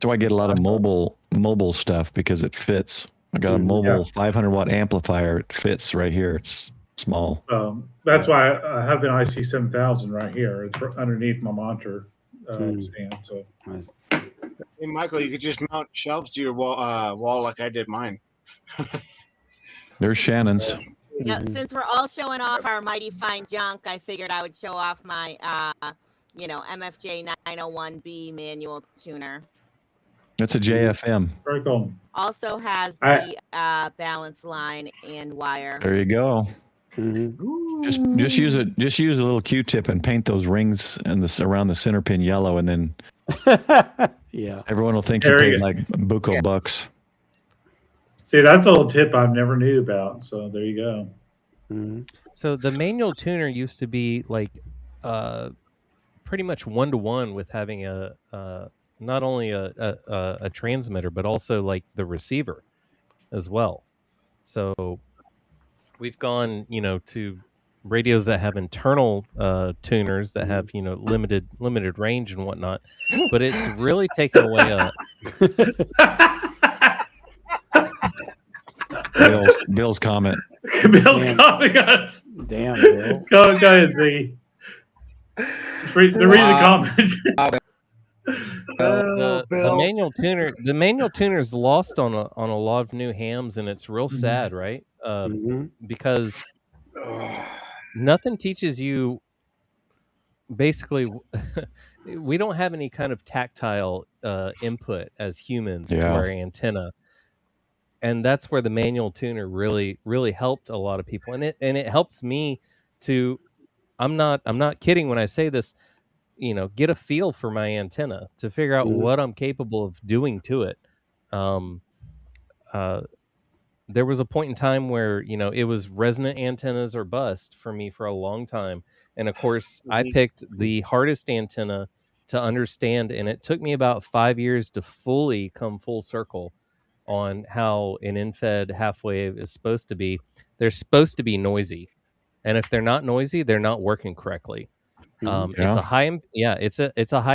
So I get a lot of mobile stuff because it fits. I got a mobile 500 watt amplifier. It fits right here. It's small. That's why I have an IC 7000 right here. It's underneath my monitor stand. So. Hey, Michael, you could just mount shelves to your wall like I did mine. There's Shannon's. Yeah, since we're all showing off our mighty fine junk, I figured I would show off my, MFJ 901B manual tuner. That's a JFM. Very cool. Also has the balance line and wire. There you go. Just use a little Q-tip and paint those rings and around the center pin yellow, and then everyone will think you paid like buco bucks. See, that's a little tip I never knew about. So there you go. So the manual tuner used to be like pretty much 1-to-1 with having not only a transmitter but also like the receiver as well. So we've gone, to radios that have internal tuners that have, limited range and whatnot, but it's really taken away Bill's comment. Bill's comment, guys. Damn, Bill. Go ahead, Ziggy. Read the comments. The manual tuner is lost on a lot of new hams, and it's real sad, right? Because nothing teaches you. Basically, we don't have any kind of tactile input as humans to our antenna, and that's where the manual tuner really helped a lot of people, and it helps me to. I'm not kidding when I say this. Get a feel for my antenna to figure out what I'm capable of doing to it. There was a point in time where, it was resonant antennas or bust for me for a long time. And of course, I picked the hardest antenna to understand. And it took me about 5 years to fully come full circle on how an in-fed half wave is supposed to be. They're supposed to be noisy. And if they're not noisy, they're not working correctly. It's a high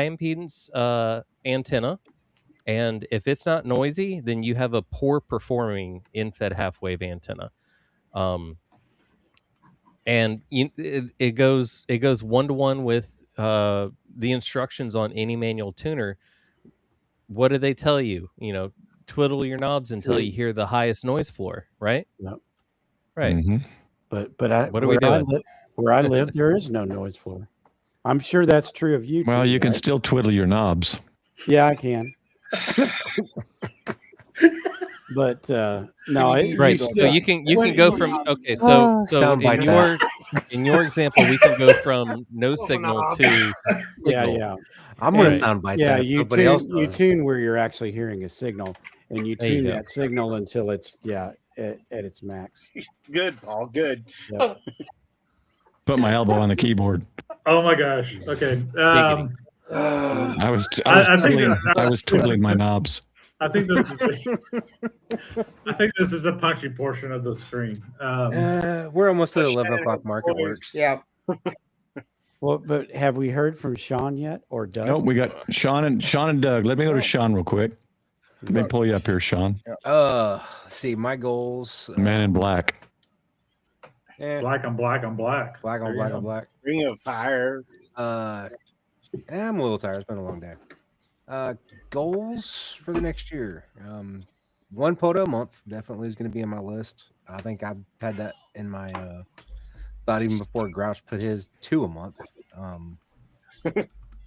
impedance antenna, and if it's not noisy, then you have a poor performing in-fed half wave antenna. And it goes 1-to-1 with the instructions on any manual tuner. What do they tell you? Twiddle your knobs until you hear the highest noise floor, right? Yep. Right. Mm-hmm. But what are we doing? Where I live, there is no noise floor. I'm sure that's true of you. Well, too, you can right? still twiddle your knobs. Yeah, I can. But no, right. So you can go from in your example, we can go from no signal to signal. Yeah. I'm gonna soundbite that. You tune where you're actually hearing a signal, and you tune that signal until it's at its max. Good, Paul. Good. Yep. Put my elbow on the keyboard. Oh my gosh. Okay. I was twiddling my knobs. I think this is the punchy portion of the stream. We're almost to the 11 o'clock mark. It works. Yeah. Well, but have we heard from Sean yet or Doug? Nope, we got Sean and Doug. Let me go to Sean real quick. Let me pull you up here, Sean. See, my goals. Man in black. Black on black on black. Black on black on black. Ring of fire. I'm a little tired. It's been a long day. Goals for the next year. One POTA a month definitely is going to be on my list. I think I've had that in my thought even before Grouch put his 2 a month.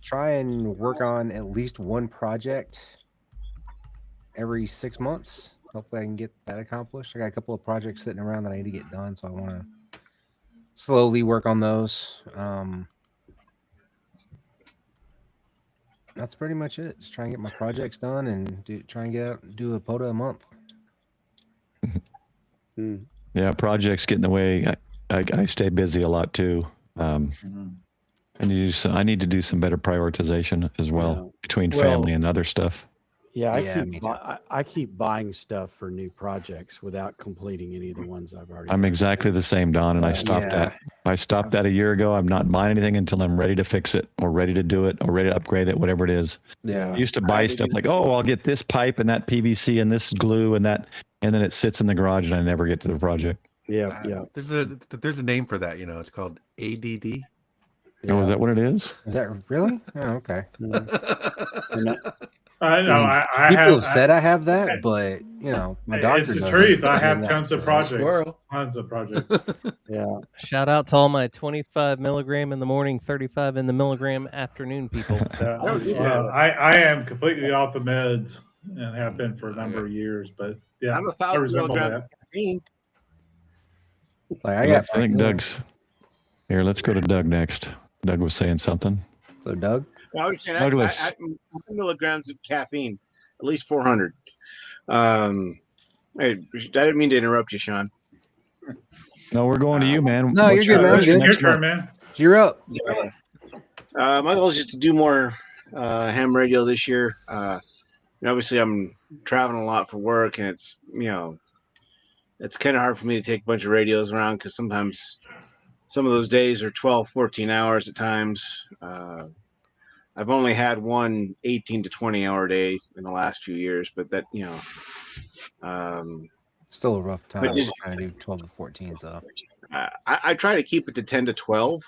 Try and work on at least one project every 6 months. Hopefully I can get that accomplished. I got a couple of projects sitting around that I need to get done, so I want to slowly work on those. That's pretty much it. Just try and get my projects done and try and do a POTA a month. Yeah, projects get in the way. I stay busy a lot too. I need to do some better prioritization as well between family and other stuff. Yeah, me too. I keep buying stuff for new projects without completing any of the ones I've already. I'm exactly the same, Don, and I stopped that. I stopped that a year ago. I'm not buying anything until I'm ready to fix it or ready to do it or ready to upgrade it, whatever it is. Yeah. I used to buy stuff like, oh, I'll get this pipe and that PVC and this glue and that, and then it sits in the garage and I never get to the project. Yeah. There's a name for that. It's called ADD. Oh, is that what it is? Is that really? Oh, okay. I know. I People have said I have that, but my doctor. It's the doesn't. truth. I have Yeah. tons of projects. Squirrel. Tons of projects. Yeah. Shout out to all my 25 milligram in the morning, 35 in the milligram afternoon people. I am completely off the meds and have been for a number of years. But yeah, I'm 1,000 I resemble milligrams of that. caffeine. Like, I think Doug's here. Let's go to Doug next. Doug was saying something. So Doug, I was saying Douglas. I milligrams of caffeine, at least 400. Hey, I didn't mean to interrupt you, Sean. No, we're going to you, man. No, you're good, man. I'm good. Your turn, man. You're up. My goal is just to do more ham radio this year. Obviously, I'm traveling a lot for work, and it's it's kind of hard for me to take a bunch of radios around because sometimes some of those days are 12, 14 hours at times. I've only had one 18 to 20 hour day in the last few years, but that Still a rough time. But just- Trying to do 12 to 14, so I try to keep it to 10 to 12,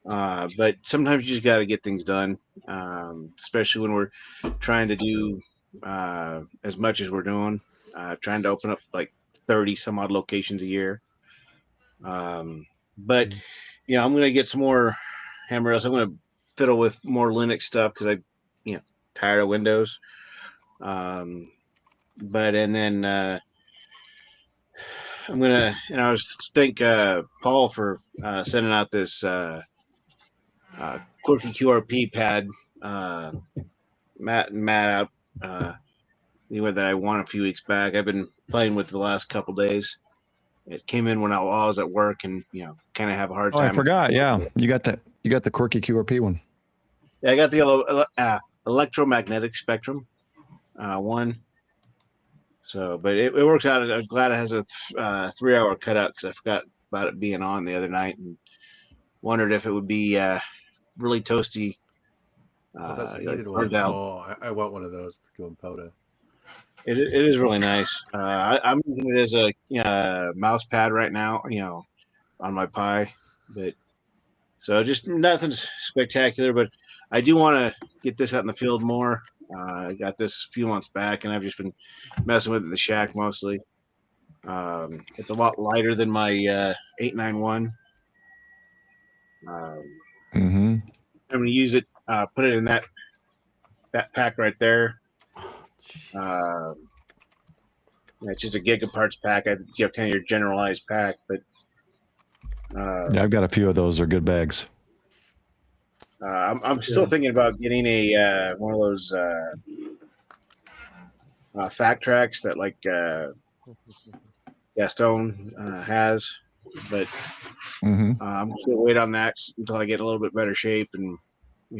but sometimes you just got to get things done, especially when we're trying to do as much as we're doing, trying to open up like 30 some odd locations a year. But I'm going to get some more ham rails. I'm going to fiddle with more Linux stuff because I tired of Windows. And then I'm gonna, and I was thank Paul for sending out this quirky QRP pad. Matt out that I won a few weeks back. I've been playing with it the last couple days. It came in when I was at work, and kind of have a hard time. I forgot. Yeah, you got that. You got the quirky QRP one. Yeah, I got the electromagnetic spectrum one. So, but it works out. I'm glad it has a 3-hour cutout because I forgot about it being on the other night and wondered if it would be really toasty. That's a heated one. Oh, I want one of those for doing POTA. It is really nice. I'm using it as a mouse pad right now, on my Pi. But so just nothing spectacular, but I do want to get this out in the field more. I got this a few months back, and I've just been messing with it in the shack mostly. It's a lot lighter than my 891. I'm going to use it, put it in that pack right there. It's just a gigaparts pack. Kind of your generalized pack, but yeah, I've got a few of those. They're good bags. I'm still thinking about getting a one of those fact tracks that like Gaston has, but I'm just gonna wait on that until I get a little bit better shape, and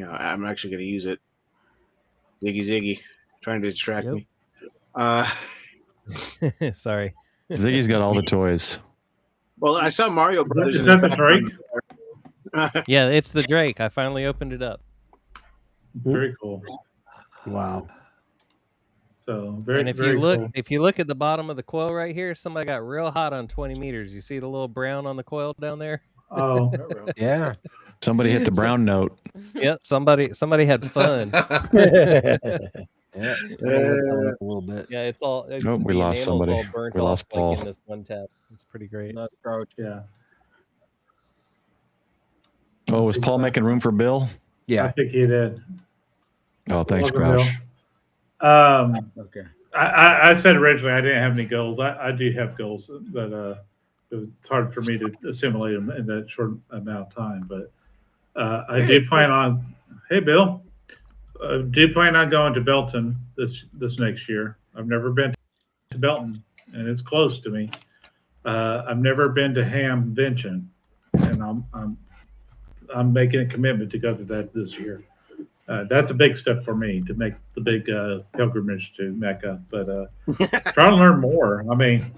I'm actually gonna use it. Ziggy, trying to distract me. Sorry, Ziggy's got all the toys. Well, I saw Mario Brothers. Is that the Drake? Yeah, it's the Drake. I finally opened it up. Very cool. Wow. So very. And if very you look, cool. if you look at the bottom of the coil right here, somebody got real hot on 20 meters. You see the little brown on the coil down there? Oh, yeah. Somebody hit the brown note. Yeah, somebody had fun. Yeah, a little bit. Yeah, it's all. It's, Oh, we the lost enamel's somebody. all burnt We off, lost like, Paul. in this one tap. It's pretty great. Yeah. Oh, was Paul making room for Bill? I Yeah. think he did. Oh, thanks, Welcome, Grouch. Okay. I said originally I didn't have any goals. I do have goals, but it's hard for me to assimilate them in that short amount of time. But I do plan on. Hey, Bill. Do plan on going to Belton this next year. I've never been to Belton, and it's close to me. I've never been to Hamvention, and I'm making a commitment to go to that this year. That's a big step for me to make the big pilgrimage to Mecca. But trying to learn more. I mean,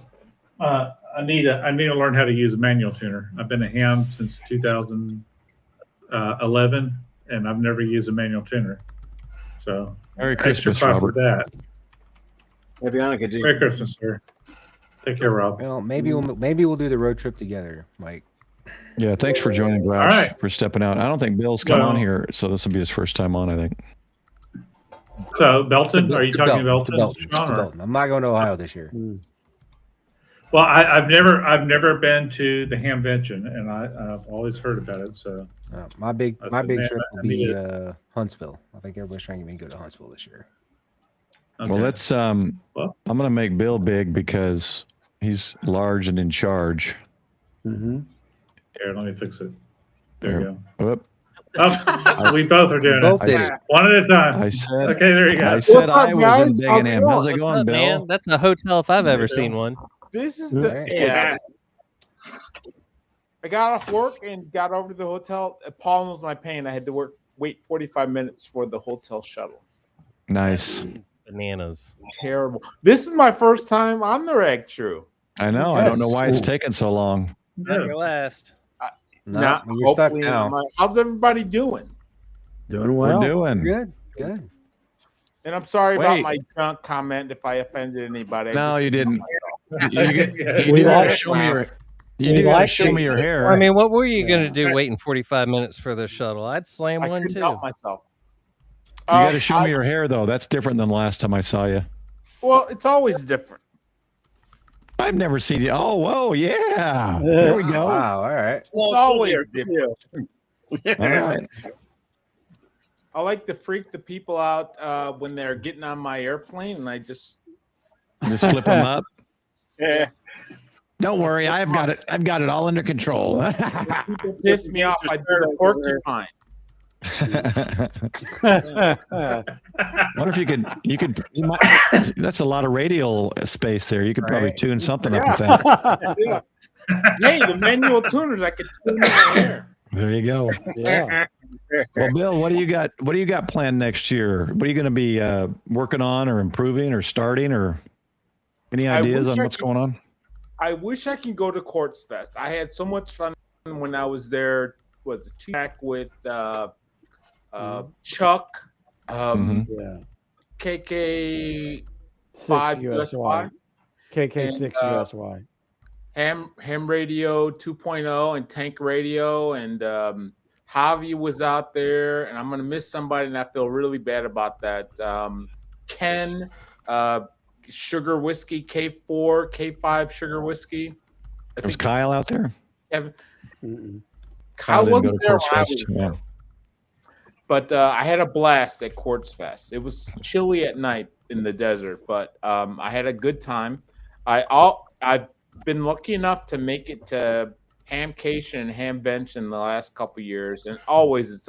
I need to learn how to use a manual tuner. I've been a ham since 2011, and I've never used a manual tuner. So Merry extra Christmas, cost Robert. of that. Happy Hanukkah. Merry Christmas, sir. Take care, Rob. Well, maybe we'll do the road trip together, Mike. Yeah, thanks for joining, Grouch, right. for stepping out. I don't think Bill's come on Well- here, so this will be his first time on, I think. So Belton, are you To talking Belton, Belton? to Sean, or- Belton. I'm not going to Ohio this year. Well, I've never been to the Hamvention, and I've always heard about it. So My big I said, man, trip will I need be Huntsville. I think everybody's trying to get me to go to Huntsville this year. okay. Well, let's. I'm going to make Bill big because he's large and in charge. Mm-hmm. Here, let me fix it. There you Whoop. go. Oh, we both are doing Both it. did it. One at a time. I said. Okay, there you go. I said What's up, I was guys? in How's Big it and How's it going? going, What's up, Bill? man? That's a hotel if I've ever Bill. seen one. This is All the right. yeah. I got off work and got over to the hotel. Paul knows my pain. I had to wait 45 minutes for the hotel shuttle. Nice. Bananas. Terrible. This is my first time on the Ragchew. I know. I don't know why it's taking so long. Not your last. Not you're stuck hopefully now. how's everybody doing? Doing well. We're doing. Good, good. And I'm sorry about Wait. my junk comment if I offended anybody. I No, just you couldn't didn't. help You, myself. you We do gotta like- show me your. You we do gotta like show this. me your hair. I mean, what were you going to do waiting 45 minutes for the shuttle? I'd slam I one couldn't too. help myself. You got to show me your hair, though. That's different than the last time I saw you. Well, it's always different. I've never seen you. Oh, whoa, yeah. There we go. Wow, all right. It's always different. All right. I like to freak the people out when they're getting on my airplane, and I just Just flip them up. yeah. Don't worry, I've got it. I've got it all under control. People piss me off. I do the porcupine. Wonder if you might, that's a lot of radial space there. You could probably Right. tune something up with that. Yeah. Hey, the manual tuners, I could tune my hair. There you go. Yeah. Well, Bill, what do you got? What do you got planned next year? What are you going to be working on, or improving, or starting, or any ideas on what's going on? I wish I could go to Quartz Fest. I had so much fun when I was there. Was it back with Chuck, Yeah. KK Six 5 USY. KK6 And, USY. Ham Radio 2.0 and Tank Radio, and Javi was out there, and I'm gonna miss somebody, and I feel really bad about that. Ken, Sugar Whiskey, K4, K5 Sugar Whiskey. Was Kyle out there? Kevin. Mm-mm. Kyle didn't wasn't go to there Quartz when I Fest. was there. Yeah. But I had a blast at Quartz Fest. It was chilly at night in the desert, but I had a good time. I've been lucky enough to make it to Hamcation and Hamvention in the last couple years, and it's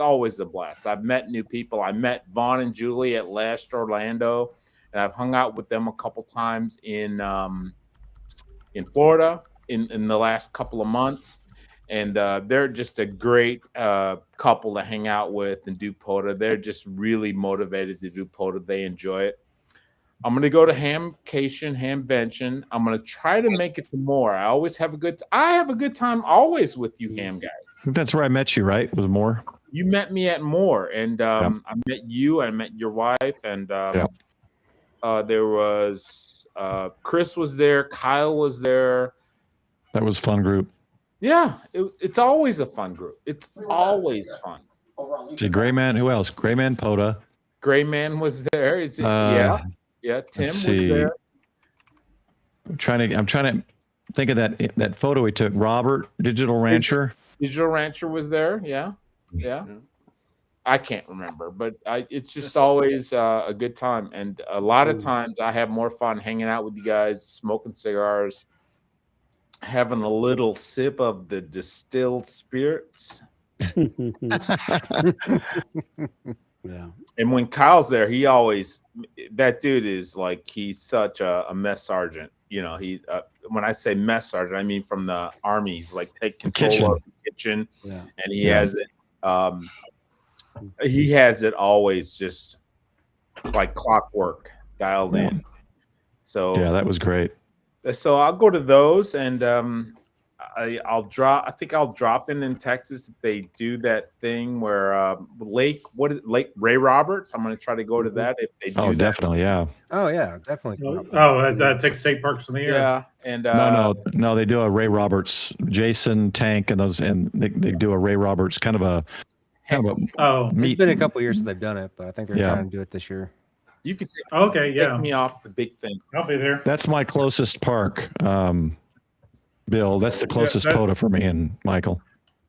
always a blast. I've met new people. I met Vaughn and Julie at Last Orlando, and I've hung out with them a couple times in Florida in the last couple of months. And they're just a great couple to hang out with and do POTA. They're just really motivated to do POTA. They enjoy it. I'm going to go to Hamcation, Hamvention. I'm going to try to make it to more. I always have a good time always with you ham guys. I think that's where I met you, right? Was more? You met me at more, and I met you. I met your wife, and there was Chris was there. Kyle was there. That was a fun group. Yeah, it's always a fun group. It's always fun. See, Gray Man. Who else? Gray Man Poda. Gray Man was there. Yeah. Tim was there. I'm trying to think of that photo we took. Robert, Digital Rancher. Digital Rancher was there. Yeah. I can't remember, but it's just always a good time. And a lot of times I have more fun hanging out with you guys, smoking cigars, having a little sip of the distilled spirits. Yeah. And when Kyle's there, that dude is like, he's such a mess sergeant. You know, when I say mess sergeant, I mean from the armies, like take control Kitchen. of the kitchen, Yeah. and he has it. He has it always just like clockwork dialed in. So Yeah, that was great. So I'll go to those, and I'll drop. I think I'll drop in Texas if they do that thing where Lake Ray Roberts. I'm going to try to go to that if they do. Oh, that. definitely, yeah. Oh yeah, definitely. At Texas State Parks in the air. Yeah, and No, they do a Ray Roberts, Jason Tank, and those, and they do a Ray Roberts kind of a It's been a couple years since they've done it, but I think they're Yeah. trying to do it this year. You could take me off the big thing. I'll be there. That's my closest park, Bill. That's the closest POTA for me and Michael.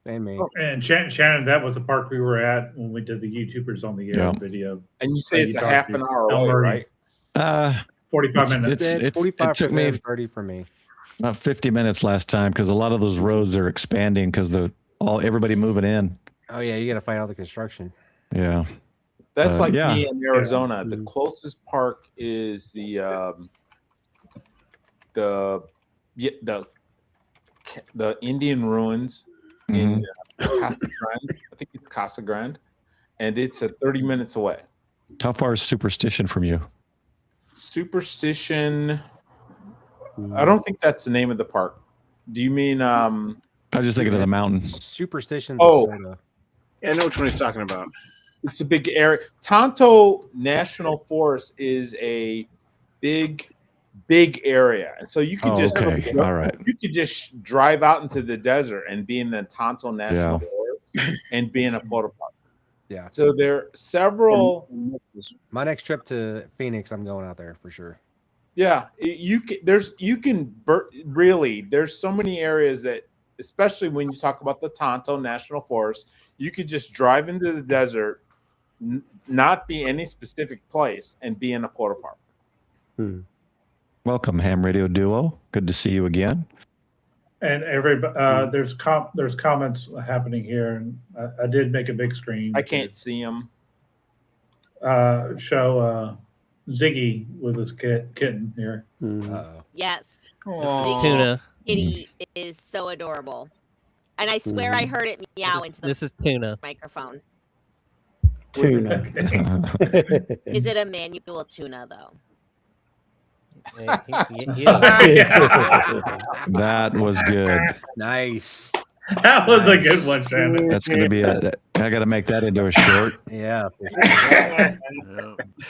And me. And Shannon, that was the park we were at when we did the YouTubers on the air Yeah. video. And you say it's a talked half to an hour Al away, Murray. right? 45 minutes. It 45 took for me them, 30 for me. about 50 minutes last time because a lot of those roads are expanding because everybody moving in. Oh yeah, you got to fight all the construction. Yeah. That's like yeah. me in Arizona. The closest park is the Indian ruins in Casa Grande. I think it's Casa Grande, and it's 30 minutes away. How far is Superstition from you? Superstition. I don't think that's the name of the park. Do you mean? I was just thinking of the mountain. Superstition. Oh, yeah, I know which one he's talking about. It's a big area. Tonto National Forest is a big area, and so you could all right. You could just drive out into the desert and be in the Tonto National Forest and be in a photo park. Yeah. So there are several. My next trip to Phoenix, I'm going out there for sure. Yeah, there's so many areas that, especially when you talk about the Tonto National Forest, you could just drive into the desert, not be any specific place, and be in a photo park. Welcome, Ham Radio Duo. Good to see you again. And there's comments happening here, and I did make a big screen. I can't see them. Show Ziggy with his kitten here. Yes. Aww. Tuna. Kitty is so adorable. And I swear I heard it meow into the This is Tuna. microphone. Tuna. Is it a manual tuna, though? That was good. Nice. That was a good one, Shannon. That's going to be I got to make that into a short. Yeah. For sure.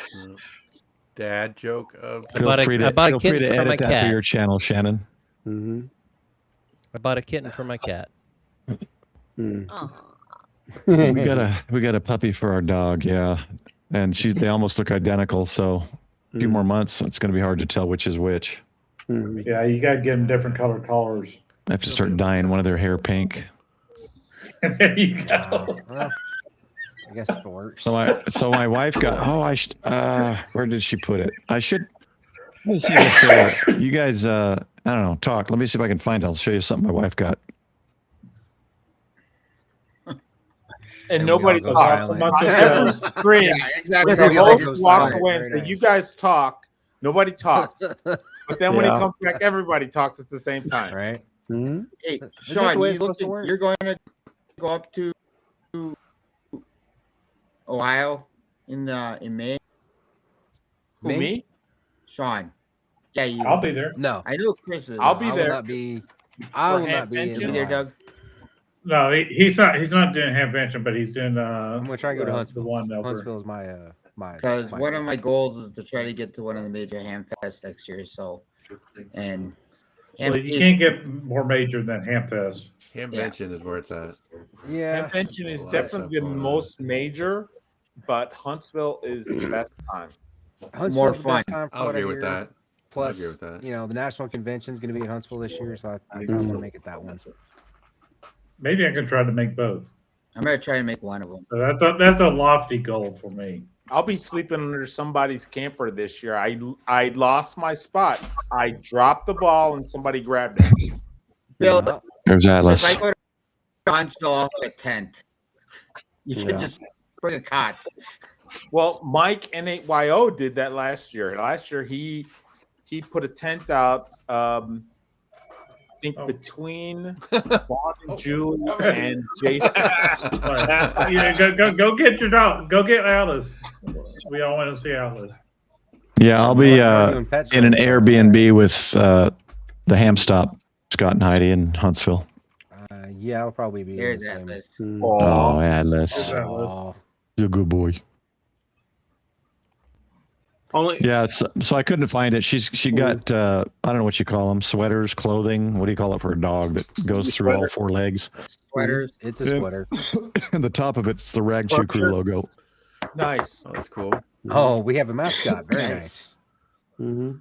Dad joke of. Feel free to edit that to your channel, Shannon. I bought a kitten for my cat. We got a puppy for our dog, yeah, and they almost look identical. So a few more months, it's going to be hard to tell which is which. Yeah, you got to give them different color collars. I have to start dyeing one of their hair pink. There you go. Well, I guess it works. So my wife got. Where did she put it? I should. Let me see if you guys. I don't know. Talk. Let me see if I can find it. I'll show you something my wife got. And nobody talks. Every screen. Yeah, exactly. The host walks away and says, "You guys talk." Nobody talks. But then when he comes back, everybody talks at the same time. Right. Hey, Sean, you're going to go up to Ohio in May? Who, me? Sean. Yeah, you. I'll be there. No. I know Chris is. I'll be I there. will not be. I will not be in You be there, Doug? No, he's not. He's not doing Hamvention, but he's doing. I'm gonna try and go to Huntsville. The one over. Huntsville is my Because one of my goals is to try to get to one of the major ham fests next year. So, and well, you can't get more major than Hamfest. Hamvention is where it's at. Yeah. Hamvention is definitely the most major, but Huntsville is the best time. Huntsville's More the fun. best time for I'll what I agree with hear. that. Plus, agree with that. the national convention is going to be in Huntsville this year, so I think I'm going to make it that one. Maybe I can try to make both. I'm gonna try to make one of them. So that's a lofty goal for me. I'll be sleeping under somebody's camper this year. I lost my spot. I dropped the ball and somebody grabbed it. Bill, There's Atlas. if I go to Huntsville, I'll have a tent. You could just bring a cot. Well, Mike N8YO did that last year. Last year he put a tent out think between Vaughn and Julie and Jason. Yeah, go get your dog. Go get Alice. We all want to see Alice. Yeah, I'll be doing pet in an shows, so- Airbnb with the Ham Stop, Scott and Heidi in Huntsville. Yeah, I'll probably be. There's in the same. Atlas. Oh, Atlas. Aw. You're a good boy. Yeah, so I couldn't find it. She got I don't know what you call them, sweaters, clothing. What do you call it for a dog that goes through all four legs? Sweaters. It's a sweater. And the top of it's the Ragchew crew logo. Nice. Oh, that's cool. Oh, we have a mascot. Very nice. Mm-hmm.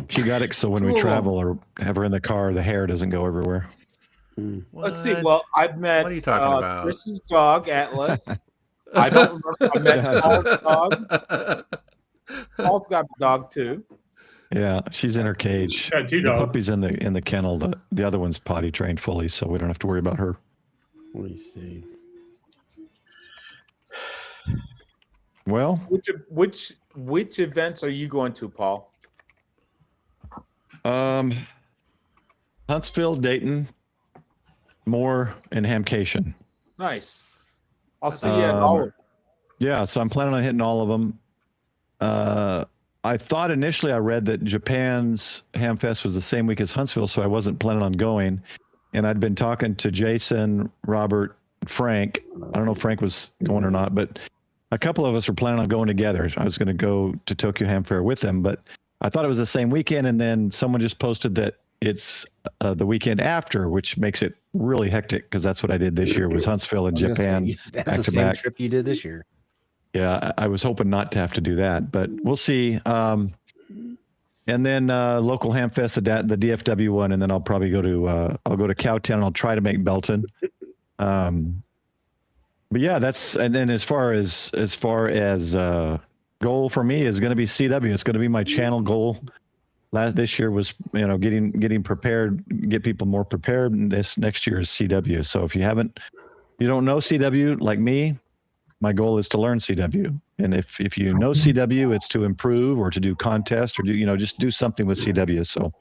She got it so when we travel or have her in the car, the hair doesn't go everywhere. Let's see. Well, I've met What are you talking about? Chris's dog, Atlas. I don't remember. I met Paul's dog. Paul's got a dog too. Yeah, she's in her cage. Got two The dogs. puppy's in the kennel. The other one's potty trained fully, so we don't have to worry about her. Let me see. Well, Which events are you going to, Paul? Huntsville, Dayton, Moore, and Hamcation. Nice. I'll see you at all of them. Yeah, so I'm planning on hitting all of them. I thought initially I read that Japan's Hamfest was the same week as Huntsville, so I wasn't planning on going. And I'd been talking to Jason, Robert, Frank. I don't know if Frank was going or not, but a couple of us were planning on going together. I was going to go to Tokyo Ham Fair with them, but I thought it was the same weekend. And then someone just posted that it's the weekend after, which makes it really hectic because that's what I did this year was Huntsville and I was gonna Japan say, that's back the to same back. trip you did this year. Yeah, I was hoping not to have to do that, but we'll see. And then local ham fest, the DFW one, and then I'll probably go to Cowtown and I'll try to make Belton. But yeah, and then as far as goal for me is going to be CW. It's going to be my channel goal. This year was getting prepared, get people more prepared, and this next year is CW. So if you don't know CW like me, my goal is to learn CW. And if you know CW, it's to improve or to do contests or just do something with CW. So,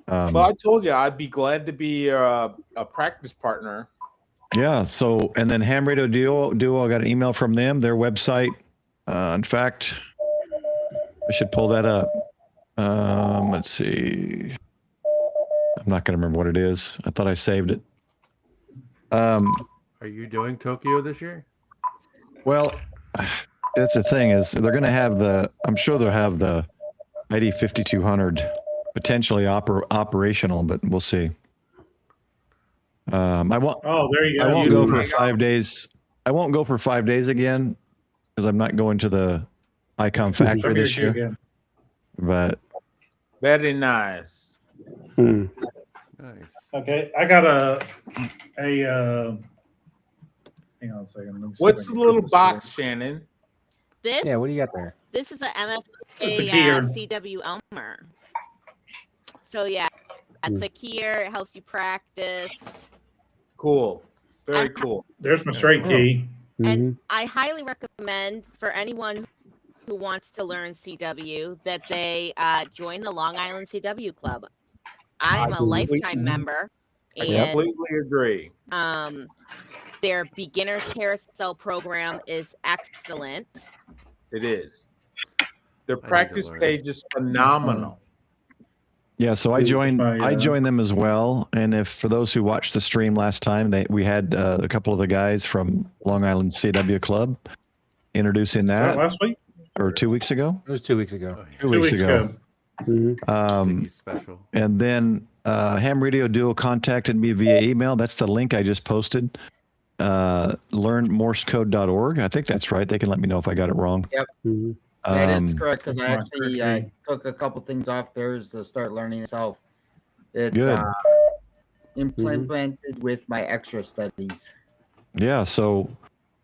well, I told you I'd be glad to be a practice partner. Yeah. So, and then Ham Radio Duo, I got an email from them, their website. In fact, I should pull that up. Let's see. I'm not going to remember what it is. I thought I saved it. Are you doing Tokyo this year? Well, that's the thing is they're going to have I'm sure they'll have the ID 5200 potentially operational, but we'll see. I won't. Oh, there you go. I won't go for 5 days. I won't go for 5 days again because I'm not going to the Icon Factory this year. Again. But very nice. Nice. Okay, I got a hang on a second. Let me see What's if I the can little put this box, Shannon? This Yeah, what do you got there? this is a It's a gear. CW Elmer. So yeah, it's a keyer. It helps you practice. Cool. Very cool. There's my straight key. And I highly recommend for anyone who wants to learn CW that they join the Long Island CW Club. I'm a lifetime member. I And completely agree. their beginner's carousel program is excellent. It is. Their practice page is phenomenal. yeah, so I joined them as well. And if for those who watched the stream last time, we had a couple of the guys from Long Island CW Club introducing Was that. that last week? Or 2 weeks ago? It was 2 weeks ago. 2 weeks ago. Special. And then Ham Radio Duo contacted me via email. That's the link I just posted. Learnmorsecode.org. I think that's right. They can let me know if I got it wrong. Yep. That is correct because I actually took a couple things off theirs to start learning myself. It's Good. implemented with my extra studies. Yeah, so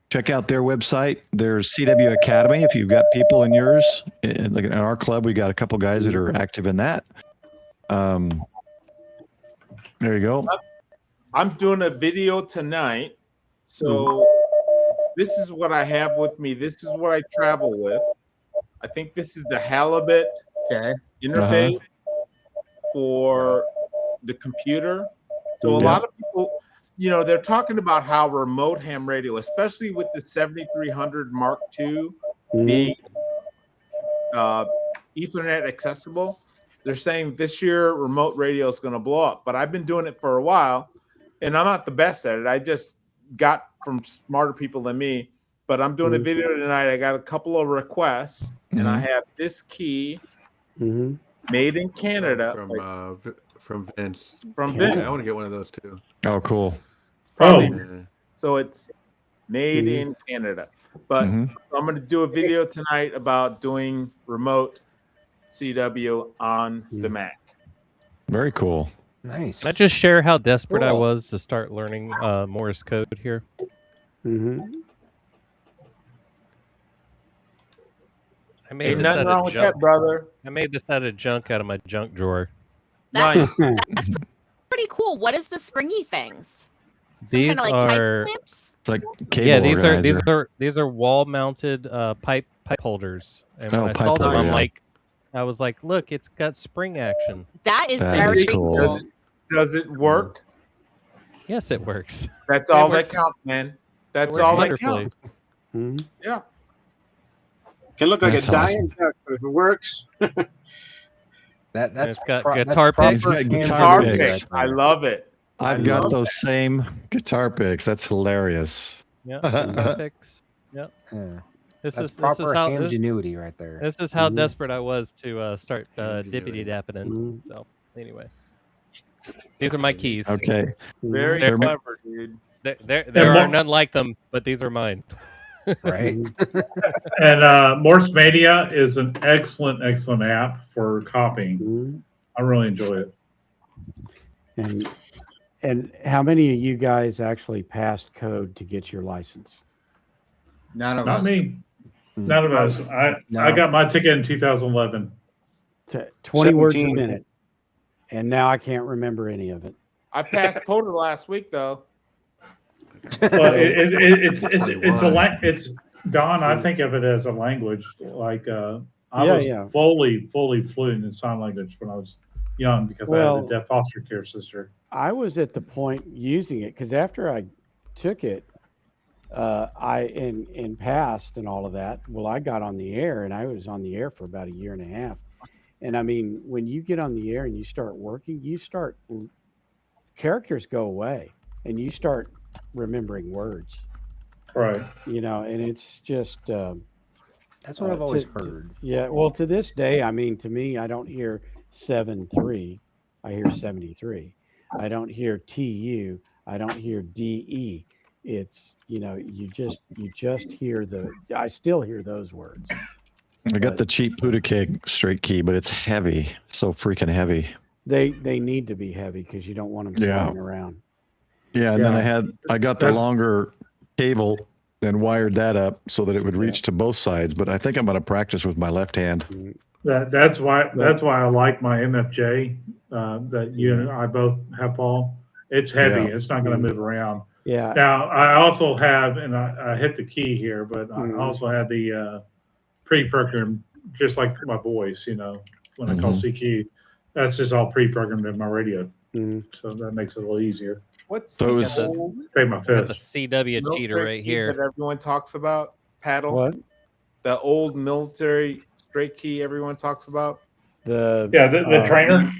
check out their website. There's CW Academy. If you've got people in yours, like in our club, we got a couple guys that are active in that. There you go. I'm doing a video tonight. So this is what I have with me. This is what I travel with. I think this is the halibut interface for the computer. So a Yep. lot of people, they're talking about how remote ham radio, especially with the 7300 Mark II being Ethernet accessible, they're saying this year remote radio is going to blow up. But I've been doing it for a while, and I'm not the best at it. I just got from smarter people than me. But I'm doing a video tonight. I got a couple of requests, and I have this key made in Canada from Vince. From Vince. Yeah, I want to get one of those too. Oh, cool. It's probably so it's made in Canada. But I'm going to do a video tonight about doing remote CW on the Mac. Very cool. Nice. Can I just share how desperate I Cool. was to start learning Morse code here? I made Ain't this nothing out wrong of with junk. that, brother. I made this out of junk out of my junk drawer. Nice. That's pretty cool. What is the springy things? These Kinda like pipe are clamps? It's like cable yeah. organizer. These are wall mounted pipe holders. And when Oh, I pipe saw them, holder, I was like, look, it's got spring action. That is That very is cool. Does it work? Yes, it works. That's It all works. that counts, man. That's works all that wonderfully. counts. Yeah. Can look like That's a dying awesome. duck, but if it works, That's it's got that's guitar proper picks. It's got ham guitar radio picks. right I there. love it. I've got those same guitar picks. That's hilarious. Yeah, guitar picks. Yep. Yeah. This That's is proper how ingenuity right there. this is how desperate I was to start dippity dapping in. So anyway, these are my keys. Okay. Very They're- clever, dude. There are none like them, but these are mine. Right. And Morse Media is an excellent app for copying. I really enjoy it. And how many of you guys actually passed code to get your license? None of Not us. me. None of us. I No. got my ticket in 2011. 20 words a 17. minute. And now I can't remember any of it. I passed POTA last week, though. But it's Don. I think of it as a language. Like I was fully fluent in sign language when I was young because I had a deaf foster care sister. I was at the point using it because after I took it, I passed and all of that. Well, I got on the air and I was on the air for about a year and a half. And I mean, when you get on the air and you start working, characters go away and you start remembering words. Right. And it's just That's what I've always heard. Yeah. Well, to this day, I mean, to me, I don't hear 7-3. I hear 73. I don't hear TU. I don't hear DE. It's, you just hear I still hear those words. I got the cheap Buddha cake straight key, but it's heavy. So freaking heavy. They need to be heavy because you don't want them flying around. Yeah, and then I got the longer cable and wired that up so that it would reach to both sides. But I think I'm going to practice with my left hand. That's why I like my MFJ that you and I both have, Paul. It's heavy. Yeah. It's not going to move around. Yeah. Now I also have, and I hit the key here, but I also have the pre-programmed, just like my voice. When I call CQ, that's just all pre-programmed in my radio. So that makes it a little easier. What's Those the old Take my I have a fist. CW cheater military right key here. that everyone talks about? Paddle. What? The old military straight key everyone talks about. The trainer.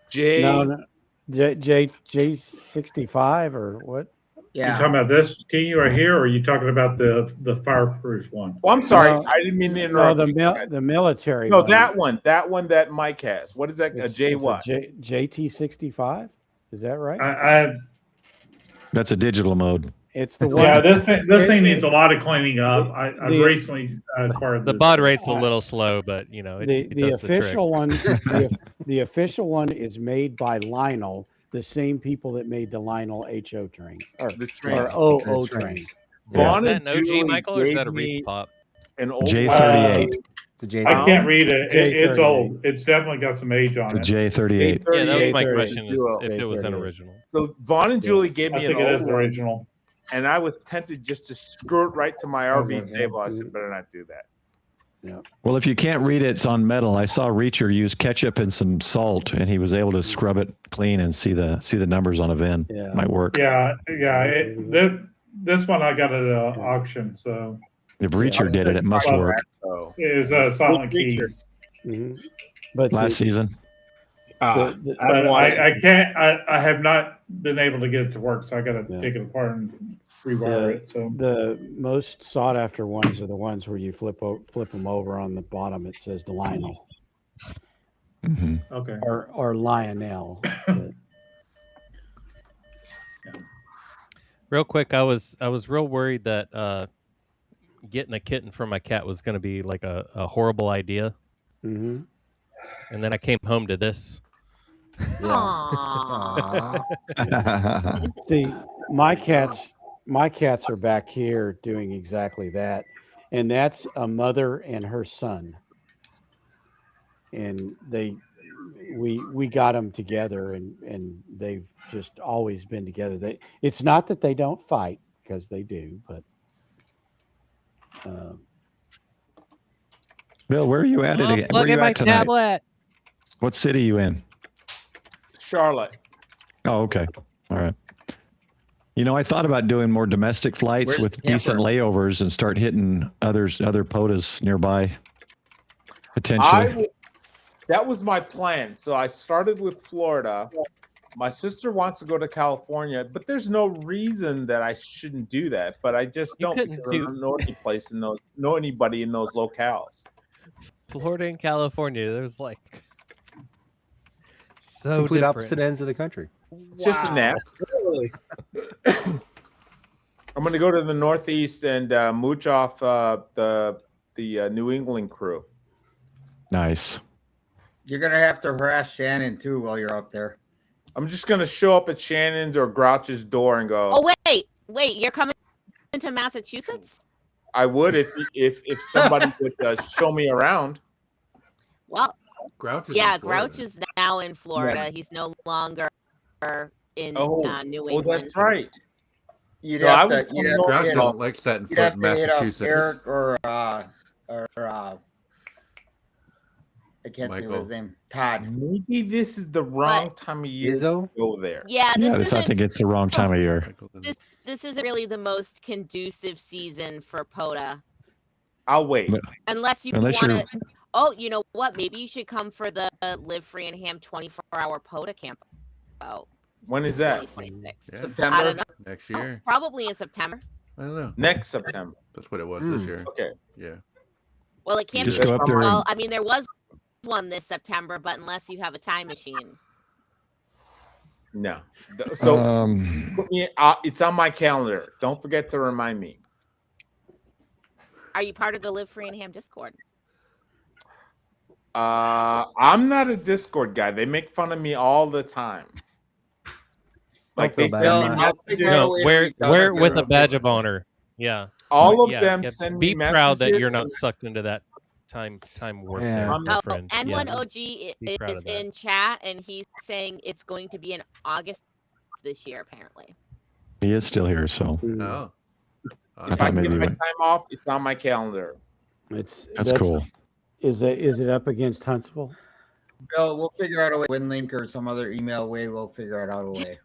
J. No, J65 or what? You talking about this key right here, or are you talking about the fireproof one? Oh, I'm sorry. No, I didn't mean to No, interrupt. the military. No, one. that one that Mike has. What is that? A J It's what? JT65. Is that right? That's a digital mode. It's the one. Yeah, this thing needs a lot of cleaning up. I've recently acquired The this. baud rate's a little slow, but it the does the trick. official one. The official one is made by Lionel, the same people that made the Lionel HO train or OO train. Vaughn Is and that an OG, Julie Michael, or is gave that a me repop? An old J38. I can't read it. It's J38. old. It's definitely got some age on The it. J38. Yeah, that was my 38 question: is duo. if it was an J38. original. So Vaughn and Julie gave I me think an it old is one, original. and I was tempted just to screw it right to my RV table. I said, better not do that. Yeah. Well, if you can't read it, it's on metal. I saw Reacher use ketchup and some salt, and he was able to scrub it clean and see the numbers on a VIN. Yeah. Might work. Yeah. This one I got at an auction. So If Reacher did it, it must work. Is Silent Key. Mm-hmm. But last season. But I can't. I have not been able to get it to work, so I got to take it apart and rewire it. So the most sought after ones are the ones where you flip them over on the bottom. It says Lionel. Mm-hmm. Okay. Or Lionel. Real quick, I was real worried that getting a kitten for my cat was going to be like a horrible idea. Mm-hmm. And then I came home to this. See, my cats are back here doing exactly that, and that's a mother and her son. And we got them together, and they've just always been together. It's not that they don't fight, because they do, but. Bill, where are you at? Where Look are you at my at tonight? tablet. What city are you in? Charlotte. Oh, okay. All right. You know, I thought about doing more domestic flights with decent layovers and start hitting other POTAs nearby. Potentially. That was my plan. So I started with Florida. My sister wants to go to California, but there's no reason that I shouldn't do that. But I just don't because I don't know any place in those, know anybody in those locales. Florida and California, there's like so complete different. opposite ends of the country. It's just a nap. Really? I'm going to go to the Northeast and mooch off the New England crew. Nice. You're gonna have to harass Shannon too while you're up there. I'm just going to show up at Shannon's or Grouch's door and go. Oh wait, you're coming to Massachusetts? I would if somebody would show me around. Well, Grouch is Grouch is now in Florida. Yeah. He's no longer in New England. Oh, that's right. You'd have to. Grouch don't like setting foot in Massachusetts. Eric or I can't think of his name. Todd. Maybe this is the wrong time of year to go there. Yeah, I think it's the wrong time of year. This isn't really the most conducive season for POTA. I'll wait. Unless you want to. Oh, you know what? Maybe you should come for the Live Free and Ham 24-hour POTA camp. Oh. When is that? 2026. Yeah. September. I don't know. Next year. Probably in September. I don't know. Next September. That's what it was this year. Okay. Yeah. Well, it can't Just be. go up there. Well, I mean, there was one this September, but unless you have a time machine. No. So put me, it's on my calendar. Don't forget to remind me. Are you part of the Live Free and Ham Discord? I'm not a Discord guy. They make fun of me all the time. Like they wear with a badge of honor. Yeah. All of them send me be messages. Proud that you're not sucked into that time work there, my friend. N1 OG is in chat, and he's saying it's going to be in August this year, apparently. He is still here, so. Oh. If I get my time off, it's on my calendar. That's cool. Is it up against Huntsville? Bill, we'll figure out a way. WinLink or some other email way. We'll figure it out a way.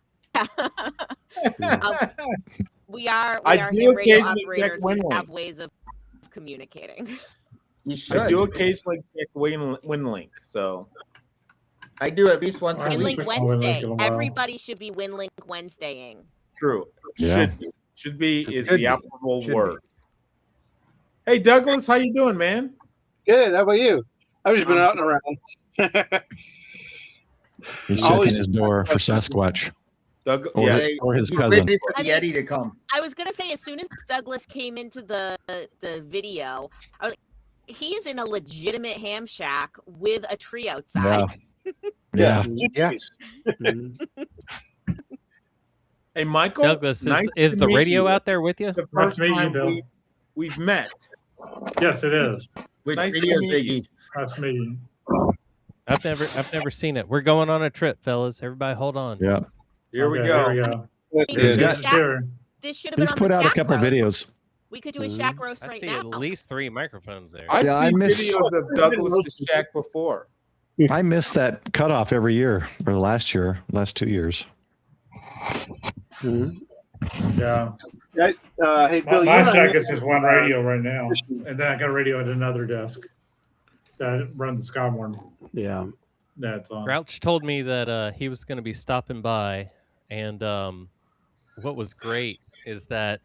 We are ham radio operators. We have ways of communicating. You should. I do occasionally check WinLink, so I do at least once a week. WinLink Wednesday. Everybody should be WinLink Wednesdaying. True. Yeah. Should be is the applicable word. Hey Douglas, how you doing, man? Good. How about you? I've just been out and around. He's checking his door for Sasquatch. Or his cousin. Ready for the Yeti to come. I was gonna say, as soon as Douglas came into the video, I was like, he's in a legitimate ham shack with a tree outside. Yeah. Hey, Michael. Douglas, is the radio out there with you? The first time we've met. Yes, it is. Which Nice video, to meet you. Ziggy? Nice meeting. I've never seen it. We're going on a trip, fellas. Everybody, hold on. Yeah. Here we go. This should have been He's on put the out a chat couple first. videos. We could do a shack roast I right see now. at least 3 microphones there. I've Yeah, I seen miss- videos of Douglas' shack before. I miss that cutoff every year, or last 2 years. Yeah. Hey, Bill, My you and I shack is just one radio right now, and then I got a radio at another desk that runs the Skywarn. Yeah. That's on. Grouch told me that he was going to be stopping by, and what was great is that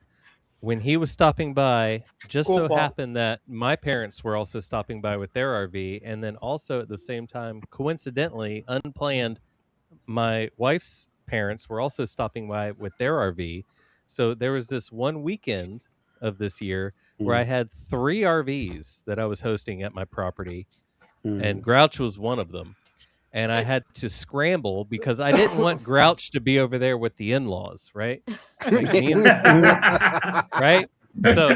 when he was stopping by, just Cool, so Paul. happened that my parents were also stopping by with their RV, and then also at the same time, coincidentally, unplanned, my wife's parents were also stopping by with their RV. So there was this one weekend of this year where I had 3 RVs that I was hosting at my property, and Grouch was one of them. And I had to scramble because I didn't want Grouch to be over there with the in-laws, right? Like me and, right? So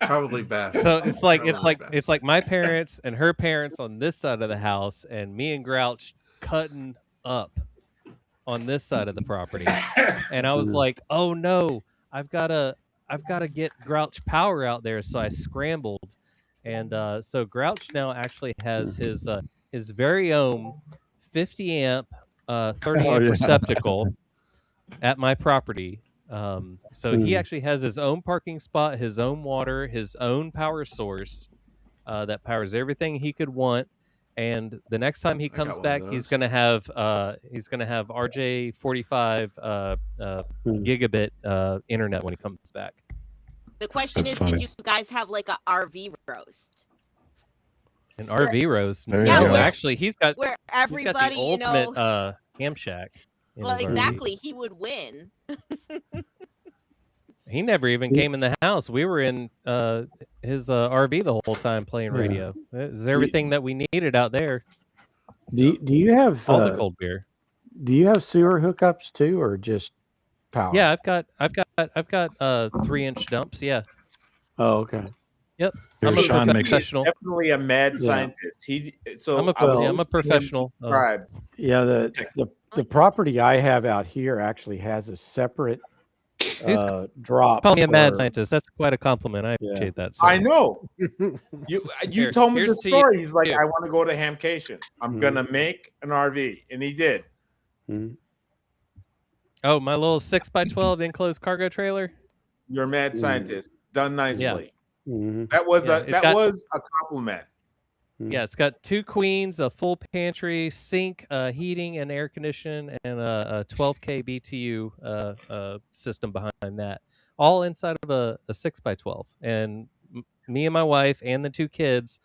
Probably best. So it's like Probably best. it's like my parents and her parents on this side of the house, and me and Grouch cutting up on this side of the property. And I was like, oh no, I've gotta get Grouch power out there. So I scrambled, and so Grouch now actually has his very own 50 amp 30 amp receptacle at my property. So he actually has his own parking spot, his own water, his own power source that powers everything he could want. And the next time he comes back, he's gonna have RJ45 gigabit internet when he comes back. The question That's is, funny. did you guys have like a RV roast? An RV roast. There you No, go. actually, he's got Where he's got everybody, the you know, ultimate ham shack. in well, his RV. exactly, he would win. He never even came in the house. We were in his RV the whole time playing radio. It was everything that we needed out there. Do you have all the cold beer? Do you have sewer hookups too, or just power? Yeah, I've got 3-inch dumps. Yeah. Oh, okay. Yep. Here's I'm Sean a makes- professional. Definitely a mad Yeah. scientist. I'm a professional. Yeah, the property I have out here actually has a separate drop. Call me a mad for- scientist. That's quite a compliment. I appreciate that. So. I know. You Here, told me the here's to story. you, He's like, too. I want to go to Hamcation. I'm gonna make an RV, and he did. Oh, my little 6x12 enclosed cargo trailer. You're a mad scientist. Done nicely. Mhm. That was Yeah, a it's that got- was a compliment. Yeah, it's got 2 queens, a full pantry, sink, heating and air condition, and a 12K BTU system behind that. All inside of a 6x12. And me and my wife and the 2 kids,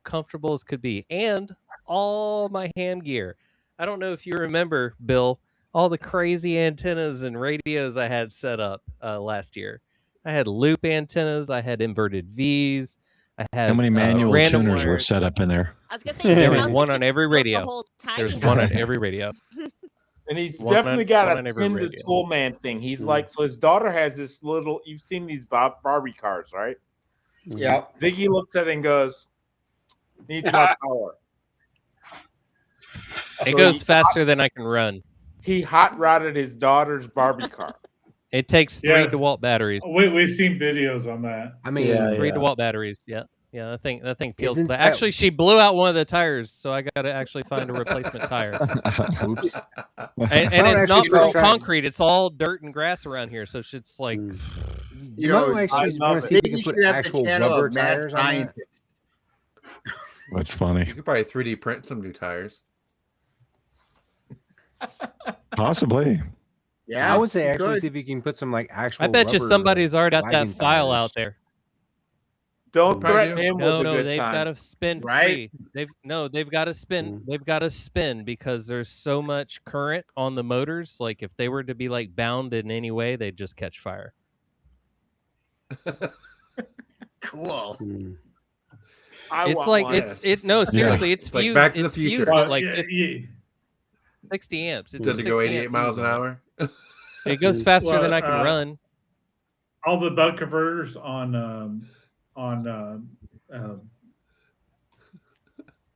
comfortable as could be. And all my hand gear. I don't know if you remember, Bill, all the crazy antennas and radios I had set up last year. I had loop antennas. I had inverted Vs. I had How many manual random tuners were wires. set up in there? I was gonna say There you was must one have on every built the radio. whole time There's you one had. on every radio. And he's One definitely on- got one a on every Tim the radio. Tool Man thing. He's like, so his daughter has this little. You've seen these Barbie cars, right? Yeah. Ziggy looks at it and goes, "Needs more power." It So goes he faster than I can run. He hot rodded his daughter's Barbie car. It takes 3 Yes. DeWalt batteries. We've seen videos on that. I mean, 3 DeWalt batteries. Yeah. Yeah, that thing peels. Isn't that- Actually, she blew out one of the tires, so I got to actually find a replacement tire. Oops. And Don't it's not actually real try- concrete; it's all dirt and grass around here. So it's like, You know, actually want to see if you maybe can you put should have the actual channel rubber of Mad tires on that. Scientist. That's funny. You could probably 3D print some new tires. Possibly. Yeah, I would say you actually could. see if you can put some like actual. I bet you rubber somebody's already got that wagon file tires. out there. Don't Probably threaten do. him No, with a no, good they've time. got to spin Right? free. They've got to spin. They've got to spin because there's so much current on the motors. Like if they were to be like bound in any way, they'd just catch fire. Cool. I It's want like one. no, seriously, it's It's like fused. Back to the It's Future. fused Well, at like yeah, 50, 60 amps. It's Does a it go 60 88 amp miles fuse an on it. hour? It goes faster Well, than I can run. all the bug converters on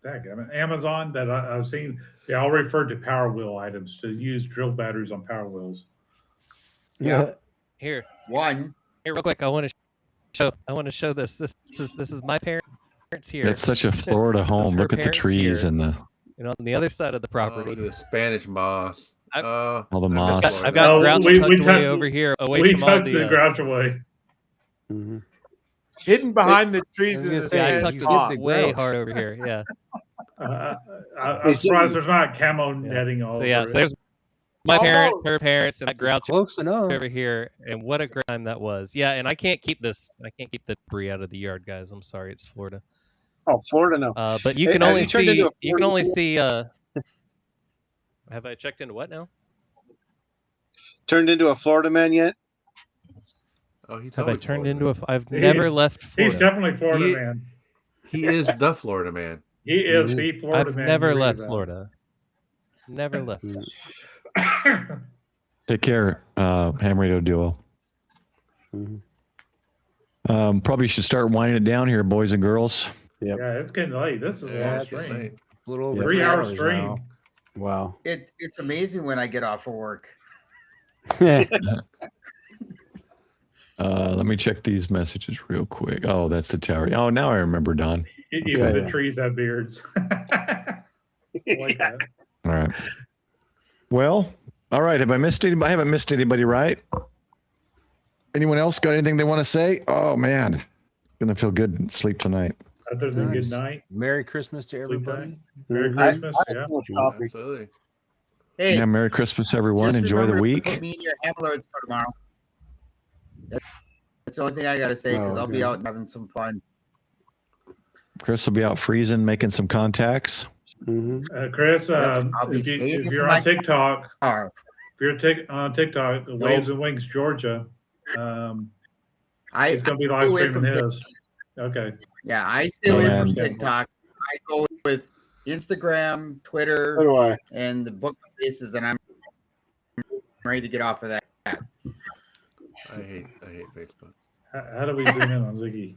dadgummit, Amazon that I've seen, they all refer to Power Wheel items to use drill batteries on Power Wheels. Yeah. Here, One. real quick, I want to to show this. This is my parents here. That's such a Florida This is home. her Look at the parents trees here. and the on the other side of the Oh, property. look at the Spanish moss. all the I miss moss. I've Florida. got Oh, Grouch we tucked away tucked- over here, away We from all tucked the the. grouch away. Mhm. Hidden behind the trees was in gonna the say, I you tucked get it the way Grouch. hard over here. Yeah. I'm surprised there's not camo netting all So over yeah, it. so there's my parents, Almost. her parents, and that Grouch Close enough. over here. And what a great time that was. Yeah, and I can't keep this. I can't keep the debris out of the yard, guys. I'm sorry, it's Florida. Oh, Florida, no. But you Hey, can have only you turned see. into a You can Florida only man? see. Have I checked into what now? Turned into a Florida man yet? Oh, he's Have I always turned Florida. into a? I've never He's- left Florida. He's definitely Florida He- man. He is the Florida man. He is the Florida I've man. never you read left about. Florida. Never left. Take care, Ham Radio Duo. Mhm. Probably should start winding it down here, boys and girls. Yep. Yeah, it's getting late. This is a Yeah, long it's stream. late. A little over 3 hour hours stream. now. Wow. It's amazing when I get off of work. Let me check these messages real quick. Oh, that's the tower. Oh, now I remember, Don. Even Okay. the trees have beards. I like that. All right. Well, all right. Have I missed anybody? I haven't missed anybody, right? Anyone else got anything they want to say? Oh man, gonna feel good and sleep tonight. Other than good night. Merry Christmas to everybody. Merry Mhm. Christmas. I Yeah. have no coffee. Absolutely. Hey, Yeah, Merry Christmas, everyone. just Enjoy the remember to week. Put me in your alerts for tomorrow. That's the only thing I gotta say because Oh, I'll be okay. out having some fun. Chris will be out freezing, making some contacts. Mhm. Chris, I'll be if staying you're in on my TikTok, car. if you're on TikTok, Waves and Wings Georgia, I it's going to be I live stay away streaming from his. Okay. Yeah, I stay away from And- TikTok. I go with Instagram, Twitter, So do I. and the book faces, and I'm ready to get off of that. I hate Facebook. How do we zoom in on Ziggy?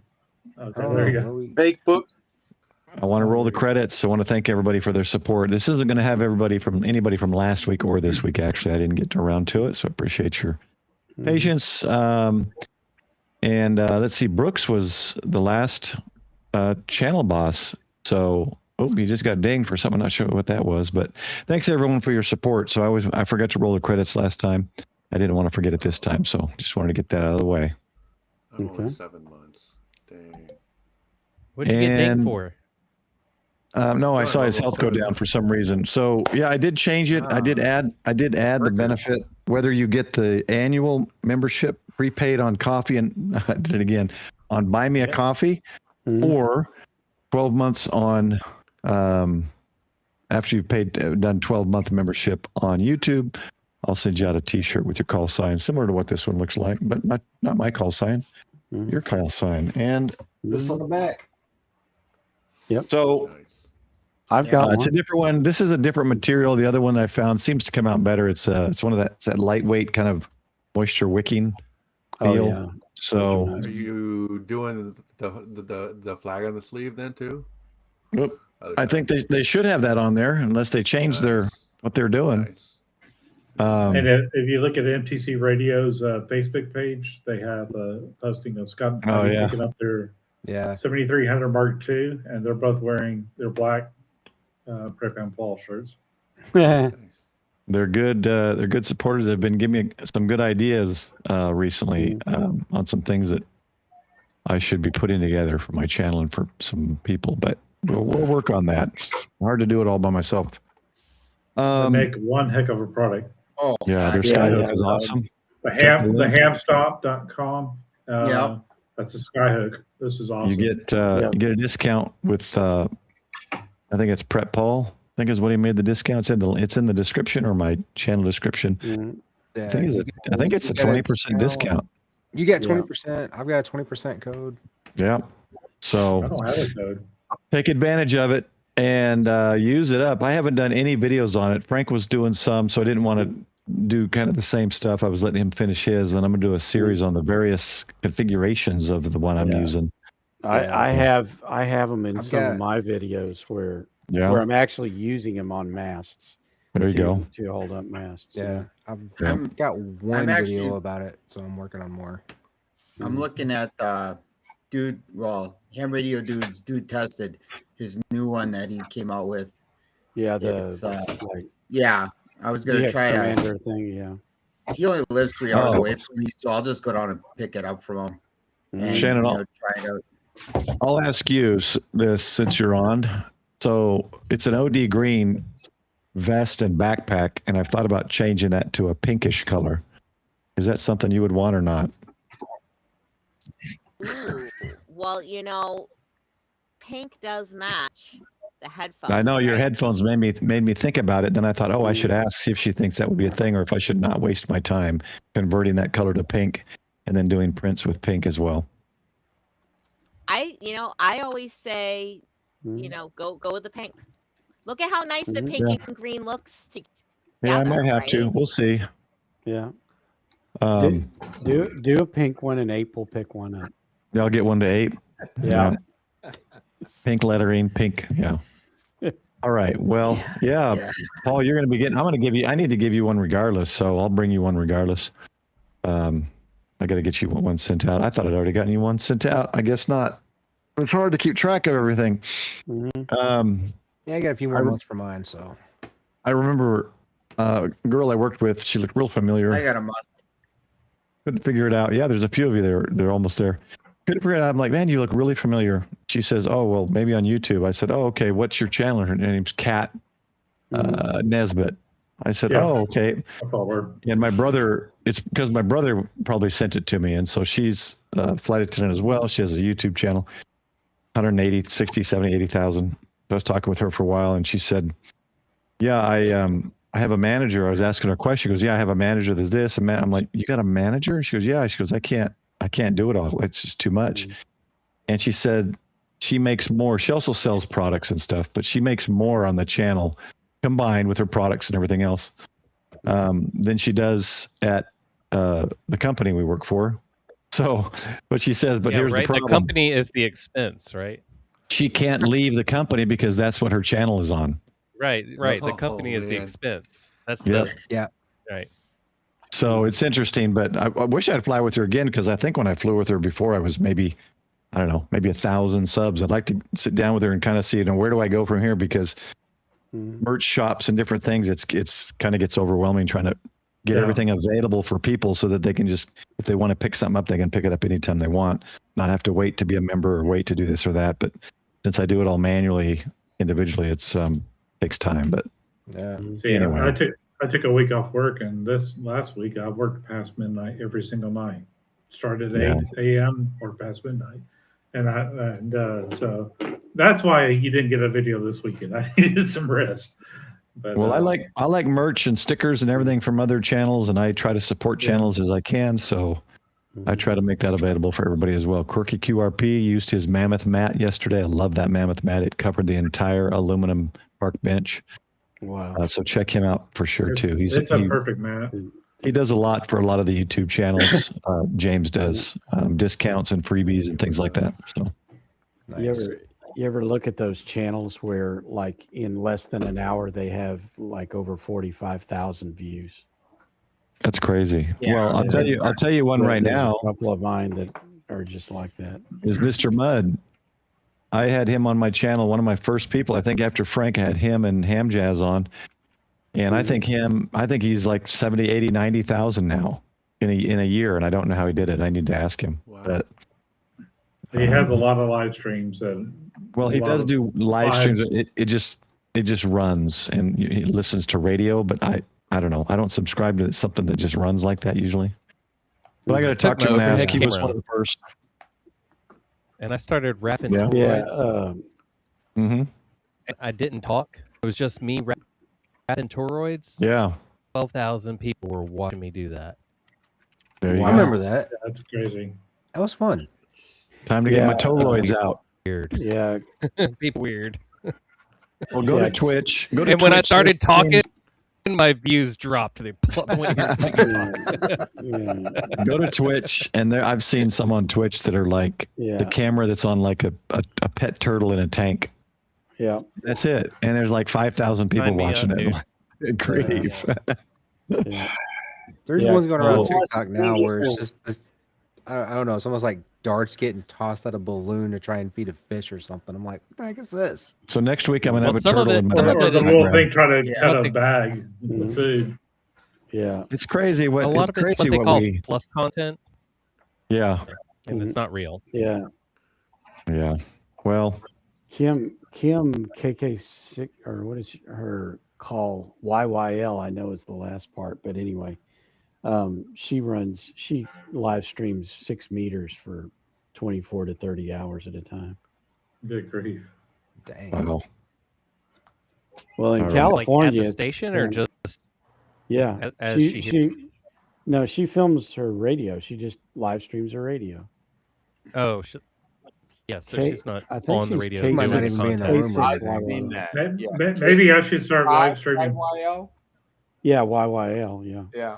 Okay, Oh, there you go. well, we- Fake book. I want to roll the credits. I want to thank everybody for their support. This isn't going to have anybody from last week or this week. Actually, I didn't get around to it, so I appreciate your patience. And let's see, Brooks was the last channel boss. So, he just got dinged for something. I'm not sure what that was, but thanks everyone for your support. So I forgot to roll the credits last time. I didn't want to forget it this time, so just wanted to get that out of the way. I'm only Okay. 7 months. Dang. What'd you get dinged And- for? No, I Oh, saw his level health go 7. down for some reason. So yeah, I did change it. I did add the benefit, whether you get the annual membership prepaid on coffee, and I did it again on Buy Me a Coffee, Mhm. or 12 months on after you've done 12-month membership on YouTube. I'll send you out a T-shirt with your call sign, similar to what this one looks like, but not my call sign, Mhm. your call sign, and this on the back. Yep. So. Nice. I've Yeah. got It's a one. different one. This is a different material. The other one I found seems to come out better. It's one of it's that lightweight kind of moisture wicking Oh feel. yeah. So Those are Are nice. you doing the flag on the sleeve then too? Oop, Other I think they should have that on there unless they change Nice. what they're doing. Nice. And if you look at MTC Radio's Facebook page, they have a posting of Scott and Oh, Patty yeah. picking up their Yeah. 7300 Mark II, and they're both wearing their black Prep and Paul shirts. Nice. They're good. They're good supporters. They've been giving me some good ideas recently on some things that I should be putting together for my channel and for some people. But we'll work on that. It's hard to do it all by myself. They make one heck of a product. Oh, Yeah, their Yeah, Skyhook yeah. is awesome. The Check the link. hamstop.com. Yep. That's a Skyhook. This is awesome. You get you get a discount with I think it's Prep Paul. I think is what he made the discount. It's in the description or my channel description. Mhm. Yeah. I think it's a You get a 20% discount. You get Yeah. 20%. I've got a 20% code. Yeah. So I don't have a code. take advantage of it and use it up. I haven't done any videos on it. Frank was doing some, so I didn't want to do kind of the same stuff. I was letting him finish his. Then I'm gonna do a series on the various configurations of the one I'm Yeah. using. I have them in I've some of got- my videos where Yeah. I'm actually using them on masts. There you go. To hold up masts. Yeah. Yeah. I've got one I'm actually- video about it, so I'm working on more. I'm looking at dude, well, ham radio dude tested his new one that he came out with. Yeah, It's, like yeah, I was gonna DX try to. Commander thing. Yeah. He only lives 3 hours Oh. away from me, so I'll just go down and pick it up from him and Shannon, try it out. I'll ask you this since you're on. So it's an OD green vest and backpack, and I've thought about changing that to a pinkish color. Is that something you would want or not? Ooh, well, pink does match the headphones. I know your right? headphones made me think about it. Then I thought, I should ask, see if she thinks that would be a thing, or if I should not waste my time converting that color to pink and then doing prints with pink as well. I always say, go with the pink. Look at how nice the pink and green looks together. Yeah, I might have to. right? We'll see. Yeah. Do a pink one, and Ape will pick one up. I'll get one to Ape. Yeah. Pink lettering, pink. Yeah. All right. Well, yeah. Paul, you're going to be getting. I need to give you one regardless. So I'll bring you one regardless. I got to get you one sent out. I thought I'd already gotten you one sent out. I guess not. It's hard to keep track of everything. Yeah, I got a few more months for mine. So I remember a girl I worked with. She looked real familiar. I got a month. Couldn't figure it out. Yeah, there's a few of you there. They're almost there. Couldn't figure it out. I'm like, man, you look really familiar. She says, oh, well, maybe on YouTube. I said, oh, okay. What's your channel? Her name's Kat Nesbitt. I said, oh, okay. And my brother, it's because my brother probably sent it to me. And so she's a flight attendant as well. She has a YouTube channel, 180, 60, 70, 80,000. I was talking with her for a while, and she said, yeah, I have a manager. I was asking her a question. She goes, yeah, I have a manager. There's this. And I'm like, you got a manager? And she goes, yeah. She goes, I can't do it all. It's just too much. And she said she makes more. She also sells products and stuff, but she makes more on the channel combined with her products and everything else than she does at the company we work for. So, but she says, but here's the problem. The company is the expense, right? She can't leave the company because that's what her channel is on. Right. The company is the expense. That's right. So it's interesting, but I wish I'd fly with her again, because I think when I flew with her before, I was maybe 1,000 subs. I'd like to sit down with her and kind of see, where do I go from here? Because merch shops and different things, it's kind of gets overwhelming trying to get everything available for people so that they can just, if they want to pick something up, they can pick it up anytime they want, not have to wait to be a member or wait to do this or that. But since I do it all manually, individually, it's takes time. But anyway. I took a week off work, and this last week I worked past midnight every single night. Started at 8 a.m. or past midnight, and so that's why you didn't get a video this weekend. I needed some rest. But, well, I like merch and stickers and everything from other channels, and I try to support channels as I can. So I try to make that available for everybody as well. Quirky QRP used his mammoth mat yesterday. I love that mammoth mat. It covered the entire aluminum park bench. Wow. So check him out for sure too. It's a perfect mat. He does a lot for a lot of the YouTube channels. James does discounts and freebies and things like that. So you ever look at those channels where, like, in less than an hour they have like over 45,000 views? That's crazy. Yeah, well, I'll tell you one right now. A couple of mine that are just like that. Is Mr. Mudd. I had him on my channel. One of my first people, I think after Frank, I had him and Ham Jazz on. And I think he's like 70, 80, 90,000 now in a year. And I don't know how he did it. I need to ask him. Wow. But he has a lot of live streams. Well, he does do live streams. It just runs, and he listens to radio, but I don't know. I don't subscribe to something that just runs like that usually. But I got to talk to him and ask. He was one of the first. And I started rapping. I didn't talk. It was just me rapping toroids. Yeah. 12,000 people were watching me do that. I remember that. That's crazy. That was fun. Time to get my toroids out. Weird. Yeah. People weird. Well, go to Twitch. And when I started talking, my views dropped. They Go to Twitch, and there I've seen some on Twitch that are like the camera that's on like a pet turtle in a tank. Yeah, that's it. And there's like 5,000 people watching it. Grief. There's ones going around TikTok now where it's just this. I don't know. It's almost like darts getting tossed at a balloon to try and feed a fish or something. I'm like, what the heck is this? So next week I'm gonna Well, have a some of turtle it- in my some of Or it the is- little thing trying to Yeah. cut What a they- bag with food. Yeah. It's crazy what A lot it's of it's what crazy they call we fluff content, yeah. and it's not real. Yeah. Yeah. Well, Kim KK6 or what is her call? YYL, I know is the last part, but anyway, she live streams 6 meters for 24 to 30 hours at a time. Good grief. Dang. wow. Well, in All right. California, Like at the it's- station or just yeah, as she hit- no, she films her radio. She just live streams her radio. Oh, yeah. So K- she's not I think on the she's radio. K6 Might not doing even be in the content. room. K6 right Maybe, now. maybe I should start live streaming. YYL? Yeah, YYL. Yeah. Yeah.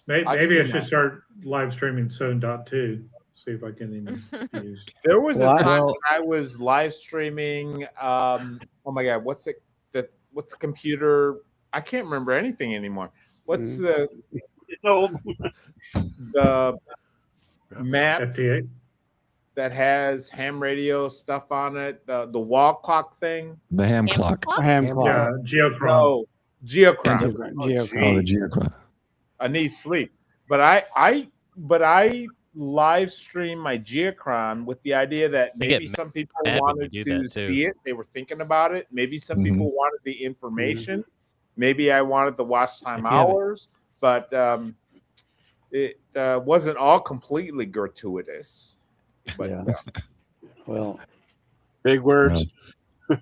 Maybe I've I seen should that. start live streaming 7.2. See if I can even use. There was Well, a time well- when I was live streaming. Oh my god, what's the computer? I can't remember anything anymore. What's the map FT8. that has ham radio stuff on it? The wall clock thing. The ham clock. Ham clock. Yeah, Geocron. No, Geocron. Oh, the geocron. I need sleep, but I live stream my Geocron with the idea that They maybe get some people mad when wanted you do to that, too. see it. They were thinking about it. Maybe some Mhm. people wanted the information. Maybe I wanted the watch time If you have it- hours, but it wasn't all completely gratuitous. But Yeah. Well, Big words.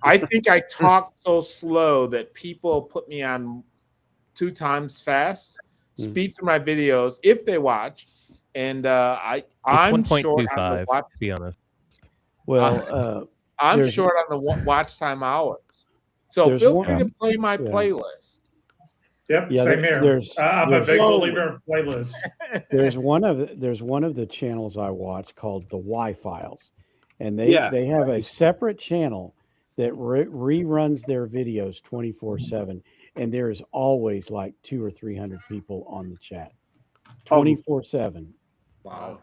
I think I talked so slow that people put me on 2 times fast, speed through my videos if they watch, and It's I'm short on the 1.25 watch. to be honest. well, I'm there's- short on the watch time hours. So There's feel one- free to play my Yeah. playlist. Yep, Yeah, same here. there's- I'm a there's- big believer in playlists. there's one of the channels I watch called the Y Files, and they Yeah. they have a separate channel that reruns their videos 24/7, and there is always like 200 or 300 people on the chat 24/7. Wow.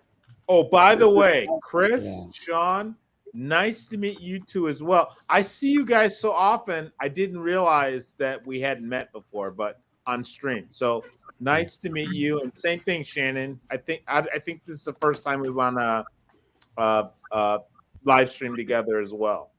Oh, by the way, Chris, Yeah. Sean, nice to meet you two as well. I see you guys so often. I didn't realize that we hadn't met before, but on stream. So nice to meet you. And same thing, Shannon. I think this is the first time we've on a live stream together as well.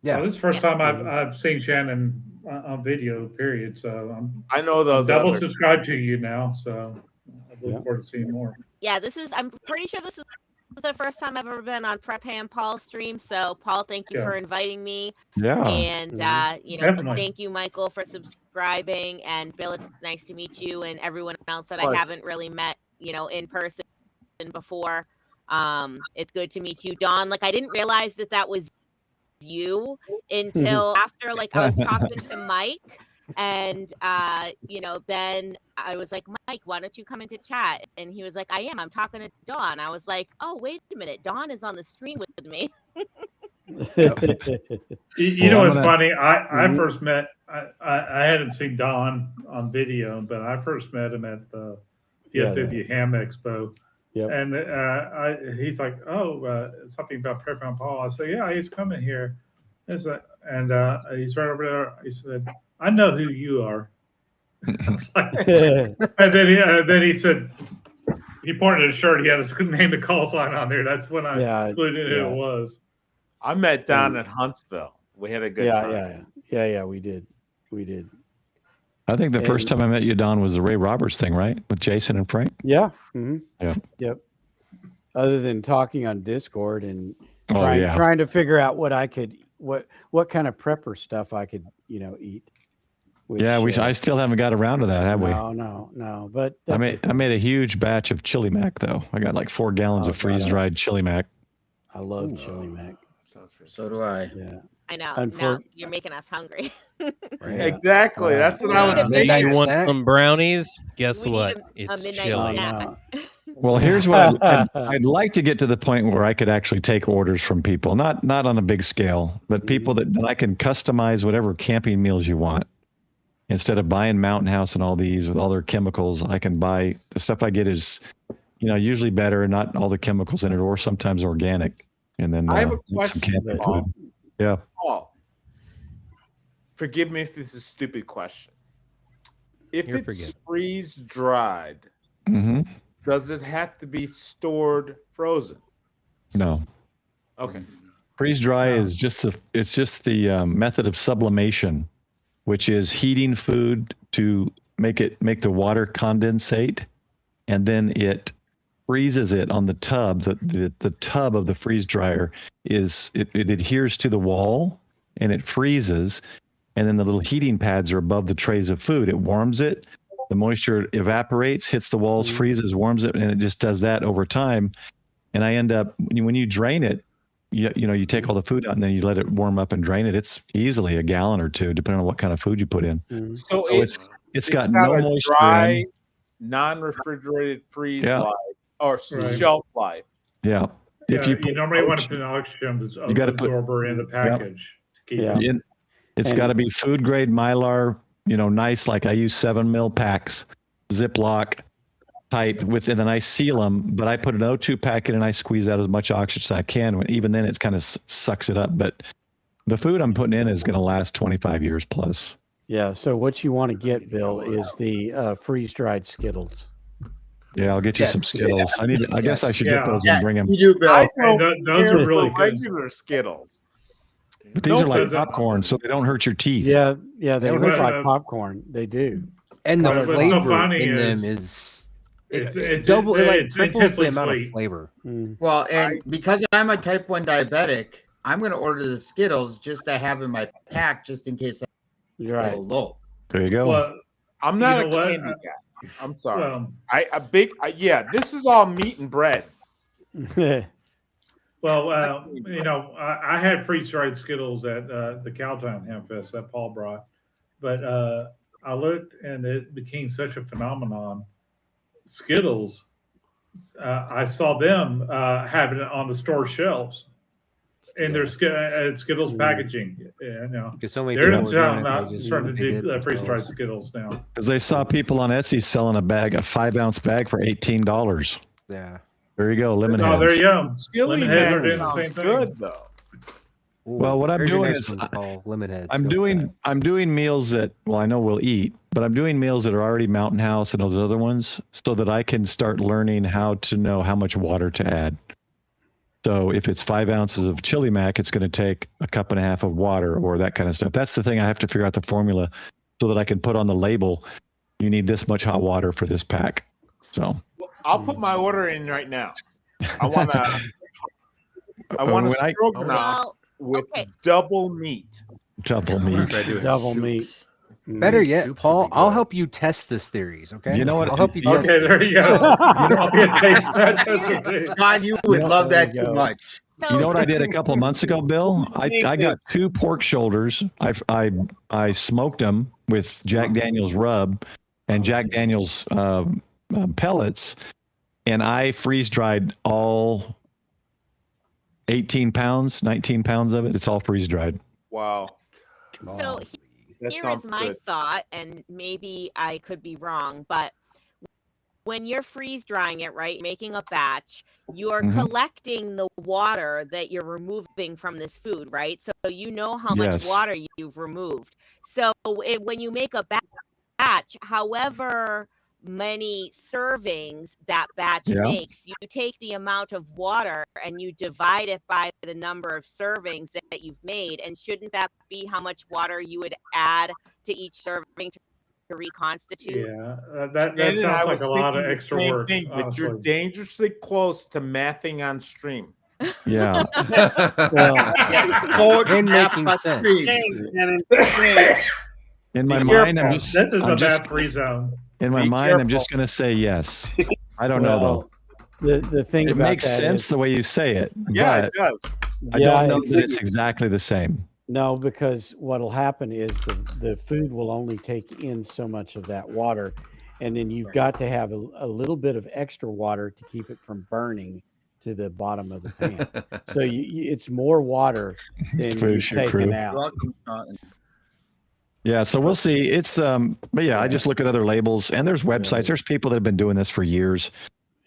Well, this is the first time I've seen Shannon on video, period. So I know I'm those double other- subscribed to you now. So I look Yeah. forward to seeing more. Yeah, I'm pretty sure this is the first time I've ever been on Prep Ham Paul's stream. So Paul, thank you Yeah. for inviting me. Yeah. And Definitely. thank you, Michael, for subscribing. And Bill, it's nice to meet you and everyone else that Of I course. haven't really met, in person before. It's good to meet you, Don. Like I didn't realize that was you until after like I was talking to Mike. And then I was like, Mike, why don't you come into chat? And he was like, I'm talking to Dawn. I was like, oh, wait a minute, Dawn is on the stream with me. You know Well, what's I'm gonna- funny? I Mhm. first met. I hadn't seen Don on video, but I first met him at the Yeah, DFW Ham Expo. Yep. And he's like, "Oh, something about Prep on Paul." I said, "Yeah, he's coming here." And he's right over there. He said, "I know who you are." I was like- and then he said, he pointed at his shirt. He had his name and call sign on there. That's when I Yeah, included who yeah. it was. I met Don at Huntsville. We had a good time. Yeah, we did. I think the first And- time I met you, Don, was the Ray Roberts thing, right? With Jason and Frank. Yeah. Mm-hmm. Yeah. Yep. Other than talking on Discord and Oh, yeah. trying to figure out what what kind of prepper stuff I could eat. Which, Yeah, I still haven't got around to that, have we? No. But I that's made a huge batch of chili mac though. I got like 4 gallons Oh, of freeze dried chili mac. I love chili mac. So do I. Yeah. I know. Unfor- Now you're making us hungry. Exactly. That's what I was Midnight You want snack? some brownies? Guess We need what? a It's midnight chili. snack. Well, here's what I'd like to get to the point where I could actually take orders from people, not on a big scale, but people that I can customize whatever camping meals you want. Instead of buying Mountain House and all these with all their chemicals, I can buy the stuff I get is usually better and not all the chemicals in it, or sometimes organic. And then I have a some question, camping Paul. food. Yeah. Paul, forgive me if this is a stupid question. If You're it's forgiven. freeze dried, Mm-hmm. does it have to be stored frozen? No. Okay. Freeze dry is just the method of sublimation, which is heating food to make the water condensate, and then it freezes it on the tub. The tub of the freeze dryer it adheres to the wall and it freezes, and then the little heating pads are above the trays of food. It warms it, the moisture evaporates, hits the walls, freezes, warms it, and it just does that over time. And I end up when you drain it, you take all the food out and then you let it warm up and drain it. It's easily a gallon or two, depending on what kind of food you put in. So it's got no a moisture dry, in. non-refrigerated freeze Yeah. life or Right. shelf life. Yeah. If Yeah, you you put normally want to poached- put an oxygen You gotta put- absorber in the package to keep it. It's got to be food grade Mylar, nice, like I use 7 mil packs, Ziploc type, and then I seal them, but I put an O2 pack in and I squeeze out as much oxygen as I can. Even then, it's kind of sucks it up. But the food I'm putting in is going to last 25 years plus. Yeah. So what you want to get, Bill, is the freeze dried Skittles. Yeah, I'll get you some Skittles. I guess I should get those and bring them. You do, Bill. I don't those care are really for good. regular Skittles. But these are like Nope. popcorn, so they don't hurt your teeth. Yeah, they Well, look like uh, popcorn. They do. And the What's so flavor funny in is- them is It's double, it like it's triples the intensely amount of sweet. flavor. Well, and because I'm a type 1 diabetic, I'm going to order the Skittles just to have in my pack just in case You're I right. go low. There you go. Well, I'm not You a know what? candy guy. I'm sorry. well, Yeah, this is all meat and bread. well, I had freeze-dried Skittles at the Cowtown Hamfest that Paul brought, but I looked and it became such a phenomenon. Skittles, I saw them having it on the store shelves in their Skittles packaging. Because so many They're people in are doing town it, now they just starting to make do it freeze-dried themselves. Skittles now. Because they saw people on Etsy selling a 5-ounce bag for $18. Yeah. There you go, lemon Oh, there heads. you go. Chili Lemon heads are man doing the sounds same thing. good though. Well, what I'm Here's your doing next is one, Paul, lemon heads. I'm Go with doing meals that, well, I know we'll eat, but I'm doing meals that are already Mountain House and those other ones so that I can start learning how to know how much water to add. So if it's 5 ounces of chili mac, it's going to take a cup and a half of water or that kind of stuff. That's the thing. I have to figure out the formula so that I can put on the label, you need this much hot water for this pack. So I'll put my order in right now. I want a when I- stroganoff with double meat. double meat. Double meat. Better yet, Paul, I'll help you test this theories. Okay. You know what? I'll help you. Test Okay, there you go. God, you would love that there you too go. much. You know what I did a couple of months ago, Bill? I got 2 pork shoulders. I smoked them with Jack Daniel's rub and Jack Daniel's pellets, and I freeze dried all 18 pounds, 19 pounds of it. It's all freeze dried. Wow. So That here sounds is my good. thought, and maybe I could be wrong, but when you're freeze drying it, right, making a batch, you're Mhm. collecting the water that you're removing from this food, right? So you know how much Yes. water you've removed. So when you make a batch, however many servings that batch Yeah. makes, you take the amount of water and you divide it by the number of servings that you've made. And shouldn't that be how much water you would add to each serving to reconstitute? Yeah, that Shannon, I sounds was like a lot of thinking the extra same work. thing, but you're honestly. dangerously close to mathing on stream. Yeah. And making sense. In my Be mind, I'm careful. just. This is I'm a just math-free zone. in my Be mind, I'm careful. just going to say yes. I don't know though. The thing It about makes that sense is- the way you say it. Yeah, but it does. I Yeah, don't know that it's- it's exactly the same. No, because what'll happen is the food will only take in so much of that water, and then you've got to have a little bit of extra water to keep it from burning to the bottom of the pan. So it's more water than For you've sure, taken crew. out. Yeah, so we'll see. It's but yeah, I just look at other labels and there's websites. There's people that have been doing this for years.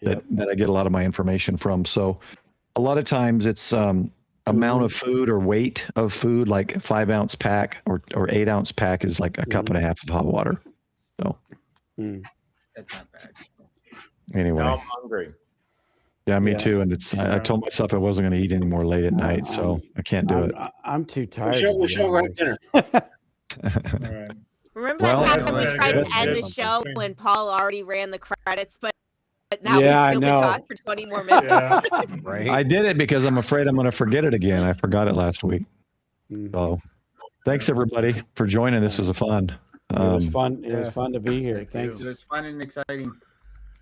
that I get a lot of my information from. So a lot of times it's amount of food or weight of food, like a 5-ounce pack or 8-ounce pack is like a cup and a half of hot water. So That's not bad. anyway. Now I'm hungry. Yeah, me too. And I told myself I wasn't going to eat anymore late at night, so I can't do it. I'm too tired. We shall have dinner. Remember Well, that time we tried to end the show when Paul already ran the credits, but now we've still been talking for 20 more minutes. Right. I did it because I'm afraid I'm going to forget it again. I forgot it last week. So thanks everybody for joining. This was fun. It was fun. It was fun to be here. Thanks. It was fun and exciting.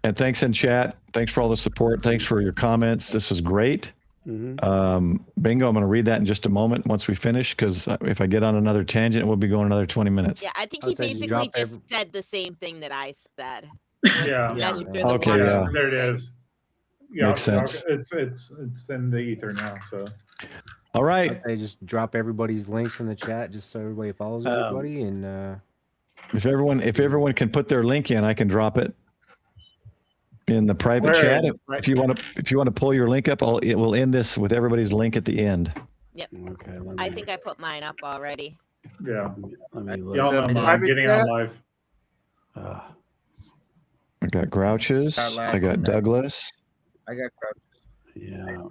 And thanks in chat. Thanks for all the support. Thanks for your comments. This is great. Bingo, I'm going to read that in just a moment once we finish, because if I get on another tangent, we'll be going another 20 minutes. Yeah, I think he basically just said the same thing that I said. Yeah. Okay, yeah. There it is. Yeah, Makes sense. It's in the ether now. So. All right. They just drop everybody's links in the chat just so everybody follows everybody. And if everyone can put their link in, I can drop it in the private chat. If you want to pull your link up, it will end this with everybody's link at the end. Yep. Okay. I think I put mine up already. Yeah. Let me look. Y'all know I'm getting on live. I got Grouches. I got Douglas. I got Grouches. Yeah.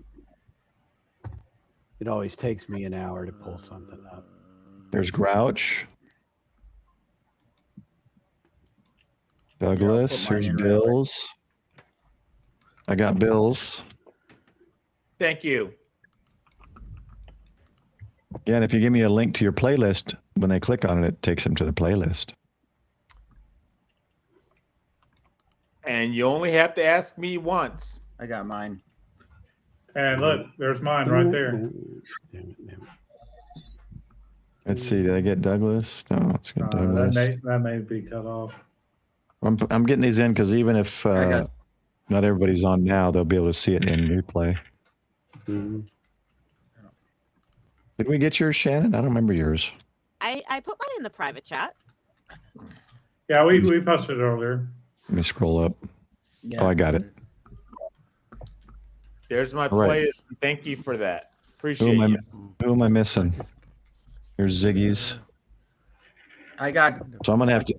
It always takes me an hour to pull something up. There's Grouch. Douglas. Here's Bills. I got Bills. Thank you. Yeah, and if you give me a link to your playlist, when they click on it, it takes them to the playlist. And you only have to ask me once. I got mine. And look, there's mine right there. Let's see. Did I get Douglas? No, it's got Douglas. That may be cut off. I'm getting these in because even if not everybody's on now, they'll be able to see it in replay. Did we get yours, Shannon? I don't remember yours. I put mine in the private chat. Yeah, we posted it earlier. Let me scroll up. Yeah. Oh, I got it. There's my All right. playlist. Thank you for that. Appreciate you. Who am I missing? Here's Ziggy's. I got. So I'm gonna have to.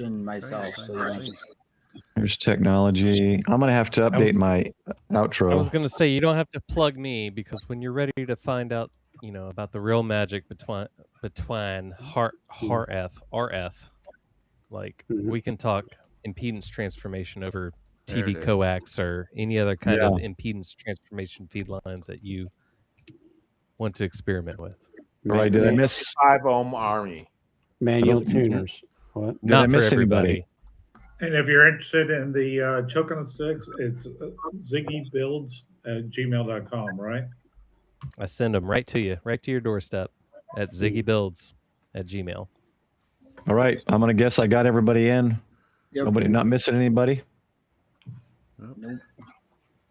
Myself. So Here's technology. I'm gonna have to update my outro. I was gonna say you don't have to plug me, because when you're ready to find out, about the real magic between RF, like we can talk impedance transformation over TV coax or any other kind of impedance transformation feed lines that you want to experiment with. All right, did I miss 5 ohm army? Manual tuners. What? Did I miss anybody? And if you're interested in the chocolate sticks, it's ziggybuilds@gmail.com, right? I send them right to you, right to your doorstep at ziggybuilds@gmail. All right, I'm gonna guess I got everybody in. Yep. Nobody, not missing anybody. Nope.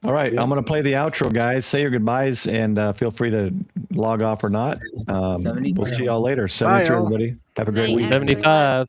All right, I'm gonna play the outro, guys. Say your goodbyes and feel free to log off or not. We'll see y'all later. 72, everybody. Have a great week. 75.